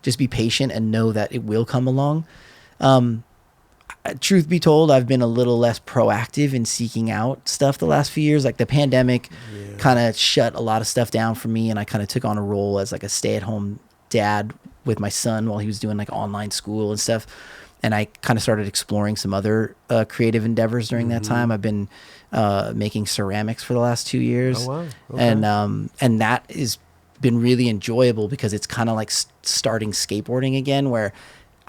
just be patient and know that it will come along. Truth be told, I've been a little less proactive in seeking out stuff the last few years. Like the pandemic kind of shut a lot of stuff down for me, and I kind of took on a role as like a stay-at-home dad with my son while he was doing like online school and stuff. And I kind of started exploring some other creative endeavors during that time. I've been making ceramics for the last 2 years. Oh, wow. Okay. And that has been really enjoyable because it's kind of like starting skateboarding again, where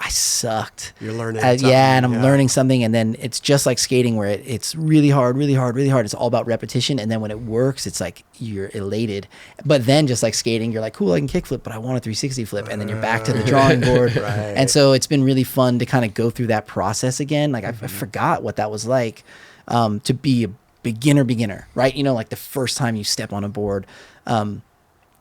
I sucked. You're learning. And I'm learning something. And then it's just like skating where it's really hard, really hard, really hard. It's all about repetition. And then when it works, it's like you're elated. But then just like skating, you're like, cool, I can kickflip, but I want a 360 flip. And then you're back to the drawing board. Right. And so it's been really fun to kind of go through that process again. Like I forgot what that was like to be a beginner, right? You know, like the first time you step on a board.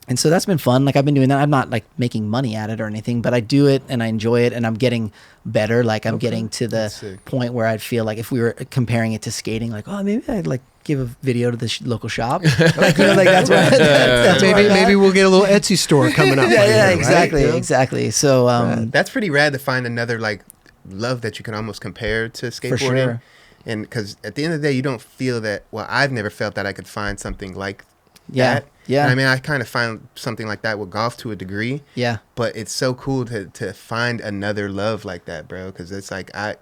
And so that's been fun. Like I've been doing that. I'm not like making money at it or anything, but I do it and I enjoy it and I'm getting better. Like I'm getting to the point where I'd feel like if we were comparing it to skating, like, oh, maybe I'd like give a video to the local shop. Like, you know, like that's where that's maybe we'll get a little Etsy store coming up. Exactly. So that's pretty rad to find another like love that you can almost compare to skateboarding. For sure. And because at the end of the day, you don't feel that, well, I've never felt that I could find something like that. Yeah. And I mean, I kind of find something like that with golf to a degree. Yeah. But it's so cool to find another love like that, bro. Because it's like, I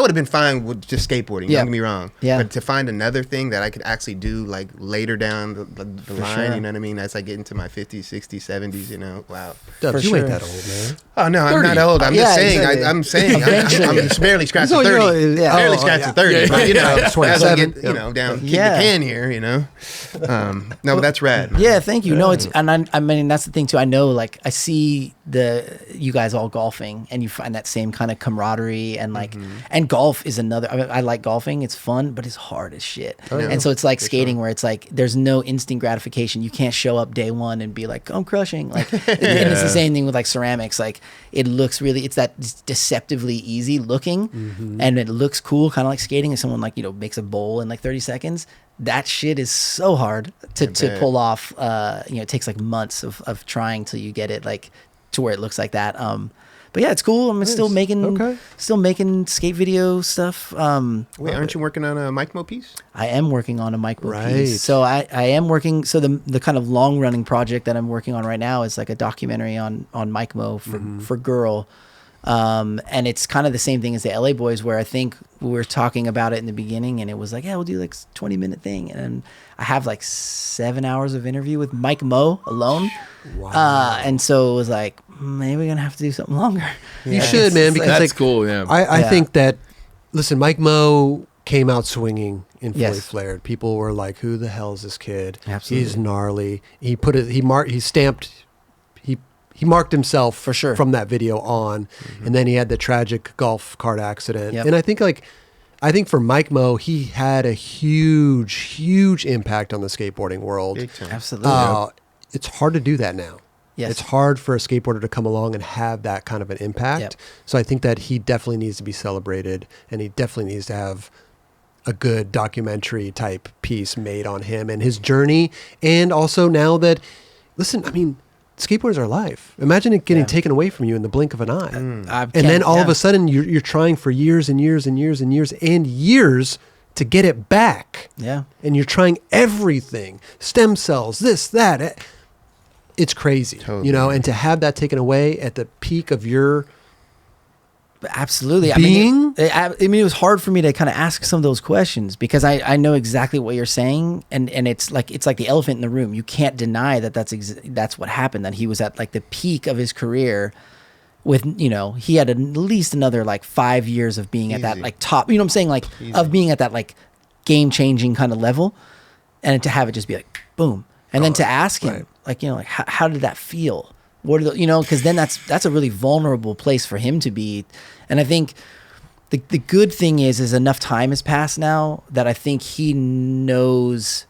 would have been fine with just skateboarding. Don't get me wrong. Yeah. But to find another thing that I could actually do like later down the line, you know what I mean? As I get into my 50s, 60s, 70s, you know, wow. Dubs, you ain't that old, man. Oh, no, 30. I'm not old. I'm just saying. Exactly. I'm saying. I'm just barely scratching 30. Yeah. Barely scratching 30. But, you know, as I get, you know, down, kick the can here, you know. No, but that's rad. Yeah, thank you. No, it's, and I mean, that's the thing too. I know, like, I see you guys all golfing and you find that same kind of camaraderie and like, and golf is another, I mean, I like golfing. It's fun, but it's hard as shit. And so it's like skating where it's like, there's no instant gratification. You can't show up day one and be like, I'm crushing. Like, and it's the same thing with like ceramics. Like it looks really, it's that deceptively easy looking and it looks cool. Kind of like skating and someone like, you know, makes a bowl in like 30 seconds. That shit is so hard to pull off. You know, it takes like months of trying till you get it like to where it looks like that. But yeah, it's cool. I'm still making skate video stuff. Wait, aren't you working on a Mike Mo piece? I am working on a Mike Mo piece. So I am working. So the kind of long running project that I'm working on right now is like a documentary on Mike Mo for Girl. And it's kind of the same thing as the LA Boys, where I think we were talking about it in the beginning and it was like, yeah, we'll do like 20-minute thing. And I have like 7 hours of interview with Mike Mo alone. Wow. And so it was like, maybe we're going to have to do something longer. You should, man, because that's like, cool. Yeah. I think that, listen, Mike Mo came out swinging in Fully Flared. People were like, who the hell is this kid? Absolutely. He's gnarly. He marked himself for sure from that video on, and then he had the tragic golf cart accident. And I think for Mike Mo, he had a huge impact on the skateboarding world. Absolutely. It's hard to do that now. Yes. It's hard for a skateboarder to come along and have that kind of an impact. Yep. So I think that he definitely needs to be celebrated, and he definitely needs to have a good documentary type piece made on him and his journey. And also now that, listen, I mean, skateboarders are life. Imagine it getting taken away from you in the blink of an eye. And then all of a sudden you're trying for years and years and years and years and years to get it back. Yeah. And you're trying everything, stem cells, this, that. It's crazy, you know, and to have that taken away at the peak of your absolutely being. I mean, it was hard for me to kind of ask some of those questions because I know exactly what you're saying, and it's like the elephant in the room. You can't deny that that's what happened. That he was at like the peak of his career. With, you know, he had at least another like 5 years of being at that like top. You know what I'm saying? Like of being at that like game changing kind of level, and to have it just be like boom, and then to ask him like, you know, like how did that feel? What are the, you know, because then that's a really vulnerable place for him to be. And I think the good thing is enough time has passed now that I think he knows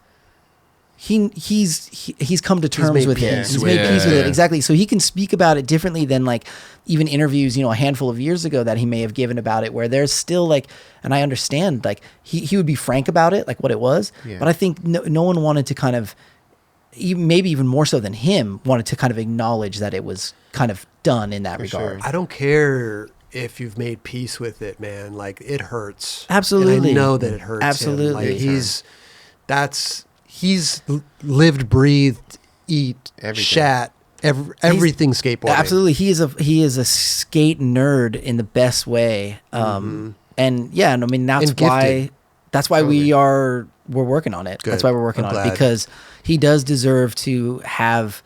he's come to terms made with it. peace He's with made it. peace with Yeah. it. Exactly. So he can speak about it differently than like even interviews, a handful of years ago that he may have given about it, where there's still like, and I understand, like he would be frank about it, like what it was. Yeah. But I think no one wanted to kind of, maybe even more so than him, wanted to kind of acknowledge that it was kind of done in that regard. sure. I don't care if you've made peace with it, man. Like it hurts. Absolutely. And I know that it hurts. Absolutely. Him. Like he's lived, breathed, eat, Everything. shat, everything skateboarding. Absolutely, he is a skate nerd in the best way. And yeah, and I mean that's And why gifted. we're working on it. Good. That's why we're working I'm on glad. it, because he does deserve to have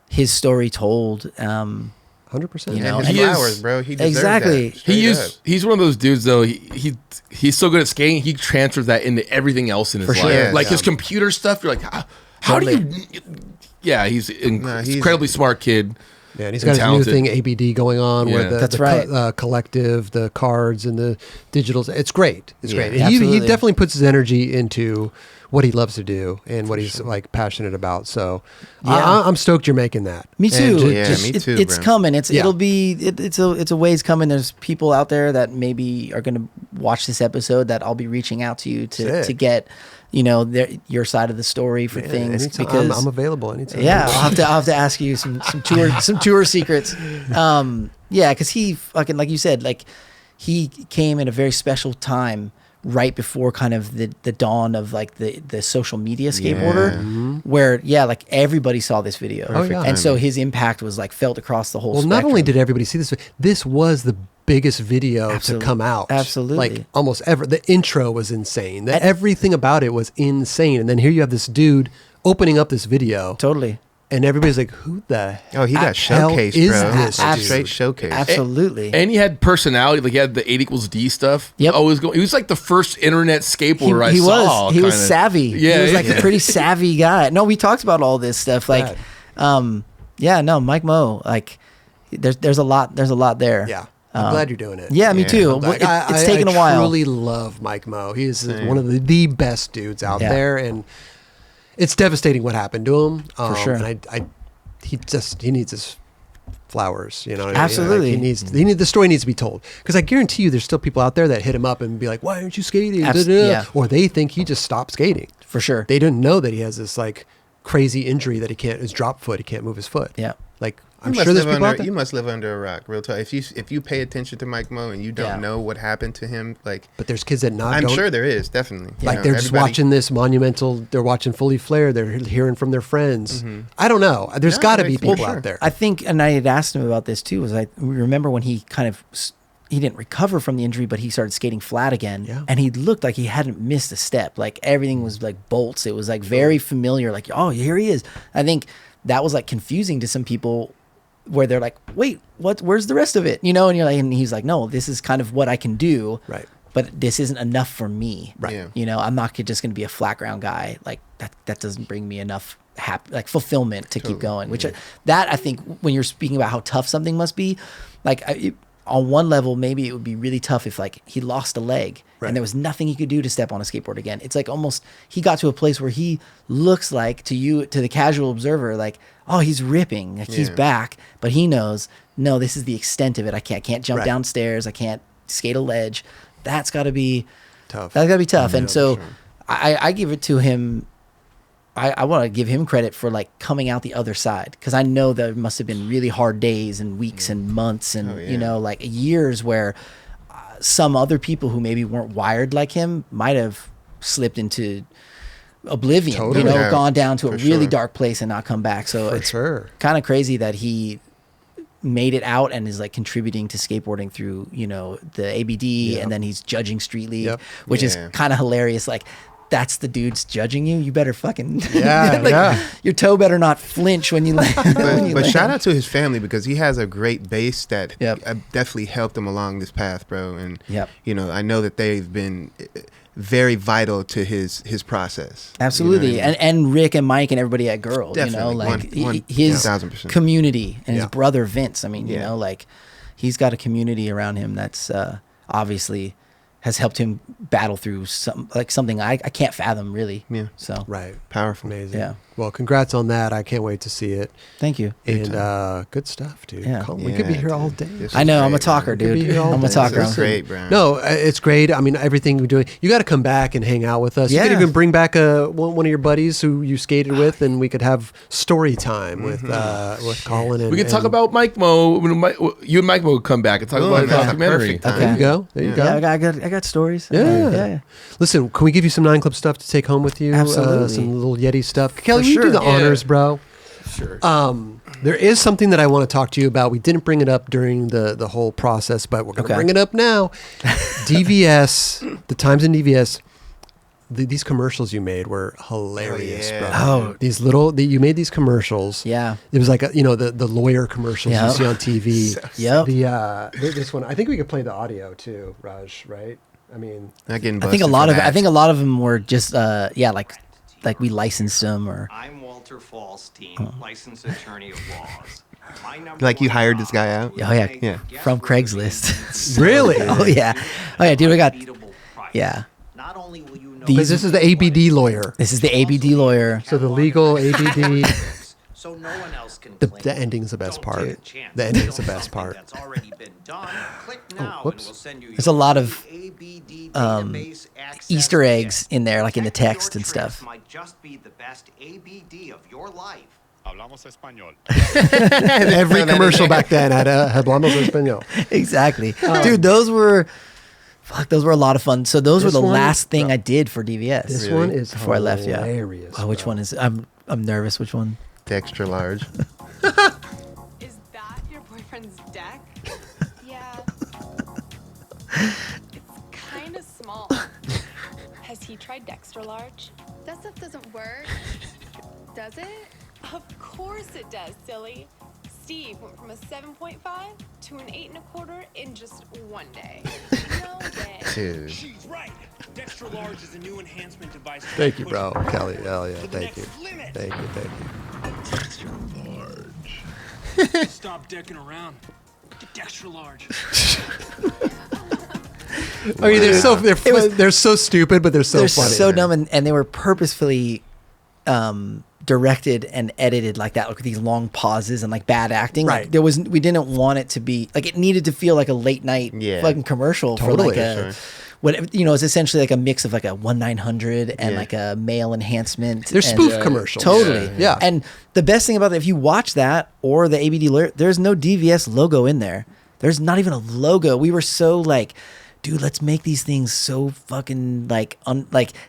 his story told. 100%. You know, And his He is- flowers, bro. He deserves Exactly. that. Straight up. He's one of those dudes though. He's so good at skating. He transfers that into everything else in his For life. sure. Yeah. Like his computer stuff. You're like, how do you? Yeah, he's incredibly smart kid. Yeah, and he's and got his new talented. thing, ABD, going on Yeah. where That's right. collective, the cards and the digitals. It's great. It's Yeah. great. And he Absolutely. definitely puts his energy into what he loves to do and what he's like passionate about. So Yeah. I'm stoked you're making that. Me And too. Yeah, me too, It's bro. coming. Yeah. It's a ways coming. There's people out there that maybe are going to watch this episode that I'll be reaching out to you to Sick. get, your side of the story for things, anytime. because I'm available anytime. yeah, I'll have to ask you some tour secrets. Yeah, because he fucking, like you said, like he came at a very special time right before kind of the dawn of like the social media skateboarder, where like everybody saw this video. Perfect And so timing. his impact was like felt across the whole Well, spectrum. not only did everybody see this was the biggest video Absolutely. to come out. Absolutely. Like almost ever. The intro was insane. Everything about it was insane. And then here you have this dude opening up this video. Totally. And everybody's like, who the Oh, he got hell showcased, is bro. this Like, dude? straight showcase. Absolutely. And he had personality. Like he had the 8 = D stuff. Yep. Always going. He was like the first internet skateboarder I he saw. was. He was kinda. savvy. Yeah, he was like yeah. a pretty savvy guy. No, we talked about all this stuff. Like, Mike Mo. Like, there's a lot there. Yeah. I'm glad you're doing it. Yeah, me Yeah, too. I'm glad- It's taken a while. I truly love Mike Mo. He is one of the best dudes out Yeah. there. And it's devastating what happened to him. For sure. And he needs his flowers, you know what Absolutely. I mean? Like the story needs to be told, because I guarantee you there's still people out there that hit him up and be like, why aren't you skating? Yeah. Or they think he just stopped skating. For sure. They didn't know that he has this like crazy injury that his drop foot, he can't move his foot. Yeah. Like I'm You must sure there's live people out under, there. you must live under a rock, real talk. If you pay attention to Mike Mo and you don't Yeah. know what happened to him, like But there's kids that I'm don't. sure there is, definitely. You Like know, they're just everybody- watching this monumental. They're watching Fully Flared. They're hearing from their friends. I don't know. There's Yeah, got to that be makes- people well, sure. out there. I think, and I had asked him about this too, was I remember when he kind of, he didn't recover from the injury, but he started skating flat again. Yeah. And he looked like he hadn't missed a step. Like everything was like bolts. It was like very familiar. Like, oh, here he is. I think that was like confusing to some people, where they're like, wait, where's the rest of it? And you're like, and he's like, no, this is kind of what I can do. Right. But this isn't enough for me. Right. Yeah. I'm not just going to be a flat ground guy. Like that doesn't bring me enough fulfillment to keep going, which that I think when you're speaking about how tough something must be, like on one level, maybe it would be really tough if like he lost a leg Right. and there was nothing he could do to step on a skateboard again. It's like almost he got to a place where he looks like to the casual observer, like, oh, he's ripping, like he's Yeah. back, but he knows, no, this is the extent of it. I can't jump Right. downstairs. I can't skate a ledge. That's got to be Tough. That's got to be tough. And for so sure. I give it to him. I want to give him credit for like coming out the other side, because I know there must have been really hard days and weeks and months and Oh, yeah. like years where some other people who maybe weren't wired like him might have slipped into oblivion, Totally. Yeah, gone down to a for really sure. dark place and not come back. So For it's sure. kind of crazy that he made it out and is like contributing to skateboarding through the ABD, Yep. and then he's judging Street League, Yep. which is Yeah. kind of hilarious. Like, that's the dude's judging you. You better fucking Yeah, like, yeah. your toe better not flinch when you land. But shout out to his family, because he has a great base that Yep. definitely helped him along this path, bro. And Yep. I know that they've been very vital to his process. Absolutely. You know what I mean? And Rick and Mike and everybody at Girl, Definitely. like One- his 1000%. community and his Yeah. brother Vince. I mean, Yeah. like he's got a community around him that's obviously has helped him battle through something I can't fathom really. Yeah. So Right. Powerful. Amazing. Yeah. Well, congrats on that. I can't wait to see it. thank you. And good stuff, dude. Yeah. Colin, we could be Yeah, here all dude. day. This I is know I'm a great, talker, We could be dude. here all I'm a day. talker. This is great, bro. No, it's great. I mean, everything we're doing. You got to come back and hang out with us. You Yeah. could even bring back one of your buddies who you skated with, and we could have story time with Colin. And We could talk and- about Mike Mo. You and Mike Mo would come back and talk about his that's a documentary. perfect time. There you go. There you go. Yeah, I got stories. Yeah. Listen, can we give you some 9 Club stuff to take home with you? Absolutely. Some little Yeti stuff. Kelly, For will you do sure. the Yeah. honors, bro? Sure. There is something that I want to talk to you about. We didn't bring it up during the whole process, but we're going to Okay. bring it up now. DVS, the times in DVS, these commercials you made were hilarious, Oh, bro. yeah. Oh. You made these commercials. Yeah. It was like, the lawyer commercials Yeah. you see on TV. Yep. This one, I think we could play the audio too, Raj, right? I mean, Not getting I think a busted lot for of that. I think a lot of them were just like we licensed them or I'm Walter Falstein, licensed attorney of laws. My number Like you one hired this job guy out? is Oh, yeah. to make Yeah. guest from reviews Craigslist. Really? Oh yeah. Oh yeah, dude, we got unbeatable price. yeah. Not only will you know These- but this is the ABD lawyer. This is the ABD lawyer. So the legal ABD. so no one else can The- claim the it. ending's the best Don't part. take a chance. The ending's Steal the best something part. That's already been done. Click now and whoops. we'll send you There's a your lot of, free ABD um, database access Easter eggs kit. in there, like in the Protect text your and trips stuff. Might just be the best ABD of your life. Hablamos español. Every commercial back then had hablamos español. Exactly. Dude, those were a lot of fun. So those were This the one- last thing I did for DVS. This Really? one is Before I left, yeah. hilarious. Oh, which bro. one is I'm nervous. Which one? The extra large. Is that your boyfriend's deck? Yeah. It's kind of small. Has he tried Dextra Large? That stuff doesn't work. Does it? Of course it does, silly. Steve went from a 7.5 to an 8 1/4 in just one day. No way. Dude. She's right. Dextra Large is a new enhancement device. Thank you, bro. Kelly. Hell yeah. To the Thank you. next limit. Thank you. Stop decking around. Get Dextra Large. I mean, they're so stupid, but they're so They're funny. so dumb, and they were purposefully directed and edited like that, like with these long pauses and like bad acting. Right. Like we didn't want it to be like it needed to feel like a late night Yeah. fucking commercial for Totally. like a. Sure. What it's essentially like a mix of like a 1-900 and Yeah. like a male enhancement. They're and- spoof commercials. Totally. Yeah. And the best thing about that, if you watch that or the ABD alert, there's no DVS logo in there. There's not even a logo. We were so like, dude, let's make these things so fucking like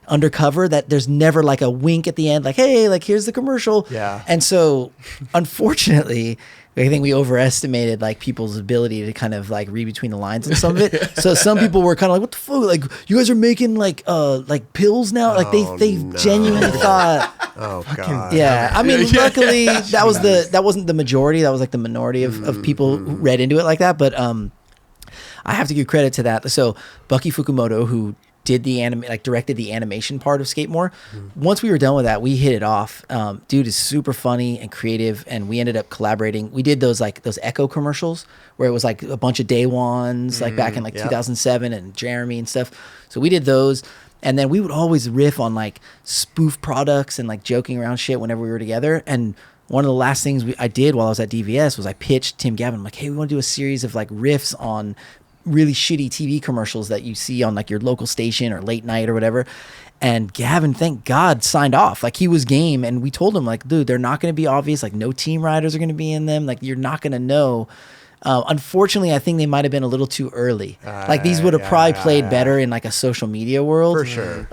undercover that there's never like a wink at the end, like, hey, like here's the commercial. Yeah. And so, unfortunately, I think we overestimated like people's ability to kind of like read between the lines in some of it. So some people were kind of like, what the fuck? Like you guys are making like pills now? Like they no. genuinely thought. Oh god. Yeah, I mean, Yeah. luckily that wasn't the majority. That was like the minority of people who read into it like that. But I have to give credit to that. So Bucky Fukumoto, who did directed the animation part of Skate-More. Once we were done with that, we hit it off. Dude is super funny and creative, and we ended up collaborating. We did those Echo commercials where it was like a bunch of Daewons, like back in like Yep. 2007 and Jeremy and stuff. So we did those. And then we would always riff on like spoof products and like joking around shit whenever we were together. And one of the last things I did while I was at DVS was I pitched Tim Gavin. I'm like, hey, we want to do a series of like riffs on really shitty TV commercials that you see on like your local station or late night or whatever. And Gavin, thank God, signed off. Like he was game. And we told him like, dude, they're not going to be obvious. Like no team riders are going to be in them. Like you're not going to know. Unfortunately, I think they might have been a little too early. Like these would have probably played better in like a social media world, For sure.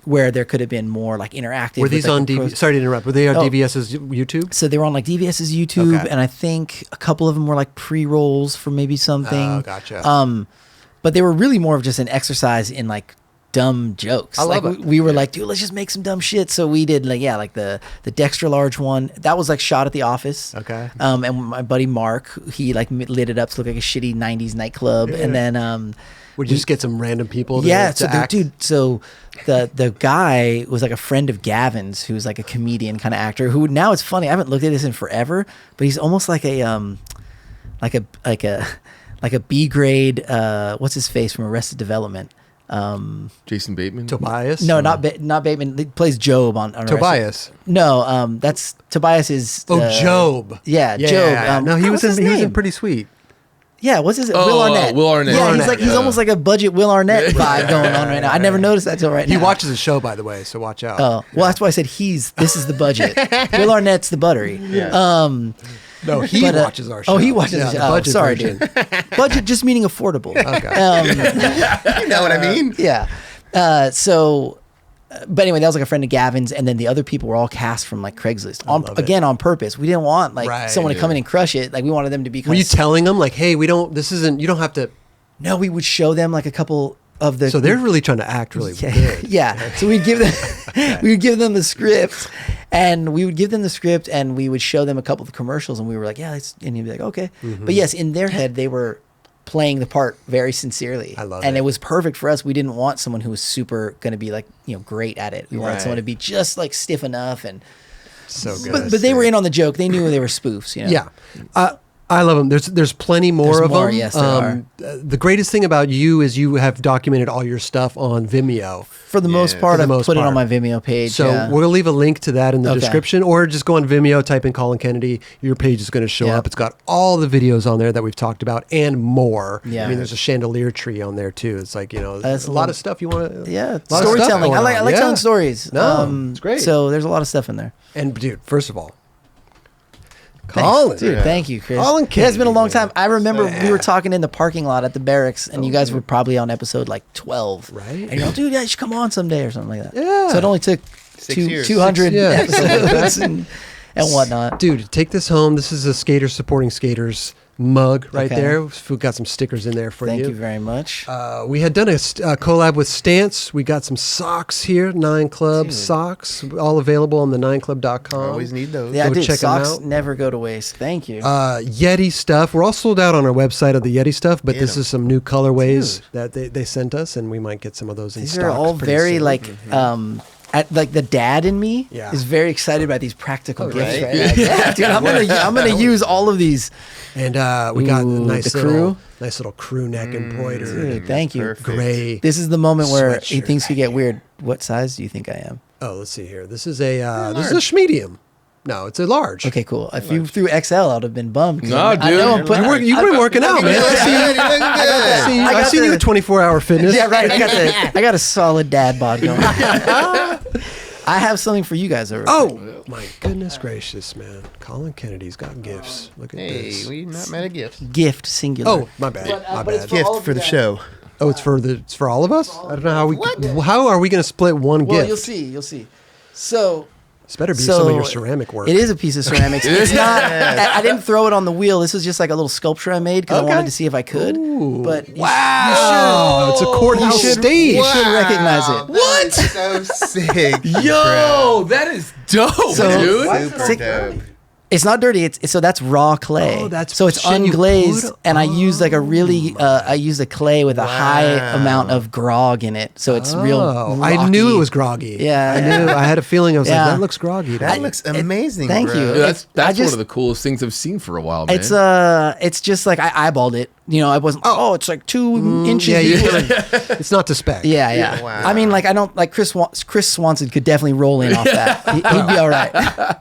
where there could have been more like interactive. Were with, these like, on the DV? pros- Sorry to interrupt. Were they on Oh. DVS's YouTube? So they were on like DVS's YouTube, Okay. and I think a couple of them were like pre-rolls for maybe something. Oh, gotcha. But they were really more of just an exercise in like dumb jokes. I love like it. we were like, dude, let's just make some dumb shit. So we did like the Dextra Large one that was like shot at the office. Okay. And my buddy Mark, he like lit it up to look like a shitty '90s nightclub, and then Would you just get some random people? yeah, to so act? dude, so the guy was like a friend of Gavin's, who's like a comedian kind of actor. Who now it's funny, I haven't looked at this in forever, but he's almost like a like a B grade. What's his face from Arrested Development? Jason Bateman. Tobias? No, not Bateman. He plays Job on Tobias. No, that's Tobias is. Job. Yeah, Job. No, he was what's his in name? Pretty Sweet. Yeah, what's his Oh, Will Arnett. Will Arnett. Yeah, Will he's Arnett, he's almost like a budget Will Arnett vibe going on right now. I never noticed that till right now. He watches the show, by the way, so watch out. Oh, well, that's why I said this is the budget. Will Arnett's the buttery. No, he watches our show. Oh, he watches Yeah, the the show. Oh, budget sorry, version. dude. Budget just meaning affordable. Okay. You know what I mean? Yeah. But anyway, that was like a friend of Gavin's, and then the other people were all cast from like Craigslist. On purpose. We didn't want someone to come in and crush it. Like we wanted them to be. Were you telling them like, hey, you don't have to? No, we would show them like a couple of the. So they're really trying to act really good. Yeah. So we'd give them the script, and we would show them a couple of the commercials, and we were like, yeah, and he'd be like, okay. But yes, in their head, they were playing the part very sincerely. I love and it. it was perfect for us. We didn't want someone who was super going to be like, great at it. We wanted someone to be just like stiff enough and So good. but they were in on the joke. They knew they were spoofs, Yeah. I love them. There's plenty more There's of more, them. yes, there are. The greatest thing about you is you have documented all your stuff on Vimeo. For the most part, For the I most put it part. on my Vimeo page. So yeah. we're gonna leave a link to that in the Okay. description, or just go on Vimeo, type in Colin Kennedy. Your page is going to show Yeah. up. It's got all the videos on there that we've talked about and more. Yeah. I mean, there's a chandelier tree on there too. It's like That's a lot of stuff you want to. Yeah, lot of stuff storytelling. going I like on. Yeah. telling stories. No, it's great. So there's a lot of stuff in there. And dude, first of all, Thanks. Colin, Dude, thank you, Chris. Colin It has been a long Kennedy, time. I remember we were talking in the parking lot at the Berrics, and you guys were probably on episode like 12. Right. And you're like, dude, you should come on someday or something like that. Yeah. So it only took 6 years. 200 Yeah. episodes and whatnot. Dude, take this home. This is a Skaters Supporting Skaters mug right Okay. there. We've got some stickers in there for Thank you. you very much. We had done a collab with Stance. We got some socks here, 9 Club socks, all available on the 9club.com. Always need those. Yeah, I go did. check 'em Socks out. never go to waste. Thank you. Yeti stuff. We're all sold out on our website of the Yeti stuff, but this Ew. is some new colorways that they sent us, and we might get some of those in These stock. are all pretty very soon. like like the dad in me Yeah. is very excited about these practical gifts. right? Right? Like, yeah, dude, I'm gonna use all of these. And we got a Ooh, nice the little crew? crew neck embroidered Dude, thank you. Perfect. gray. This is the moment where he Sweatshirt. thinks he get weird. What size do you think I am? Oh, let's see here. This is a medium. No, it's a large. Okay, cool. If you threw XL, I'd have been bummed. 'cause No, I dude. know I'm putting. You've been working out, man. I see you at 24-hour fitness. Yeah, right. I got a solid dad bod going. I have something for you guys over. Oh my goodness gracious, man! Colin Kennedy's got gifts. Look at Hey, this. we not mad at gifts. Gift singular. Oh, my bad. My but it's bad. for all Gift of for you the guys. show. Oh, it's for all of us. I don't know how are we going to split one Well, gift? you'll see. So This better be some of your ceramic work. It is a piece of ceramics. It's not. I didn't throw it on the wheel. This was just like a little sculpture I made because I wanted to see if I could. But Wow, it's a courthouse stage. you should recognize it. What? So sick. Yo, that is dope, So- dude. Super Sick. dope. It's not dirty. So that's raw clay. Oh, that's so it's shit you unglazed, put- and I used like a really I used a clay with a high Wow. amount of grog in it. So it's real. Oh, I knew rocky. it was groggy. Yeah, I knew. I had a feeling. I was Yeah. like, that looks groggy. That looks amazing. thank bro. you. Dude, that's I just- one of the coolest things I've seen for a while, man. It's just like I eyeballed it. You know, I wasn't. Oh, it's like 2 inches. Yeah, you deep. it's not to spec. Yeah. Wow. I mean, like I don't like Chris Swanson could definitely roll in off that. He'd be all right.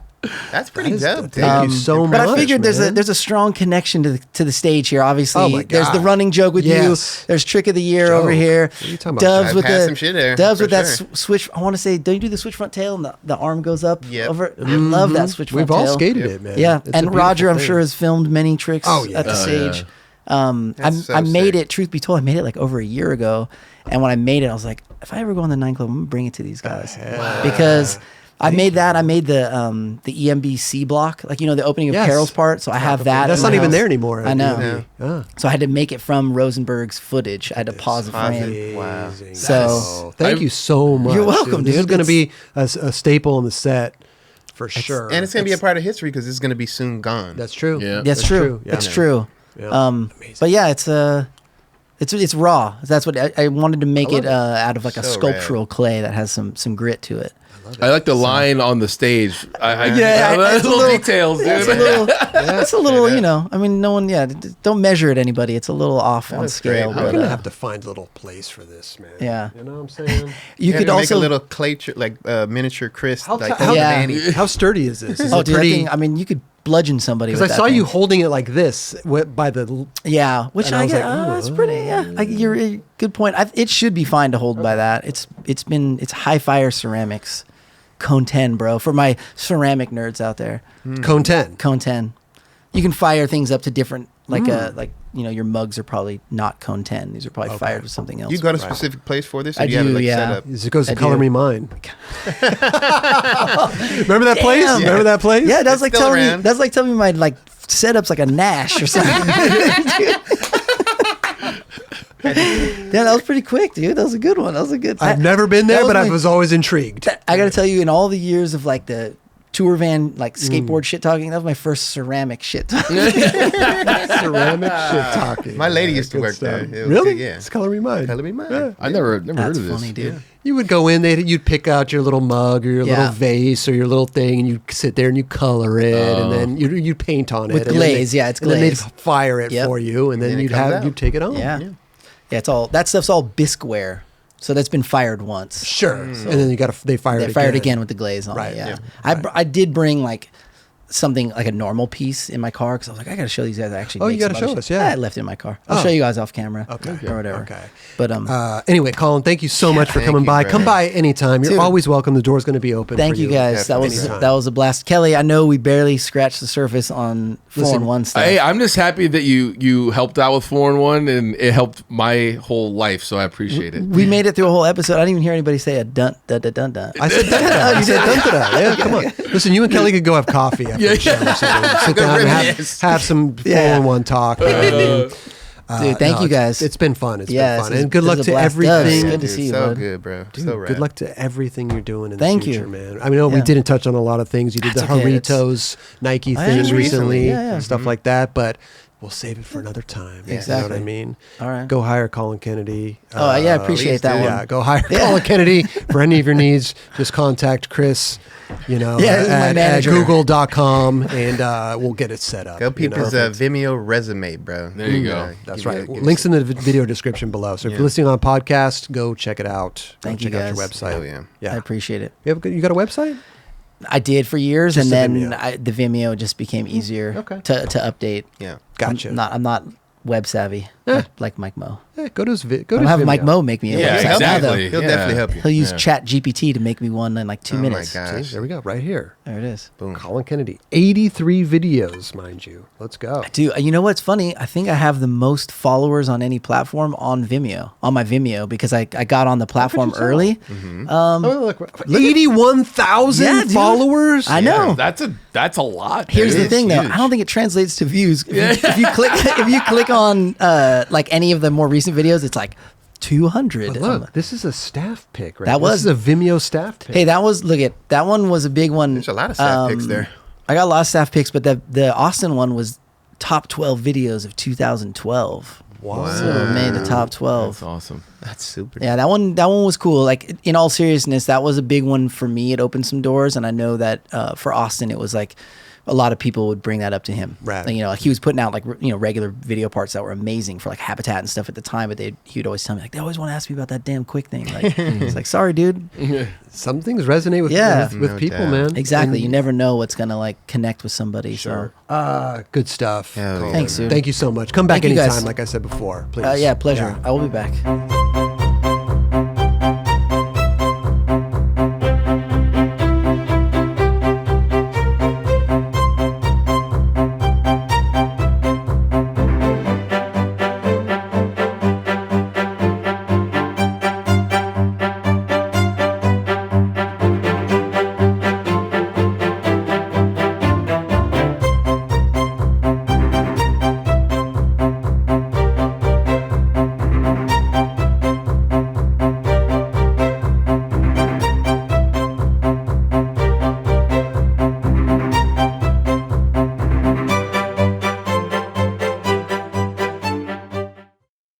That's pretty That is- dope. dude. Thank you so much. But I figured man. there's a strong connection to the stage here. Obviously, Oh my there's the God. running joke with Yes. you. There's trick of the year Joke. over here. What are you talking about, Dubs Jack? with I've had the some shit there, Dubs for with that sure. switch. I want to say, don't you do the switch front tail and the arm goes up Yep. over? I love that switch front We've all tail. skated it, man. Yeah, It's a and beautiful Roger, I'm thing. sure, has filmed many tricks Oh, yeah. at the Oh, stage. yeah. That's so I made sick. it. Truth be told, I made it like over a year ago, and when I made it, I was like, if I ever go on the 9 Club, I'm gonna bring it to these guys because I made that. I made the EMBC block, like the opening of Yes. Carol's part. So I have that. That's in not my even house. there anymore. I know. Yeah. Ah. So I had to make it from Rosenberg's footage. I had to pause the frame. Amazing. Wow. So- thank you so much. You're welcome, This is dude. going to be a staple in the set for sure. And it's gonna be a part of history because it's gonna be soon gone. That's true. Yeah. That's true. Yeah. It's true. Yeah. But yeah, it's raw. That's what I wanted to make it out of like a So sculptural clay that has some grit to it. I I like the line on the stage. Yeah, it's a little little- details, dude. It's a little, it's a little, you know. I mean, no one. Yeah, don't measure it, anybody. It's a little off on that's scale. great. I'm But, gonna have to find a little place for this, man. Yeah. You know what I'm saying? you could make also a little clay, miniature Chris, How like ti- how- Yeah. Manny. How sturdy is this? Is Oh, it dude, that pretty? thing, I mean, you could bludgeon somebody. Because With I that saw thing. you holding it like this by the. Yeah, which And I I was get. like, ooh, It's pretty. Yeah, you're good point. It should be fine to hold by that. It's high fire ceramics, Cone 10, bro. For my ceramic nerds out there, Cone 10. Cone 10. You can fire things up to different like your mugs are probably not Cone 10. These are probably fired with something else. You got a specific place for this? Or I do you have it do, like yeah. set up? It goes to I Color do. Me Mine. Remember that place? Damn. Remember that place? Yeah, that's It's like still telling me. around. That's like telling me my setup's like a Nash or something. Yeah, that was pretty quick, dude. That was a good one. That was a good. I've never been there, that but I my- was always intrigued. I got to tell you, in all the years of like the tour van, like skateboard shit talking, that was my first ceramic shit talking. Ceramic shit talking. My lady used to Good work stuff. there. It was Really? good, yeah. It's Color Me Mine. Color Me Mine. Yeah. I never heard That's of this. funny, dude. You would go in, you'd pick out your little mug or your Yeah. little vase or your little thing, and you'd sit there and you color it, and then you'd paint on it With and then glaze, yeah, it's and then they'd glaze. fire it Yep. for you, and then then it you'd comes out. take it home. Yeah. Yeah, it's all that stuff's all bisqueware, so that's been fired once. Sure. And then they fire They it fired again. again with the glaze on Right, it. Yeah, yeah. I did bring like something like a normal piece in my car because I was like, I got to show these guys. I actually. Oh, make you gotta some other show us, shit. yeah. I left it in my car. I'll Oh. show you guys off camera. Okay. Or whatever. Okay. But Anyway, Colin, thank you so much for thank coming you, by. bro. Come by anytime. You're Dude. always welcome. The door's going to be open. thank for you guys. That was Anytime. that was a blast, Kelly. I know we barely scratched the surface on 4-in-1 stuff. Hey, I'm just happy that you helped out with 4-in-1, and it helped my whole life. So I appreciate it. We made it through a whole episode. I didn't even hear anybody say a dun dun dun dun dun. I said dun-da-da. You said dun-da-da. Yeah, come on. Listen, you and Kelly could go have coffee after the show or something. Sit Go down and reminisce. have some Yeah. 4-in-1 talk. Dude, thank you guys. It's been fun. It's Yeah, been fun. this is- And good this luck is a to blast. everything. Good to Dude, see you, so bud. good, bro. Dude, So rad. good luck to everything you're doing in Thank the you. future, man. I mean, we Yeah. didn't touch on a lot of things. You did That's the okay. Doritos Nike Oh, yeah, thing just recently, Yeah, yeah. and stuff like that, but we'll save it for another time. You know what Exactly. I mean? All right. Go hire Colin Kennedy. Oh, yeah, I appreciate please that do. one. Yeah, go hire Yeah. Colin Kennedy for any of your needs. Just contact Chris, Yeah, this is my at manager. google.com, and we'll get it set up. Go peep you know? his Vimeo resume, bro. There you go. That's Give right. it a- Links in the video description below. So if you're listening on podcast, go check it out. Go Thank you, check out your guys. website. Hell yeah. Yeah. I appreciate it. You got a website? I did for years, Just and the then Vimeo. the Vimeo just became easier Okay. to update. Yeah. Gotcha. I'm not web savvy like Mike Mo. Yeah, go to his go I'm to gonna his have Vimeo. Mike Mo make me a Yeah, website now, exactly. though. He'll definitely help you. He'll use Yeah. Chat GPT to make me one in like 2 Oh my minutes. gosh. See, there we go, right here. There it is. Boom. Colin Kennedy, 83 videos, mind you. Let's go. Dude, you know what's funny? I think I have the most followers on any platform on Vimeo, on my Vimeo, because I got on the platform you tell? early. Oh, look, 81,000 Yeah, dude. followers. I know. That's a lot. Here's the dude. thing, though. Huge. I don't think it translates to views. If you click on like any of the more recent videos, it's like 200. But look, this is a staff pick, right? That This is a Vimeo staff pick. Hey, that one was a big one. There's a lot of staff picks there. I got a lot of staff picks, but the Austyn one was top 12 videos of 2012. Wow. So it made the top 12. That's awesome. That's super. Yeah, that one was cool. Like, in all seriousness, that was a big one for me. It opened some doors, and I know that for Austyn, it was like a lot of people would bring that up to him. Right. Like, like he was putting out like regular video parts that were amazing for like Habitat and stuff at the time, but he'd always tell me like, they always want to ask me about that damn Quik thing. Like, it's like, sorry, dude. Some things resonate with Yeah. with No people, doubt. man. Exactly. And- You never know what's gonna like connect with somebody. Sure. Good stuff. Hell yeah. Thanks, dude. Thank you so much. Come back Thank you, anytime, guys. like I said before, please. So, yeah, pleasure. I will be back.